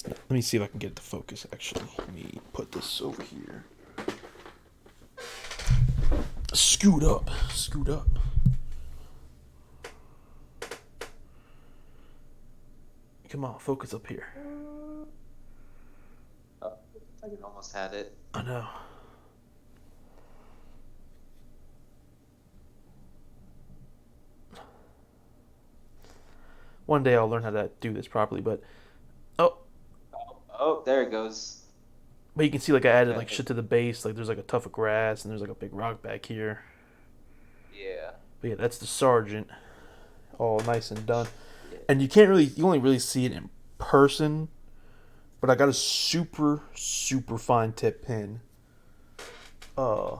Let me see if I can get it to focus. Actually, let me put this over here. Scoot up, scoot up. Come on, focus up here. Oh, I almost had it. I know. One day I'll learn how to do this properly, but oh, Oh, there it goes. but you can see like I added like Okay. shit to the base. Like there's like a tuft of grass and there's like a big rock back here. Yeah. But yeah, that's the sergeant, all nice and done. Yeah. And you only really see it in person. But I got a super fine tip pin. Uh,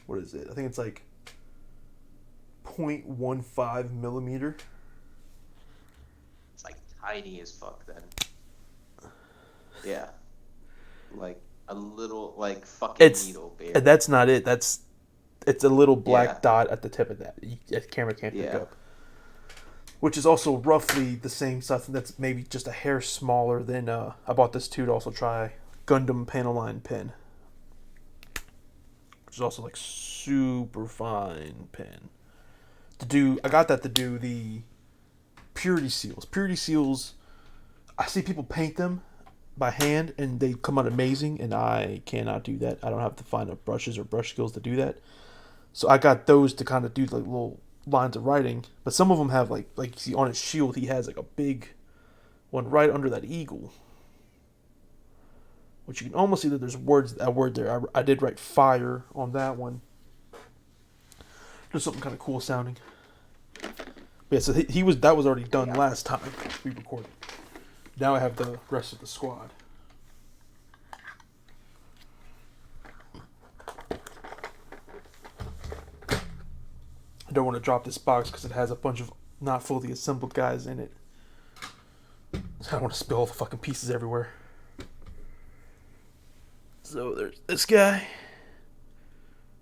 what is it? I think it's like 0.15 millimeter. It's like tiny as fuck then. Yeah. Like a little, like, fucking It's needle bear. that's not it. It's a little black Yeah. dot at the tip of that. The camera can't pick Yeah. up. Which is also roughly the same size. That's maybe just a hair smaller than. I bought this too to also try Gundam panel line pin, which is also like super fine pin. I got that to do the purity seals. Purity seals, I see people paint them by hand and they come out amazing, and I cannot do that. I don't have to find the brushes or brush skills to do that. So I got those to kind of do like little lines of writing, but some of them have like you see on his shield he has like a big one right under that eagle, which you can almost see that there's a word there. I did write fire on that one. Just something kind of cool sounding. But yeah, so that was already done last time we recorded. Now I have the rest of the squad. I don't want to drop this box because it has a bunch of not fully assembled guys in it. I don't want to spill all the fucking pieces everywhere. So there's this guy,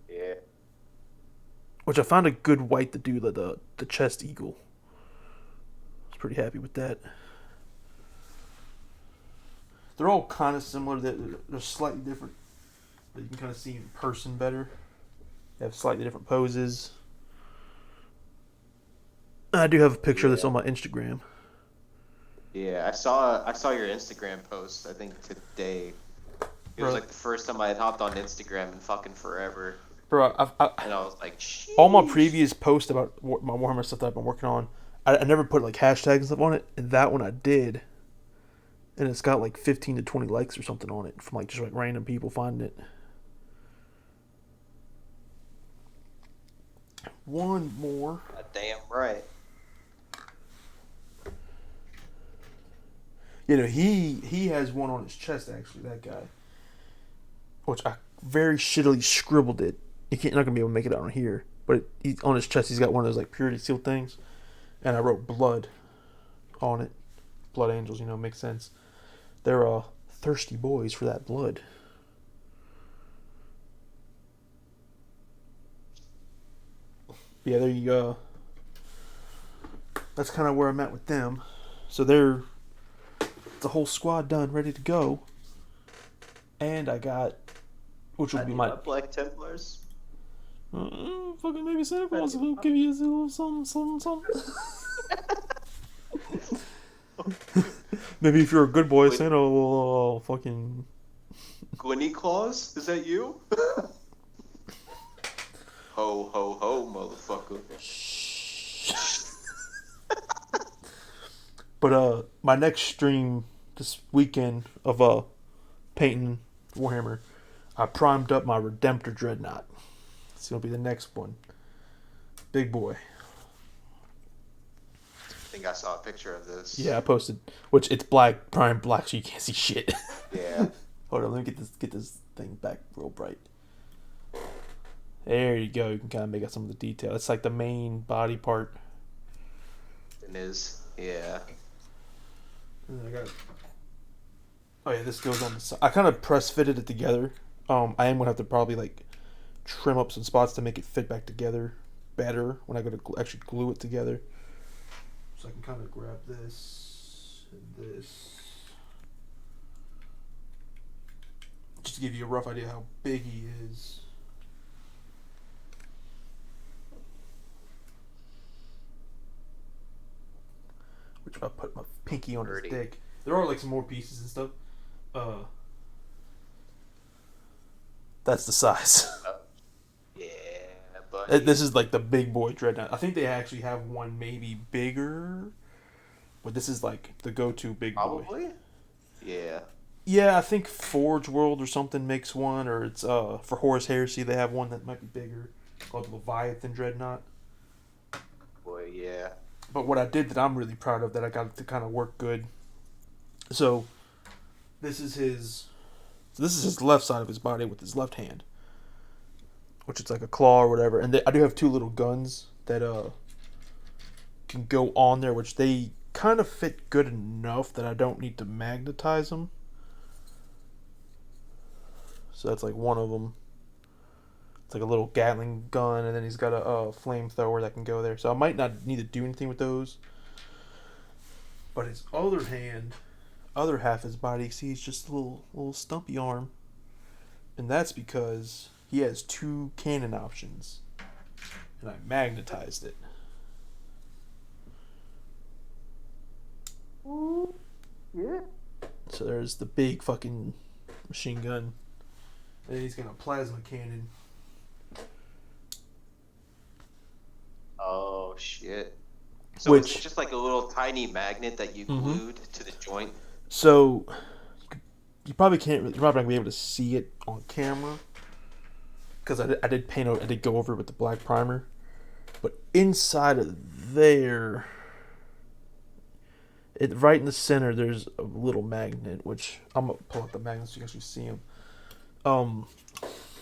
Yeah. which I found a good white to do the chest eagle. I was pretty happy with that. They're all kind of similar. They're slightly different, but you can kind of see in person better. They have slightly different poses. I do have a picture of this Yeah. on my Instagram. Yeah. I saw your Instagram post, I think today. It was Bro, like the first time I had hopped on Instagram in fucking forever. bro, And I was like, all my sheesh. previous posts about my Warhammer stuff that I've been working on, I never put like hashtags and stuff on it, and that one I did, and it's got like 15 to 20 likes or something on it from like just like random people finding it. One more. Damn right. You know, he has one on his chest actually. That guy, which I very shittily scribbled it. You're not gonna be able to make it out on here, but on his chest he's got one of those like purity seal things, and I wrote blood on it. Blood angels, makes sense. They're thirsty boys for that blood. Yeah, there you go. That's kind of where I'm at with them. So they're the whole squad done, ready to go. And I got, which will be my Black Templars. Fucking maybe Santa Claus will give you a little something. Maybe if you're a good boy, Gwyn, Santa will fucking. Gwynny Claus? Is that you? Ho, ho, ho, motherfucker. But my next stream this weekend of painting Warhammer, I primed up my Redemptor Dreadnought. It's gonna be the next one. Big boy. I think I saw a picture of this. Yeah, I posted. Which it's black, prime black, so you can't see shit. Yeah. Hold on, let me get this thing back real bright. There you go. You can kind of make out some of the detail. It's like the main body part. It is. Yeah. And I got. Oh yeah, this goes on the side. I kind of press fitted it together. I am gonna have to probably like trim up some spots to make it fit back together better when I go to actually glue it together. So I can kind of grab this and this. Just to give you a rough idea how big he is. Which if I put my pinky on his dick. There are like some more pieces and stuff. That's the size. Yeah, but This is like the big boy Dreadnought. I think they actually have one maybe bigger. But this is like the go-to big boy. probably. Yeah. Yeah, I think Forge World or something makes one, or it's for Horus Heresy they have one that might be bigger called Leviathan Dreadnought. Boy, yeah. But what I did that I'm really proud of that I got it to kind of work good. So this is his left side of his body with his left hand, which is like a claw or whatever. And I do have two little guns that can go on there, which they kind of fit good enough that I don't need to magnetize them. So that's like one of them. It's like a little Gatling gun, and then he's got a flamethrower that can go there. So I might not need to do anything with those. But his other half of his body, see, he's just a little stumpy arm, and that's because he has two cannon options, and I magnetized it. Yeah. So there's the big fucking machine gun, and then he's got a plasma cannon. Oh shit. So Which is it just like a little tiny magnet that you glued to the joint? So you probably can't. You're probably not gonna be able to see it on camera because I did paint. I did go over it with the black primer, but inside of there, right in the center, there's a little magnet. Which I'm gonna pull out the magnet so you can actually see him. I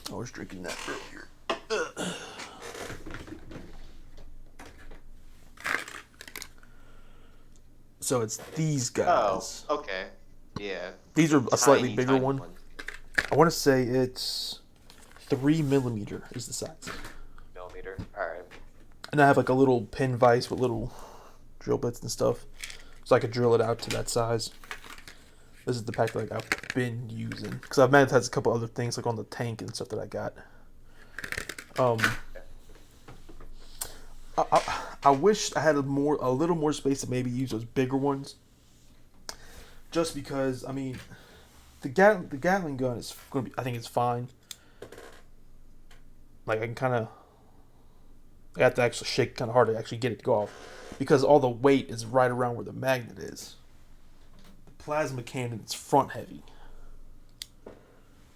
was drinking that earlier. So it's these guys. Oh, okay. Yeah. These are a slightly Tiny, bigger tiny one. ones. I want to say it's 3mm is the size. Millimeter. Alright. And I have like a little pin vise with little drill bits and stuff, so I could drill it out to that size. This is the pack that I've been using because I've magnetized a couple other things like on the tank and stuff that I got. I wish I had a little more space to maybe use those bigger ones. Just because I mean, the Gatling gun is gonna be. I think it's fine. Like I can kind of. I have to actually shake kind of hard to actually get it to go off, because all the weight is right around where the magnet is. The plasma cannon is front heavy,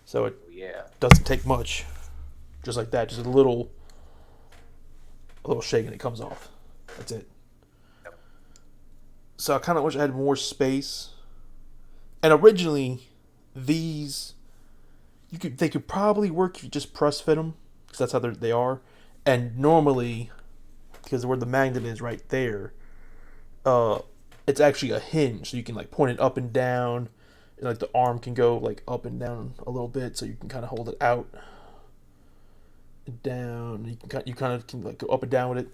so it doesn't take much. Just like that, just a little shake and it comes off. That's it. Yep. So I kind of wish I had more space. And originally, they could probably work if you just press fit them, because that's how they are. And normally, because where the magnet is right there, it's actually a hinge, so you can like point it up and down, and like the arm can go like up and down a little bit, so you can kind of hold it out and down. You kind of can like go up and down with it.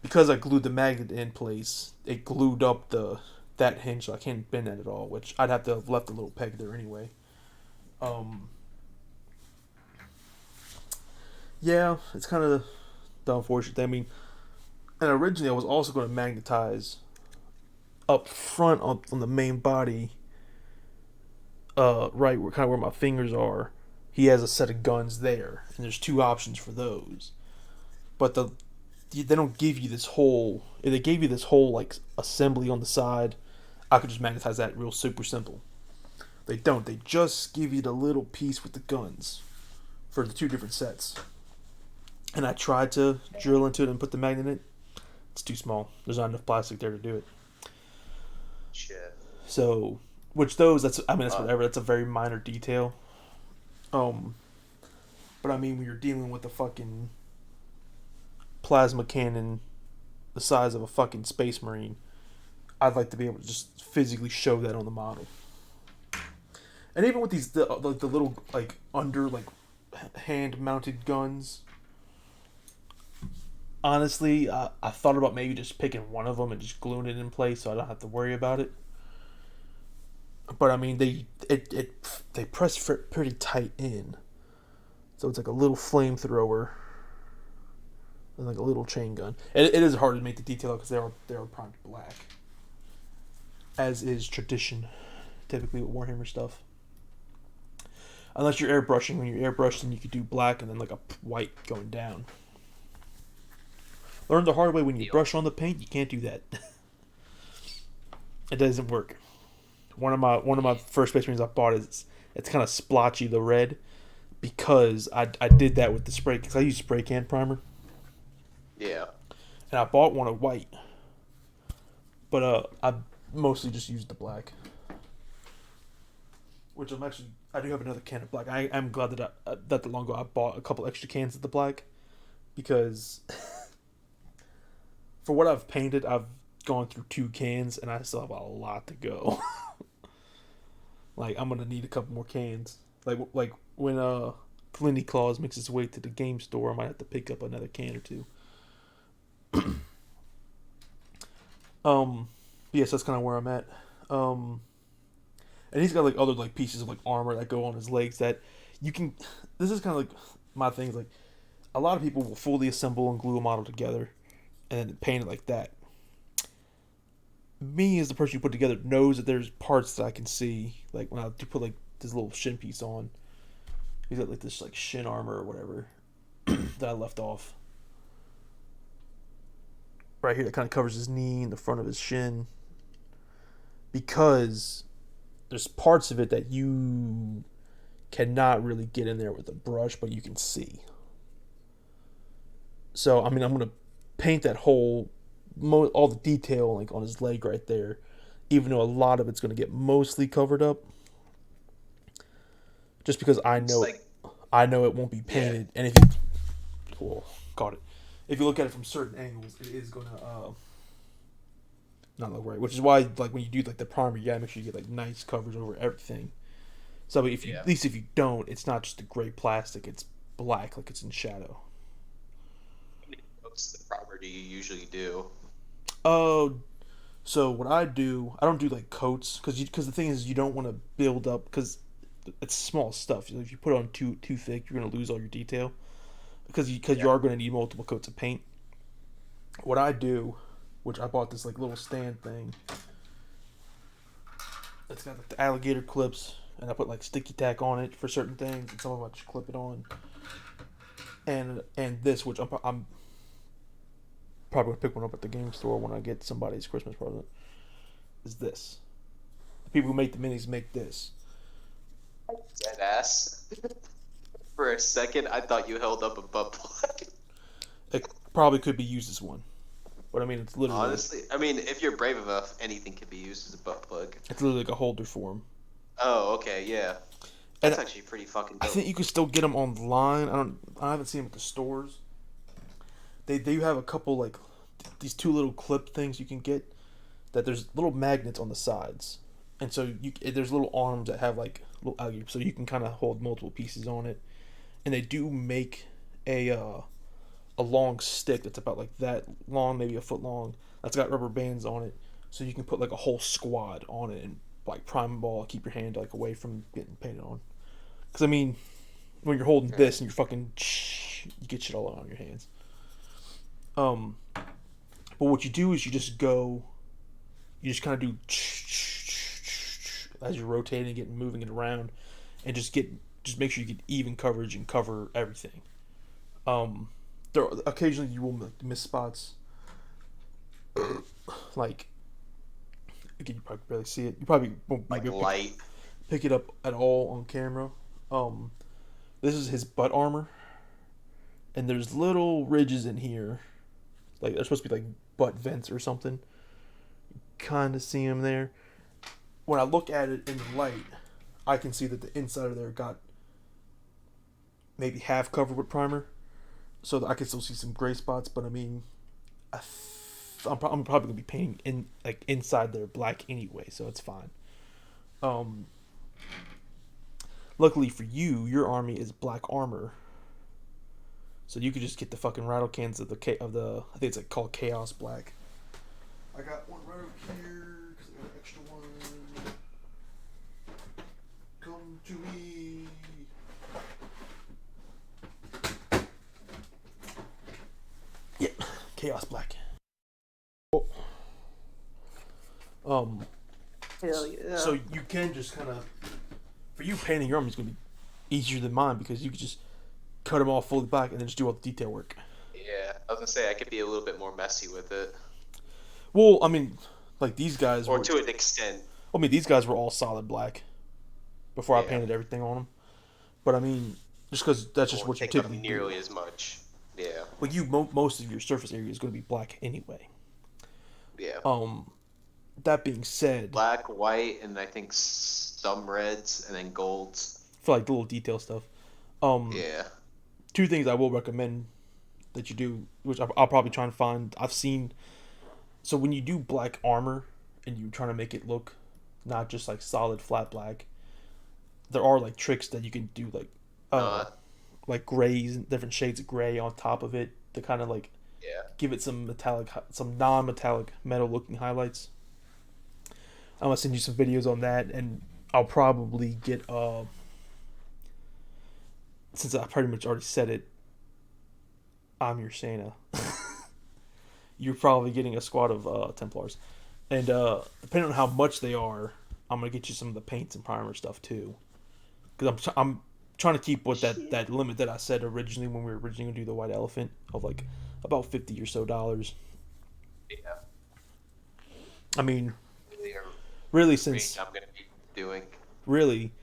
Because I glued the magnet in place, it glued up that hinge, so I can't bend that at all. Which I'd have to have left a little peg there anyway. Yeah, it's kind of the unfortunate thing. I mean, and originally I was also going to magnetize up front on the main body, right where kind of where my fingers are. He has a set of guns there, and there's two options for those. But they don't give you this whole. If they gave you this whole like assembly on the side, I could just magnetize that real super simple. They don't. They just give you the little piece with the guns for the two different sets. And I tried to drill into it and put the magnet in it. It's too small. There's not enough plastic there to do it. Shit. So, which those that's I mean that's Uh, whatever. That's a very minor detail. Um, but I mean when you're dealing with a fucking plasma cannon the size of a fucking space marine, I'd like to be able to just physically show that on the model. And even with the little like under like hand mounted guns, honestly, I thought about maybe just picking one of them and just gluing it in place so I don't have to worry about it. But I mean, they press pretty tight in, so it's like a little flamethrower and like a little chain gun. It is hard to make the detail because they are primed black, as is tradition, typically with Warhammer stuff. Unless you're airbrushing, when you're airbrushing, you could do black and then like a white going down. Learn the hard way when you deal. brush on the paint, you can't do that. It doesn't work. One of my first Space Marines I bought is it's kind of splotchy the red because I did that with the spray because I use spray can primer Yeah. and I bought one of white, but I mostly just used the black, which I do have another can of black. I'm glad that that the long ago I bought a couple extra cans of the black because for what I've painted I've gone through two cans and I still have a lot to go. Like I'm gonna need a couple more cans. Like when Glynn Claus makes his way to the game store, I might have to pick up another can or two. Yes, that's kind of where I'm at. Um, and he's got like other like pieces of like armor that go on his legs that you can. This is kind of like my thing. Is like a lot of people will fully assemble and glue a model together, and then paint it like that. Me as the person you put together knows that there's parts that I can see. Like when I do put like this little shin piece on, he's got like this like shin armor or whatever that I left off right here that kind of covers his knee and the front of his shin because there's parts of it that you cannot really get in there with a brush, but you can see. So I mean, I'm gonna paint that whole all the detail like on his leg right there, even though a lot of it's gonna get mostly covered up, just because It's like, I know it won't be yeah. painted, and if you oh, got it, if you look at it from certain angles, it is gonna not look right. Which is why like when you do like the primer, you gotta make sure you get like nice coverage over everything. So if you Yeah. at least if you don't, it's not just a gray plastic; it's black, like it's in shadow. What's the property you usually do? Oh, so what I do, I don't do like coats because the thing is you don't want to build up because it's small stuff. If you put it on too thick, you're gonna lose all your detail because Yeah. you are gonna need multiple coats of paint. What I do, which I bought this like little stand thing. It's got like the alligator clips, and I put like sticky tack on it for certain things, and some of them I just clip it on. And this, which I'm probably gonna pick one up at the game store when I get somebody's Christmas present, is this. The people who make the minis make this. Dead ass. For a second, I thought you held up a butt plug. It probably could be used as one, but I mean Honestly, I mean, if you're brave enough, anything can be used as a butt plug. it's literally like a holder for them. Oh, okay, yeah. And That's actually pretty fucking I dope. think you can still get them online. I haven't seen them at the stores. They do have a couple like these two little clip things you can get that there's little magnets on the sides, and so there's little arms that have like little alligator, so you can kind of hold multiple pieces on it. And they do make a long stick that's about like that long, maybe a foot long. That's got rubber bands on it, so you can put like a whole squad on it and like prime ball, keep your hand like away from getting painted on. Because I mean, when you're holding this and you're fucking you get shit all on your hands. But what you do is you just kind of do as you're rotating it and moving it around, and just make sure you get even coverage and cover everything. There occasionally you will miss spots. Like, again, you probably barely see it. You probably won't be Like able to light. pick it up at all on camera. This is his butt armor, and there's little ridges in here, like they're supposed to be like butt vents or something. Kind of see them there. When I look at it in the light, I can see that the inside of there got maybe half covered with primer, so that I can still see some gray spots. But I mean, I'm probably gonna be painting in like inside there black anyway, so it's fine. Luckily for you, your army is black armor, so you could just get the fucking rattle cans of the I think it's like called Chaos Black. I got one right over here because I got an extra one. Come to me. Yep, Chaos Black. Hell yeah. So you can just kind of, for you, painting your army is going to be easier than mine because you could just cut them all fully black and then just do all the detail work. Yeah, I was gonna say I could be a little bit more messy with it. Well, I mean, like these guys or to an extent. I mean, these guys were all solid black before I Yeah. painted everything on them. But I mean, just because that's just what you Take up typically nearly do. as much. Yeah. Like most of your surface area is going to be black anyway. Yeah. That being said, Black, white, and I think some reds, and then golds. for like the little detail stuff. Yeah. Two things I will recommend that you do, which I'll probably try and find. I've seen. So when you do black armor and you're trying to make it look not just like solid flat black, there are like tricks that you can do, like grays and different shades of gray on top of it to kind of like give it some non-metallic metal looking highlights. I'm gonna send you some videos on that, and I'll probably get since I pretty much already said it, I'm your Santa. You're probably getting a squad of Templars, and depending on how much they are, I'm gonna get you some of the paints and primer stuff too, because I'm trying to keep what that limit that I said originally when we were originally gonna do the white elephant of like about $50 or so. Yeah. I mean, really, since I'm gonna be doing. Really,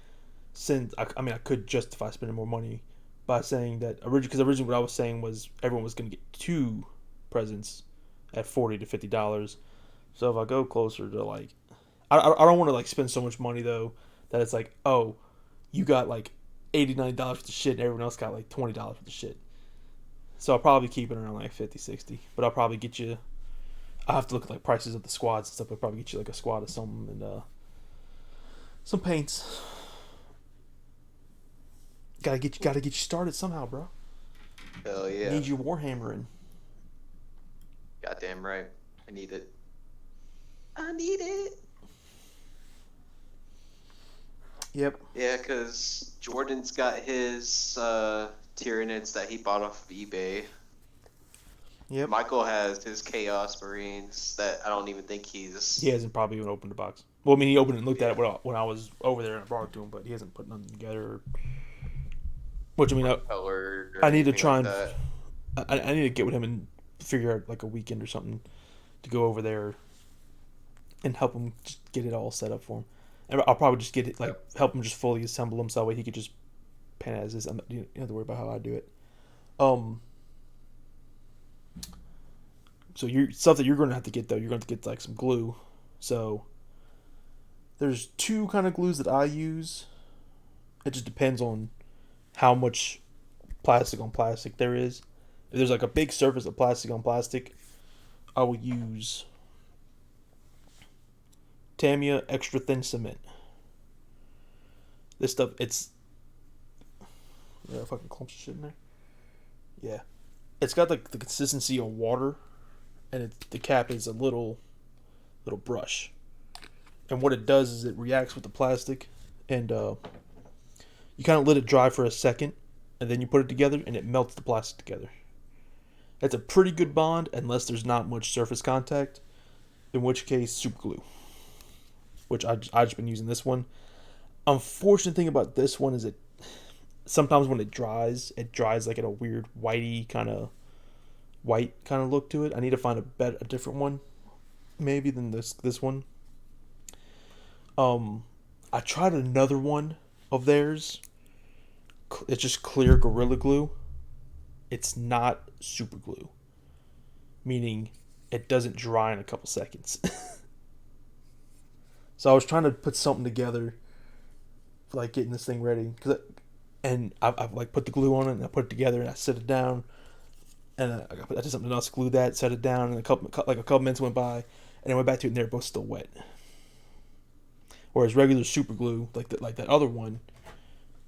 since I could justify spending more money by saying that because originally what I was saying was everyone was gonna get 2 presents at $40 to $50. So if I go closer to like, I don't want to like spend so much money though that it's like, oh, you got like $80-$90 for the shit and everyone else got like $20 for the shit. So I'll probably keep it around like 50-60, but I'll probably get you. I have to look at like prices of the squads and stuff. I'll probably get you like a squad of something and some paints. Gotta get you started somehow, bro. Hell yeah. Need your Warhammer in. Goddamn right. I need it. I need it. Yep. Yeah, because Jordan's got his Tyranids that he bought off of eBay. Yep. Michael has his Chaos Marines that I don't even think he's... He hasn't probably even opened the box. Well, I mean, he opened it and looked at it when I was over there and I brought it to him, but he hasn't put nothing together. Which, I mean, I need to try and... I need to get with him and figure out like a weekend or something to go over there and help him just get it all set up for him. And I'll probably just get it, like, help him just fully assemble them so that way he could just paint it as is. You don't have to worry about how I do it. So stuff that you're going to have to get, though, you're going to get like some glue. So there's 2 kind of glues that I use. It just depends on how much plastic on plastic there is. If there's like a big surface of plastic on plastic, I will use Tamiya extra thin cement. This stuff, it's fucking clumps of shit in there. Yeah, it's got like the consistency of water, and the cap is a little brush. And what it does is it reacts with the plastic, and you kind of let it dry for a second, and then you put it together, and it melts the plastic together. That's a pretty good bond, unless there's not much surface contact, in which case super glue. Which I just been using this one. Unfortunate thing about this one is it sometimes when it dries like in a weird whitey kind of white kind of look to it. I need to find a different one, maybe than this one. Um, I tried another one of theirs. It's just clear Gorilla Glue. It's not super glue, meaning it doesn't dry in a couple seconds. So I was trying to put something together for like getting this thing ready, and I've like put the glue on it and I put it together and I set it down and I did something else, glue that, set it down, and a couple minutes went by and I went back to it and they're both still wet. Whereas regular super glue, like that other one,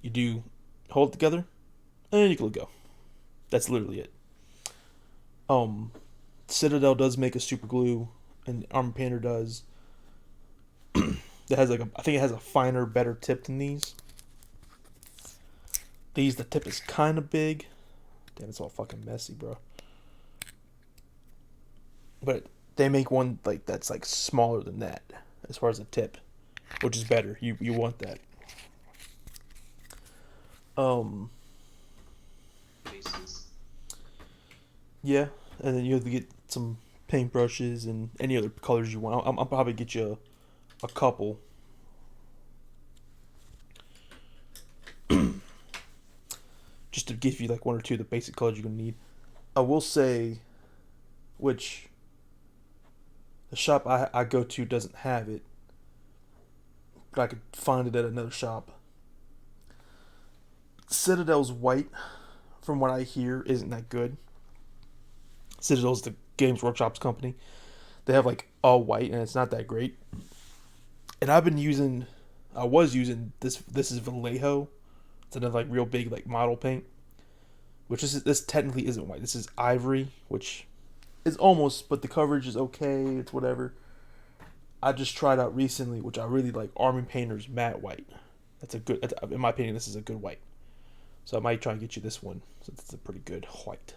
you do hold it together and you can go. That's literally it. Um, Citadel does make a super glue, and Armor Painter does. That has I think it has a finer, better tip than these. The tip is kind of big. Damn, it's all fucking messy, bro. But they make one like that's like smaller than that as far as the tip, which is better. You want that. Um, Bases. yeah, and then you have to get some paintbrushes and any other colors you want. I'll probably get you a couple. Just to give you like one or two of the basic colors you're gonna need. I will say, which the shop I go to doesn't have it, but I could find it at another shop. Citadel's white, from what I hear, isn't that good. Citadel's the Games Workshop's company. They have like all white, and it's not that great. And I was using this. This is Vallejo. It's another like real big like model paint. Which this technically isn't white. This is ivory, which is almost, but the coverage is okay. It's whatever. I just tried out recently, which I really like, Army Painter's matte white. In my opinion, this is a good white. So I might try and get you this one, since it's a pretty good white.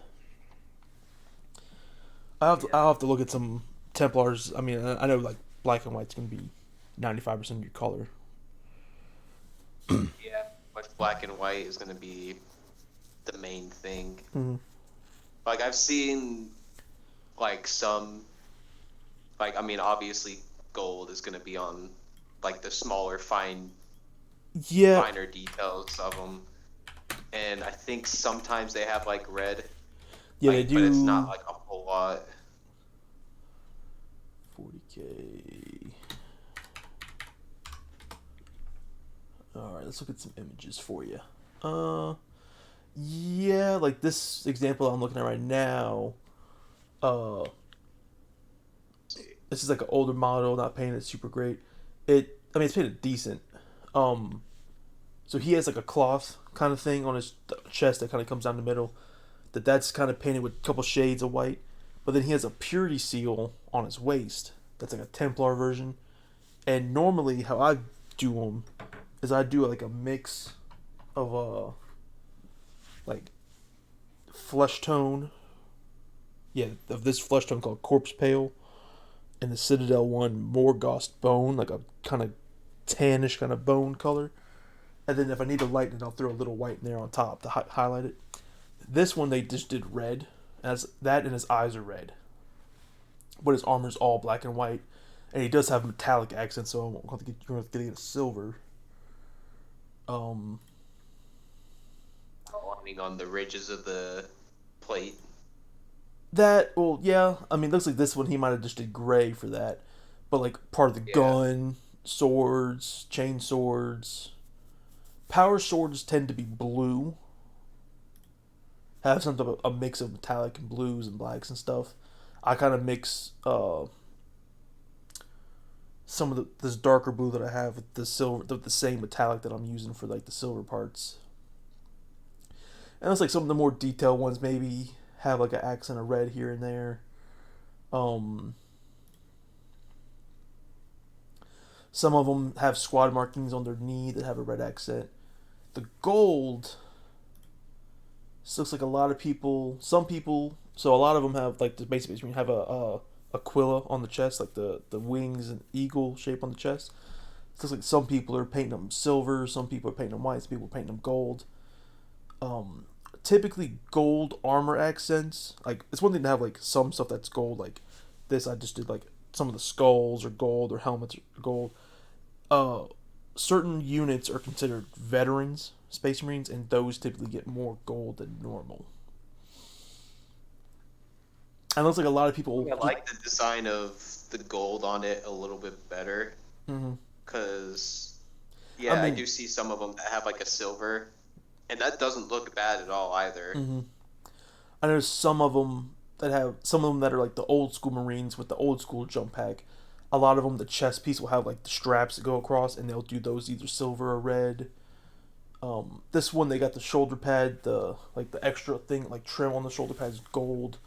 I'll have to look at some Templars. I mean, I know like black and white's gonna be 95% of your color. Yeah, much black and white is going to be the main thing. Mm-hmm. Like I've seen like some, like I mean obviously gold is going to be on like the smaller Yeah, finer details of them, and I think sometimes they have like red, yeah, they like but it's not do. like a whole lot. 40K. All right, let's look at some images for you. Yeah, like this example I'm looking at right now. Uh, this is like an older model, not painted super great. I mean, it's painted decent. Um, so he has like a cloth kind of thing on his chest that kind of comes down the middle. That's kind of painted with a couple shades of white. But then he has a purity seal on his waist. That's like a Templar version. And normally, how I do them is I do like a mix of like flesh tone. Yeah, of this flesh tone called Corpse Pale, and the Citadel one Morgost Bone, like a kind of tannish kind of bone color. And then if I need to lighten it, I'll throw a little white in there on top to highlight it. This one they just did red, as that, and his eyes are red, but his armor's all black and white, and he does have metallic accents. So I'm going to get a silver. Um, Lining on the ridges of the plate. yeah. I mean, it looks like this one he might have just did gray for that, but like part of the Yeah. gun, swords, chain swords, power swords tend to be blue. Have some type of a mix of metallic and blues and blacks and stuff. I kind of mix some of this darker blue that I have with the silver, the same metallic that I'm using for like the silver parts. And it's like some of the more detailed ones maybe have like an accent of red here and there. Um, some of them have squad markings on their knee that have a red accent. The gold, So it looks like a lot of people, some people, so a lot of them have like the basic between have a aquila on the chest, like the wings and eagle shape on the chest. It looks like some people are painting them silver, some people are painting them white, some people are painting them gold. Um, Typically gold armor accents. Like it's one thing to have like some stuff that's gold, like this. I just did like some of the skulls are gold or helmets are gold. Uh, Certain units are considered veterans, Space Marines, and those typically get more gold than normal. And it looks like a lot of people I get. like the design of the gold on it a little bit better Mm-hmm. because, I yeah, I mean, do see some of them that have like a silver, and that doesn't look bad at all either. mm-hmm. I know some of them that have some of them that are like the old school Marines with the old school jump pack. A lot of them, the chest piece will have like the straps that go across, and they'll do those either silver or red. This one they got the shoulder pad, the like the extra thing like trim on the shoulder pad is gold.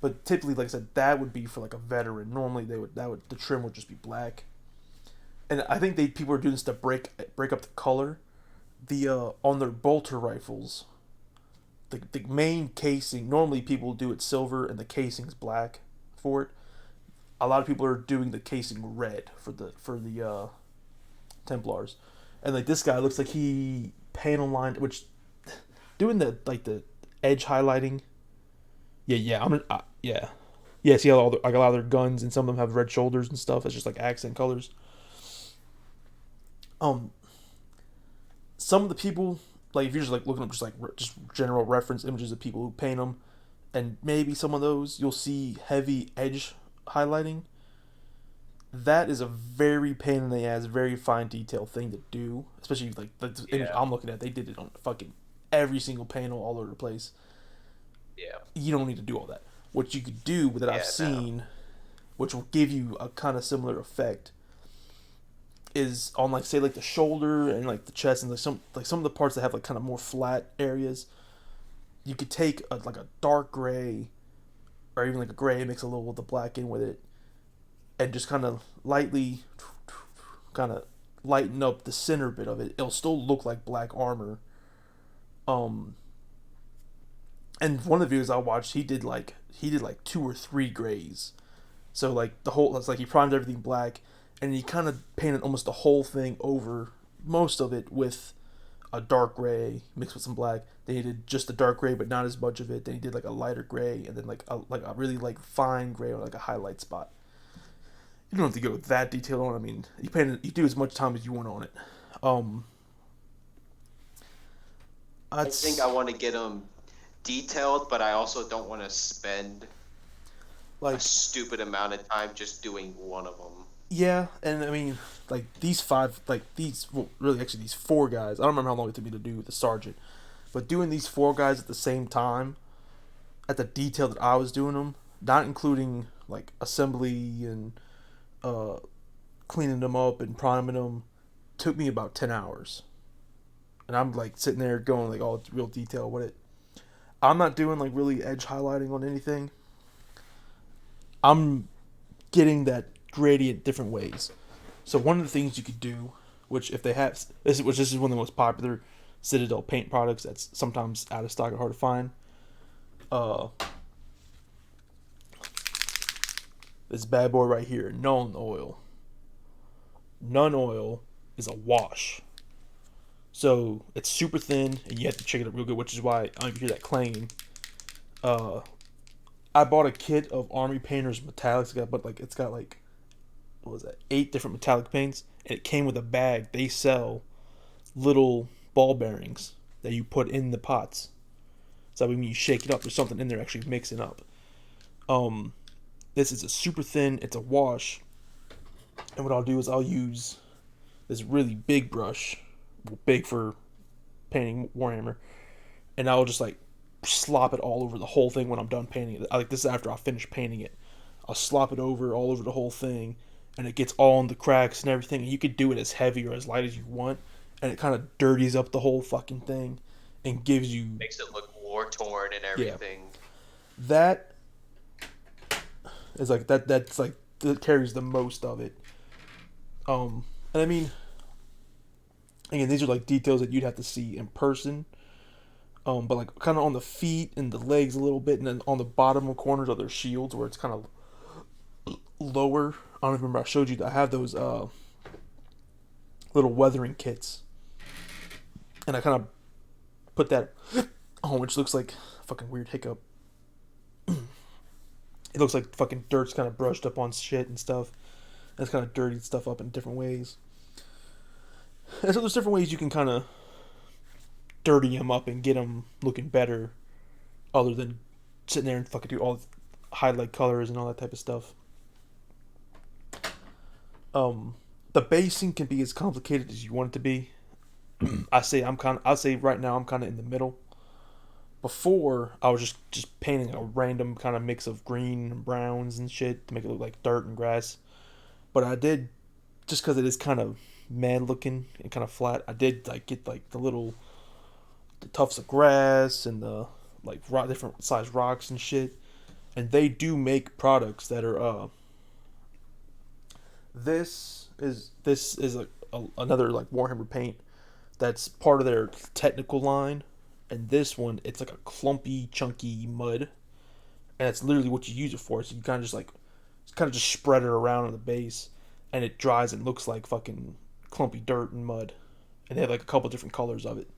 But typically, like I said, that would be for like a veteran. Normally, they would that would the trim would just be black. And I think they people are doing this to break up the color. The on their bolter rifles, the main casing. Normally, people do it silver and the casing's black for it. A lot of people are doing the casing red for the Templars, and like this guy looks like he panel lined, which doing the like the edge highlighting. Yeah, yeah, yeah, yeah. See how all the, like a lot of their guns and some of them have red shoulders and stuff. It's just like accent colors. Um, some of the people like if you're just like looking up just like just general reference images of people who paint them, and maybe some of those you'll see heavy edge highlighting. That is a very pain in the ass, very fine detail thing to do. Especially like the image Yeah, I'm looking at, they did it on fucking every single panel all over the place. yeah, You don't need to do all that. What you could do that I've yeah. No, seen, which will give you a kind of similar effect, is on like say like the shoulder and like the chest and like some of the parts that have like kind of more flat areas. You could take like a dark gray or even like a gray, mix a little with the black in with it, and just kind of lightly kind of lighten up the center bit of it. It'll still look like black armor. Um, and one of the videos I watched, he did like two or three grays. So like the whole, it's like he primed everything black, and he kind of painted almost the whole thing over, most of it with a dark gray mixed with some black. Then he did just the dark gray, but not as much of it. Then he did like a lighter gray, and then like a really like fine gray on like a highlight spot. You don't have to go that detailed on. I mean, you do as much time as you want on it. Um, I think it's I want to get them detailed, but I also don't want to spend a like stupid amount of time just doing one of them. yeah, and I mean like these five, like these well, really actually these four guys. I don't remember how long it took me to do the sergeant, but doing these four guys at the same time, at the detail that I was doing them, not including like assembly and uh, cleaning them up and priming them, took me about 10 hours. And I'm like sitting there going like all real detail with it. I'm not doing like really edge highlighting on anything. I'm getting that gradient different ways. So one of the things you could do, which if they have this is one of the most popular Citadel paint products that's sometimes out of stock or hard to find. Uh, this bad boy right here, None Oil. None Oil is a wash. So it's super thin, and you have to check it up real good, which is why I don't even hear that clanging. Uh, I bought a kit of Army Painters metallics, but like it's got like what was that, 8 different metallic paints, and it came with a bag. They sell little ball bearings that you put in the pots. So when you shake it up, there's something in there actually mixing up. Um, this is a super thin. It's a wash, and what I'll do is I'll use this really big brush, big for painting Warhammer, and I'll just like slop it all over the whole thing when I'm done painting it. Like this is after I finish painting it. I'll slop it over all over the whole thing, and it gets all in the cracks and everything. And you could do it as heavy or as light as you want, and it kind of dirties up the whole fucking thing, and gives you Makes it look war torn and yeah. everything. That is like that. That's like that carries the most of it. And I mean, again, these are like details that you'd have to see in person. But like kind of on the feet and the legs a little bit, and then on the bottom corners of their shields where it's kind of lower. I don't remember I showed you that I have those little weathering kits, and I kind of put that on, which looks like a fucking weird hiccup. It looks like fucking dirt's kind of brushed up on shit and stuff. And it's kind of dirtied stuff up in different ways. And so there's different ways you can kind of dirty them up and get them looking better, other than sitting there and fucking do all highlight colors and all that type of stuff. The basing can be as complicated as you want it to be. I say right now I'm kind of in the middle. Before I was just painting a random kind of mix of green and browns and shit to make it look like dirt and grass. But I did, just because it is kind of mad looking and kind of flat. I did like get like the tufts of grass and the like different size rocks and shit. And they do make products that are this is another like Warhammer paint that's part of their technical line, and this one it's like a clumpy, chunky mud, and it's literally what you use it for. So you kind of just spread it around on the base, and it dries and looks like fucking clumpy dirt and mud. And they have like a couple different colors of it.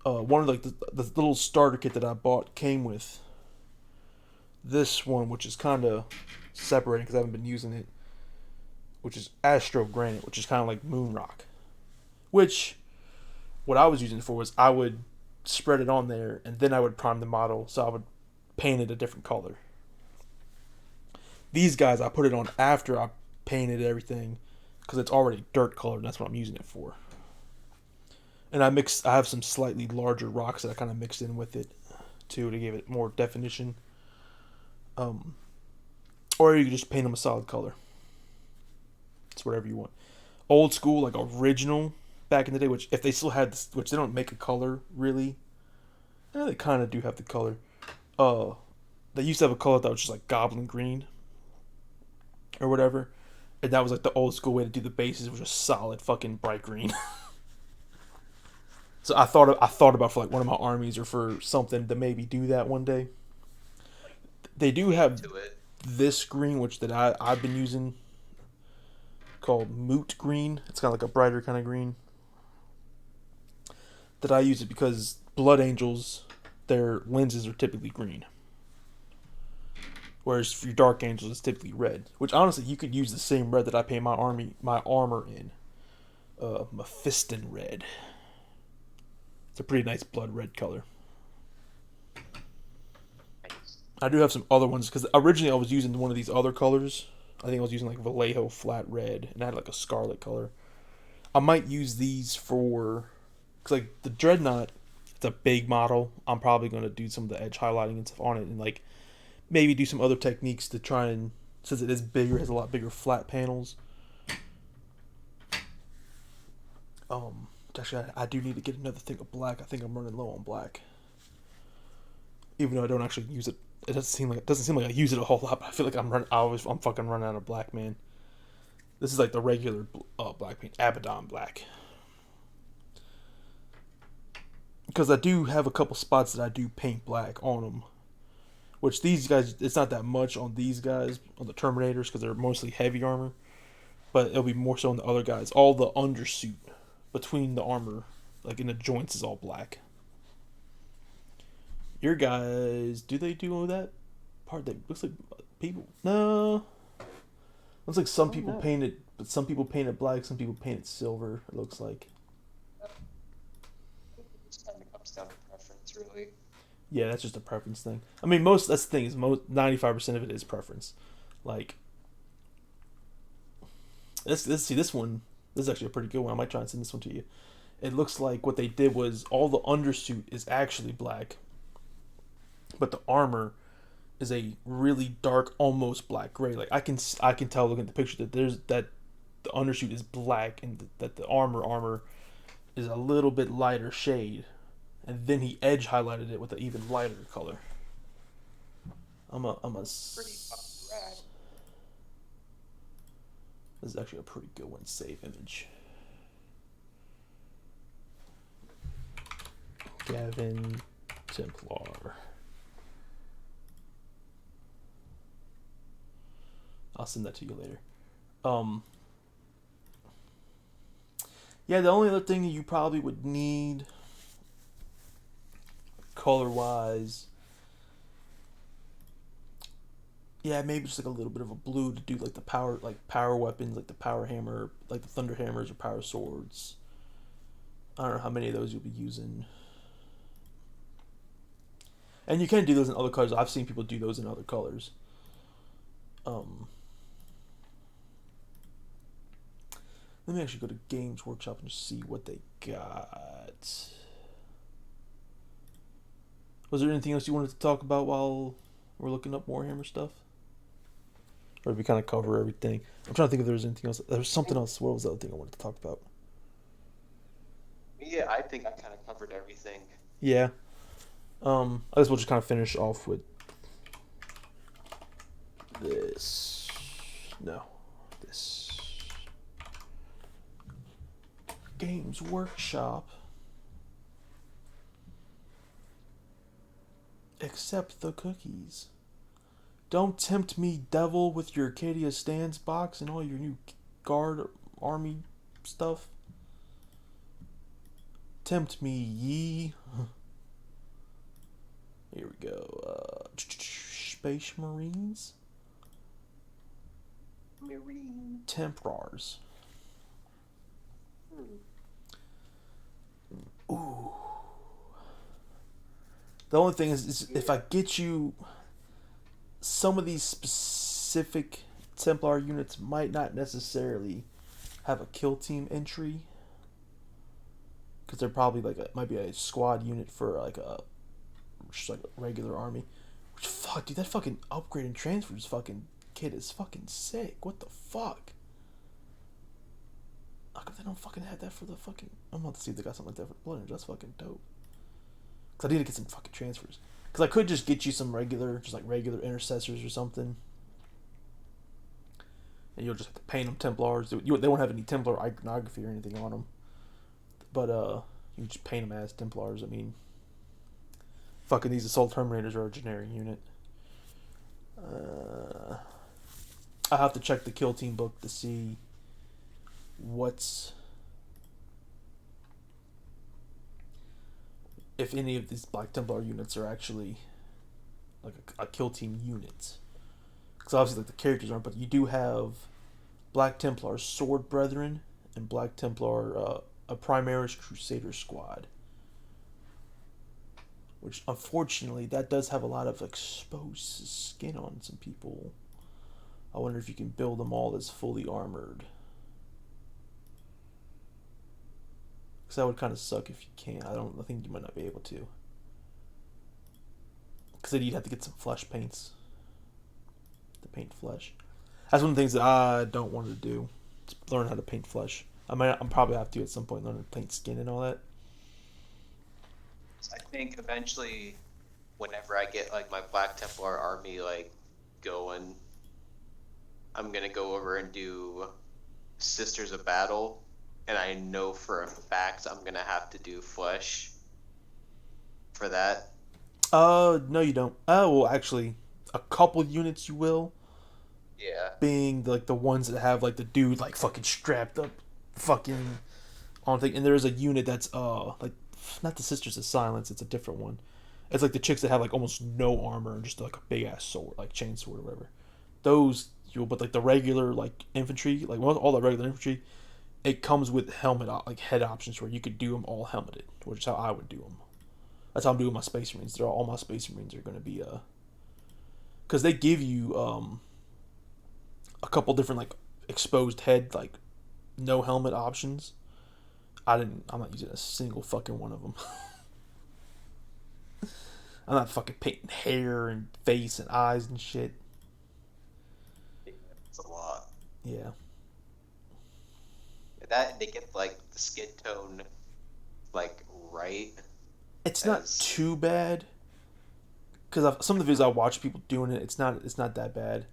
One of like the little starter kit that I bought came with this one, which is kind of separating because I haven't been using it, which is Astro Granite, which is kind of like moon rock. Which, what I was using it for was I would spread it on there and then I would prime the model, so I would paint it a different color. These guys, I put it on after I painted everything because it's already dirt colored and that's what I'm using it for. And I have some slightly larger rocks that I kind of mixed in with it too to give it more definition. Or you can just paint them a solid color. It's whatever you want. Old school, like original, back in the day, which if they still had this, which they don't make a color really. They kind of do have the color. They used to have a color that was just like goblin green or whatever, and that was like the old school way to do the bases, was just solid fucking bright green. So I thought about for like one of my armies or for something to maybe do that one day. They do have this green, which that I've been using, called moot green. It's kind of like a brighter kind of green. That I use it because Blood Angels, their lenses are typically green. Whereas for your Dark Angels, it's typically red. Which honestly, you could use the same red that I paint my armor in. Mephiston red. It's a pretty nice blood red color. I do have some other ones because originally I was using one of these other colors. I think I was using like Vallejo flat red, and I had like a scarlet color. I might use these for, because like the Dreadnought, it's a big model. I'm probably going to do some of the edge highlighting and stuff on it, and like maybe do some other techniques to try and, since it is bigger, it has a lot bigger flat panels. Actually, I do need to get another thing of black. I think I'm running low on black, even though I don't actually use it. It doesn't seem like I use it a whole lot. But I feel like I'm fucking running out of black, man. This is like the regular black paint, Abaddon black. Because I do have a couple spots that I do paint black on them. Which these guys, it's not that much on these guys, on the Terminators, because they're mostly heavy armor. But it'll be more so on the other guys. All the undersuit between the armor, like in the joints, is all black. Your guys, do they do all that part that looks like people? No. Looks like some people paint it, but some people paint it black, some people paint it silver, it looks like. It kind of comes down to preference, really. Yeah, that's just a preference thing. I mean, that's the thing, is 95% of it is preference. Like, let's see this one. This is actually a pretty good one. I might try and send this one to you. It looks like what they did was all the undersuit is actually black, but the armor is a really dark, almost black gray. Like I can tell looking at the picture that the undersuit is black and that the armor is a little bit lighter shade, and then he edge highlighted it with an even lighter color. This is actually a pretty good one. Save image. Gavin Templar. I'll send that to you later. Um, yeah, the only other thing that you probably would need color wise, yeah, maybe just like a little bit of a blue to do like power weapons, like the power hammer, like the thunder hammers or power swords. I don't know how many of those you'll be using. And you can do those in other colors. I've seen people do those in other colors. Um, Let me actually go to Games Workshop and see what they got. Was there anything else you wanted to talk about while we're looking up Warhammer stuff? Or did we kind of cover everything? I'm trying to think if there was anything else. There was something else. What was the other thing I wanted to talk about? Yeah, I think I kind of covered everything. Yeah. I guess we'll just kind of finish off with this. No. This. Games Workshop. Accept the cookies. Don't tempt me, devil, with your Acadia Stands box and all your new guard army stuff. Tempt me, ye. Here we go. Space Marines. Marine. Templars. Ooh. The only thing is if I get you some of these specific Templar units might not necessarily have a kill team entry because they're probably might be a squad unit for just like a regular army. Which fuck, dude, that fucking upgrade and transfers fucking kit is fucking sick. What the fuck? How come they don't fucking have that for the fucking? I'm about to see if they got something like that for the Blood Angel. That's fucking dope. Cause I need to get some fucking transfers. Cause I could just get you some regular intercessors or something, and you'll just have to paint them Templars. They won't have any Templar iconography or anything on them, but you can just paint them as Templars. I mean, fucking these Assault Terminators are a generic unit. I have to check the kill team book to see what's if any of these Black Templar units are actually like a kill team unit. Because obviously, like the characters aren't, but you do have Black Templar Sword Brethren and Black Templar a Primaris Crusader squad. Which unfortunately, that does have a lot of exposed skin on some people. I wonder if you can build them all as fully armored. Because that would kind of suck if you can't. I think you might not be able to. Because then you'd have to get some flesh paints to paint flesh. That's one of the things that I don't want to do. Learn how to paint flesh. I'm probably have to at some point learn to paint skin and all that. I think eventually, whenever I get like my Black Templar army like going, I'm gonna go over and do Sisters of Battle, and I know for a fact I'm gonna have to do flesh for that. No, you don't. Oh, well, actually, a couple units you will. Yeah. Being like the ones that have like the dude like fucking strapped up, fucking on thing. And there's a unit that's like not the Sisters of Silence. It's a different one. It's like the chicks that have like almost no armor and just like a big ass sword, like chainsword or whatever. Those you will, but like the regular like infantry, like all the regular infantry, it comes with like head options where you could do them all helmeted, which is how I would do them. That's how I'm doing my Space Marines. All my Space Marines are going to be because they give you a couple different like exposed head like no helmet options. I'm not using a single fucking one of them. I'm not fucking painting hair and face and eyes and shit. It's a lot. Yeah. That they get like the skin tone like right. It's not too bad. Because some of the videos I watch people doing it, it's not that bad.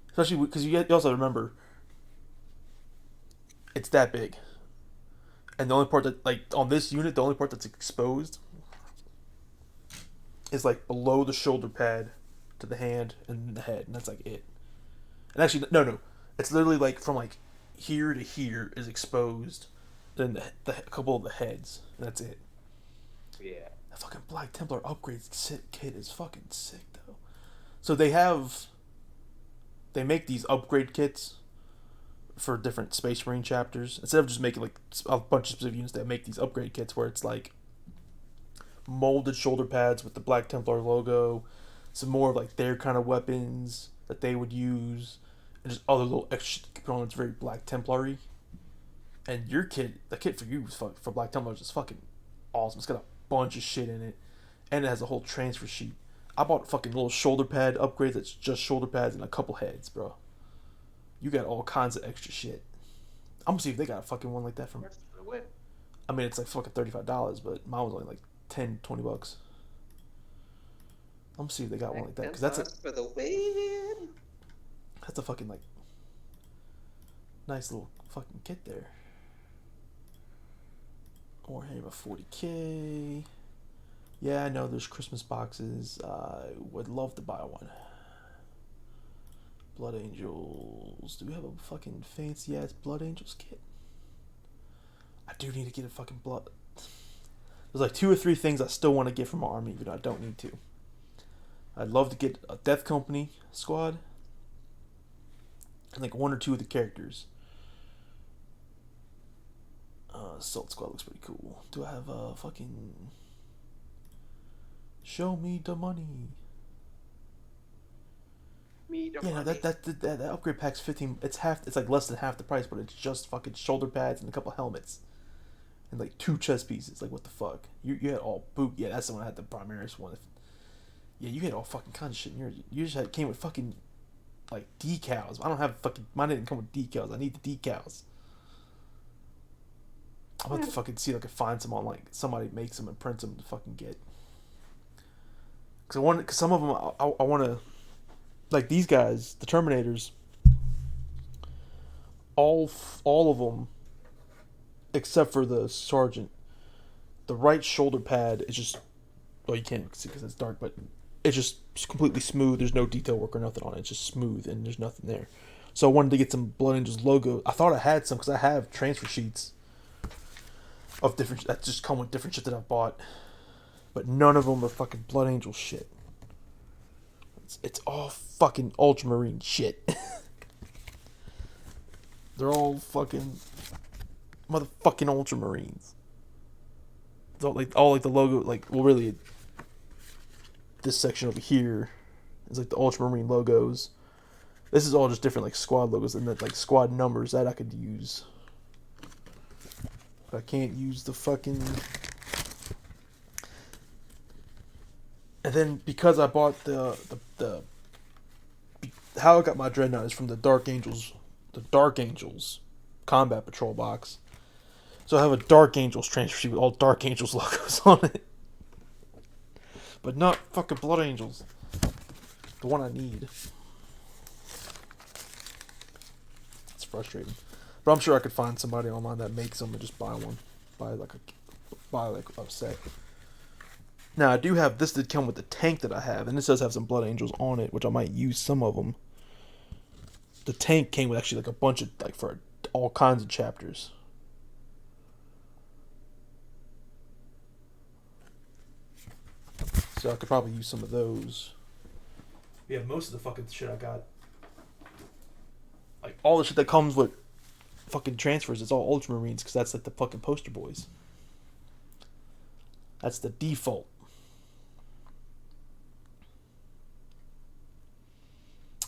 Especially because you also remember it's that big. And the only part that, like, on this unit, the only part that's exposed is like below the shoulder pad to the hand and the head, and that's like it. And actually, no, it's literally like from like here to here is exposed, then a couple of the heads, and that's it. Yeah. That fucking Black Templar upgrade kit is fucking sick though. So they make these upgrade kits for different Space Marine chapters. Instead of just making like a bunch of specific units, they make these upgrade kits where it's like molded shoulder pads with the Black Templar logo, some more of like their kind of weapons that they would use, and just other little extra components very Black Templar-y. And your kit, the kit for you for Black Templar is just fucking awesome. It's got a bunch of shit in it, and it has a whole transfer sheet. I bought fucking little shoulder pad upgrades that's just shoulder pads and a couple heads, bro. You got all kinds of extra shit. I'm gonna see if they got a fucking one like that from. I mean, it's like fucking $35, but mine was only like $10-20. I'm gonna see if they got one like that because for the win. That's a fucking like nice little fucking kit there. Warhammer 40K. Yeah, I know there's Christmas boxes. I would love to buy one. Blood Angels. Do we have a fucking fancy ass Blood Angels kit? I do need to get a fucking blood. There's like 2 or 3 things I still want to get from my army, even though I don't need to. I'd love to get a Death Company squad. And like 1 or 2 of the characters. Assault Squad looks pretty cool. Do I have a fucking... Show me the money. No, that upgrade pack's 15. It's like less than half the price, but it's just fucking shoulder pads and a couple helmets, and like 2 chest pieces. Like what the fuck? You had all boot. Yeah, that's the one I had the Primaris one. Yeah, you had all fucking kinds of shit in yours. You just came with fucking like decals. I don't have fucking. Mine didn't come with decals. I need the decals. I'm about to fucking see if I can find some on like somebody makes them and prints them to fucking get. Cause some of them I want to. Like these guys, the Terminators, all of them, except for the Sergeant, the right shoulder pad is just, well, you can't see because it's dark, but it's just completely smooth. There's no detail work or nothing on it. It's just smooth and there's nothing there. So I wanted to get some Blood Angels logo. I thought I had some because I have transfer sheets of different that just come with different shit that I've bought, but none of them are fucking Blood Angel shit. It's all fucking Ultramarine shit. They're all fucking motherfucking Ultramarines. It's all like the logo, like, well, really, this section over here is like the Ultramarine logos. This is all just different like squad logos and that like squad numbers that I could use. But I can't use the fucking. And then because I bought the how I got my Dreadnought is from the Dark Angels Combat Patrol box. So I have a Dark Angels transfer sheet with all Dark Angels logos on it. But not fucking Blood Angels. The one I need. It's frustrating. But I'm sure I could find somebody online that makes them and just buy one. Buy like a set. Now I do have this did come with the tank that I have, and this does have some Blood Angels on it, which I might use some of them. The tank came with actually like a bunch of like for all kinds of chapters. So I could probably use some of those. Yeah, most of the fucking shit I got, like all the shit that comes with fucking transfers, it's all Ultramarines because that's like the fucking poster boys. That's the default.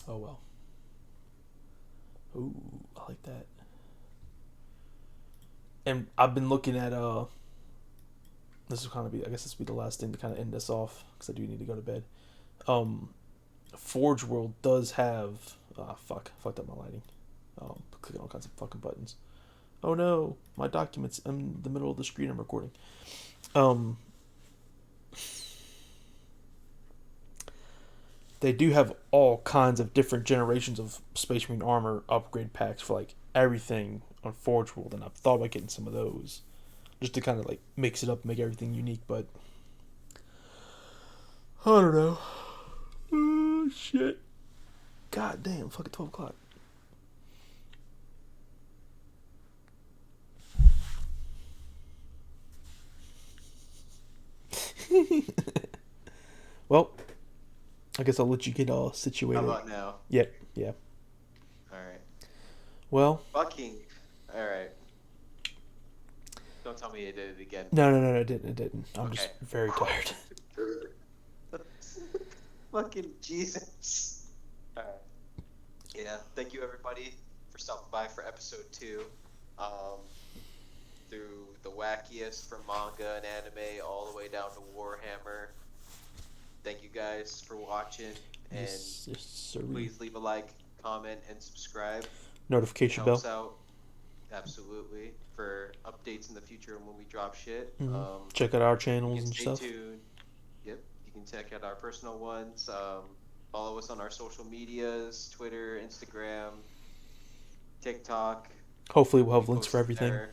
Oh well. Ooh, I like that. And I've been looking at this will kind of be, I guess this will be the last thing to kind of end this off because I do need to go to bed. Forge World does have fucked up my lighting. Clicking all kinds of fucking buttons. Oh no, my documents in the middle of the screen I'm recording. They do have all kinds of different generations of Space Marine armor upgrade packs for like everything on Forge World, and I've thought about getting some of those just to kind of like mix it up and make everything unique, but I don't know. Oh, shit. God damn, fucking 12 o'clock. Well, I guess I'll let you get all How situated. about now? Yep, yeah. All right. Well, Fucking. All right. Don't tell me you did it again. no, I didn't. I'm just Okay. very tired. Fucking Jesus. All right. Yeah. Thank you everybody for stopping by for episode 2. Um, through the wackiest from manga and anime all the way down to Warhammer. Thank you guys for watching, and Yes, sirree. please leave a like, comment, and subscribe. It Notification bell. helps out absolutely for updates in the future when we drop shit. Check out our You channels can and stay stuff. tuned. Yep, you can check out our personal ones. Follow us on our social medias: Twitter, Instagram, TikTok. Hopefully, We'll we'll be have links for posting everything. there.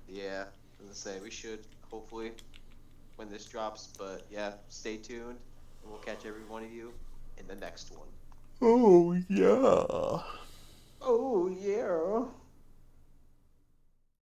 Yeah, I was gonna say we should hopefully when this drops. But yeah, stay tuned, and we'll catch every one of you in the next one. Oh, yeah. Oh yeah.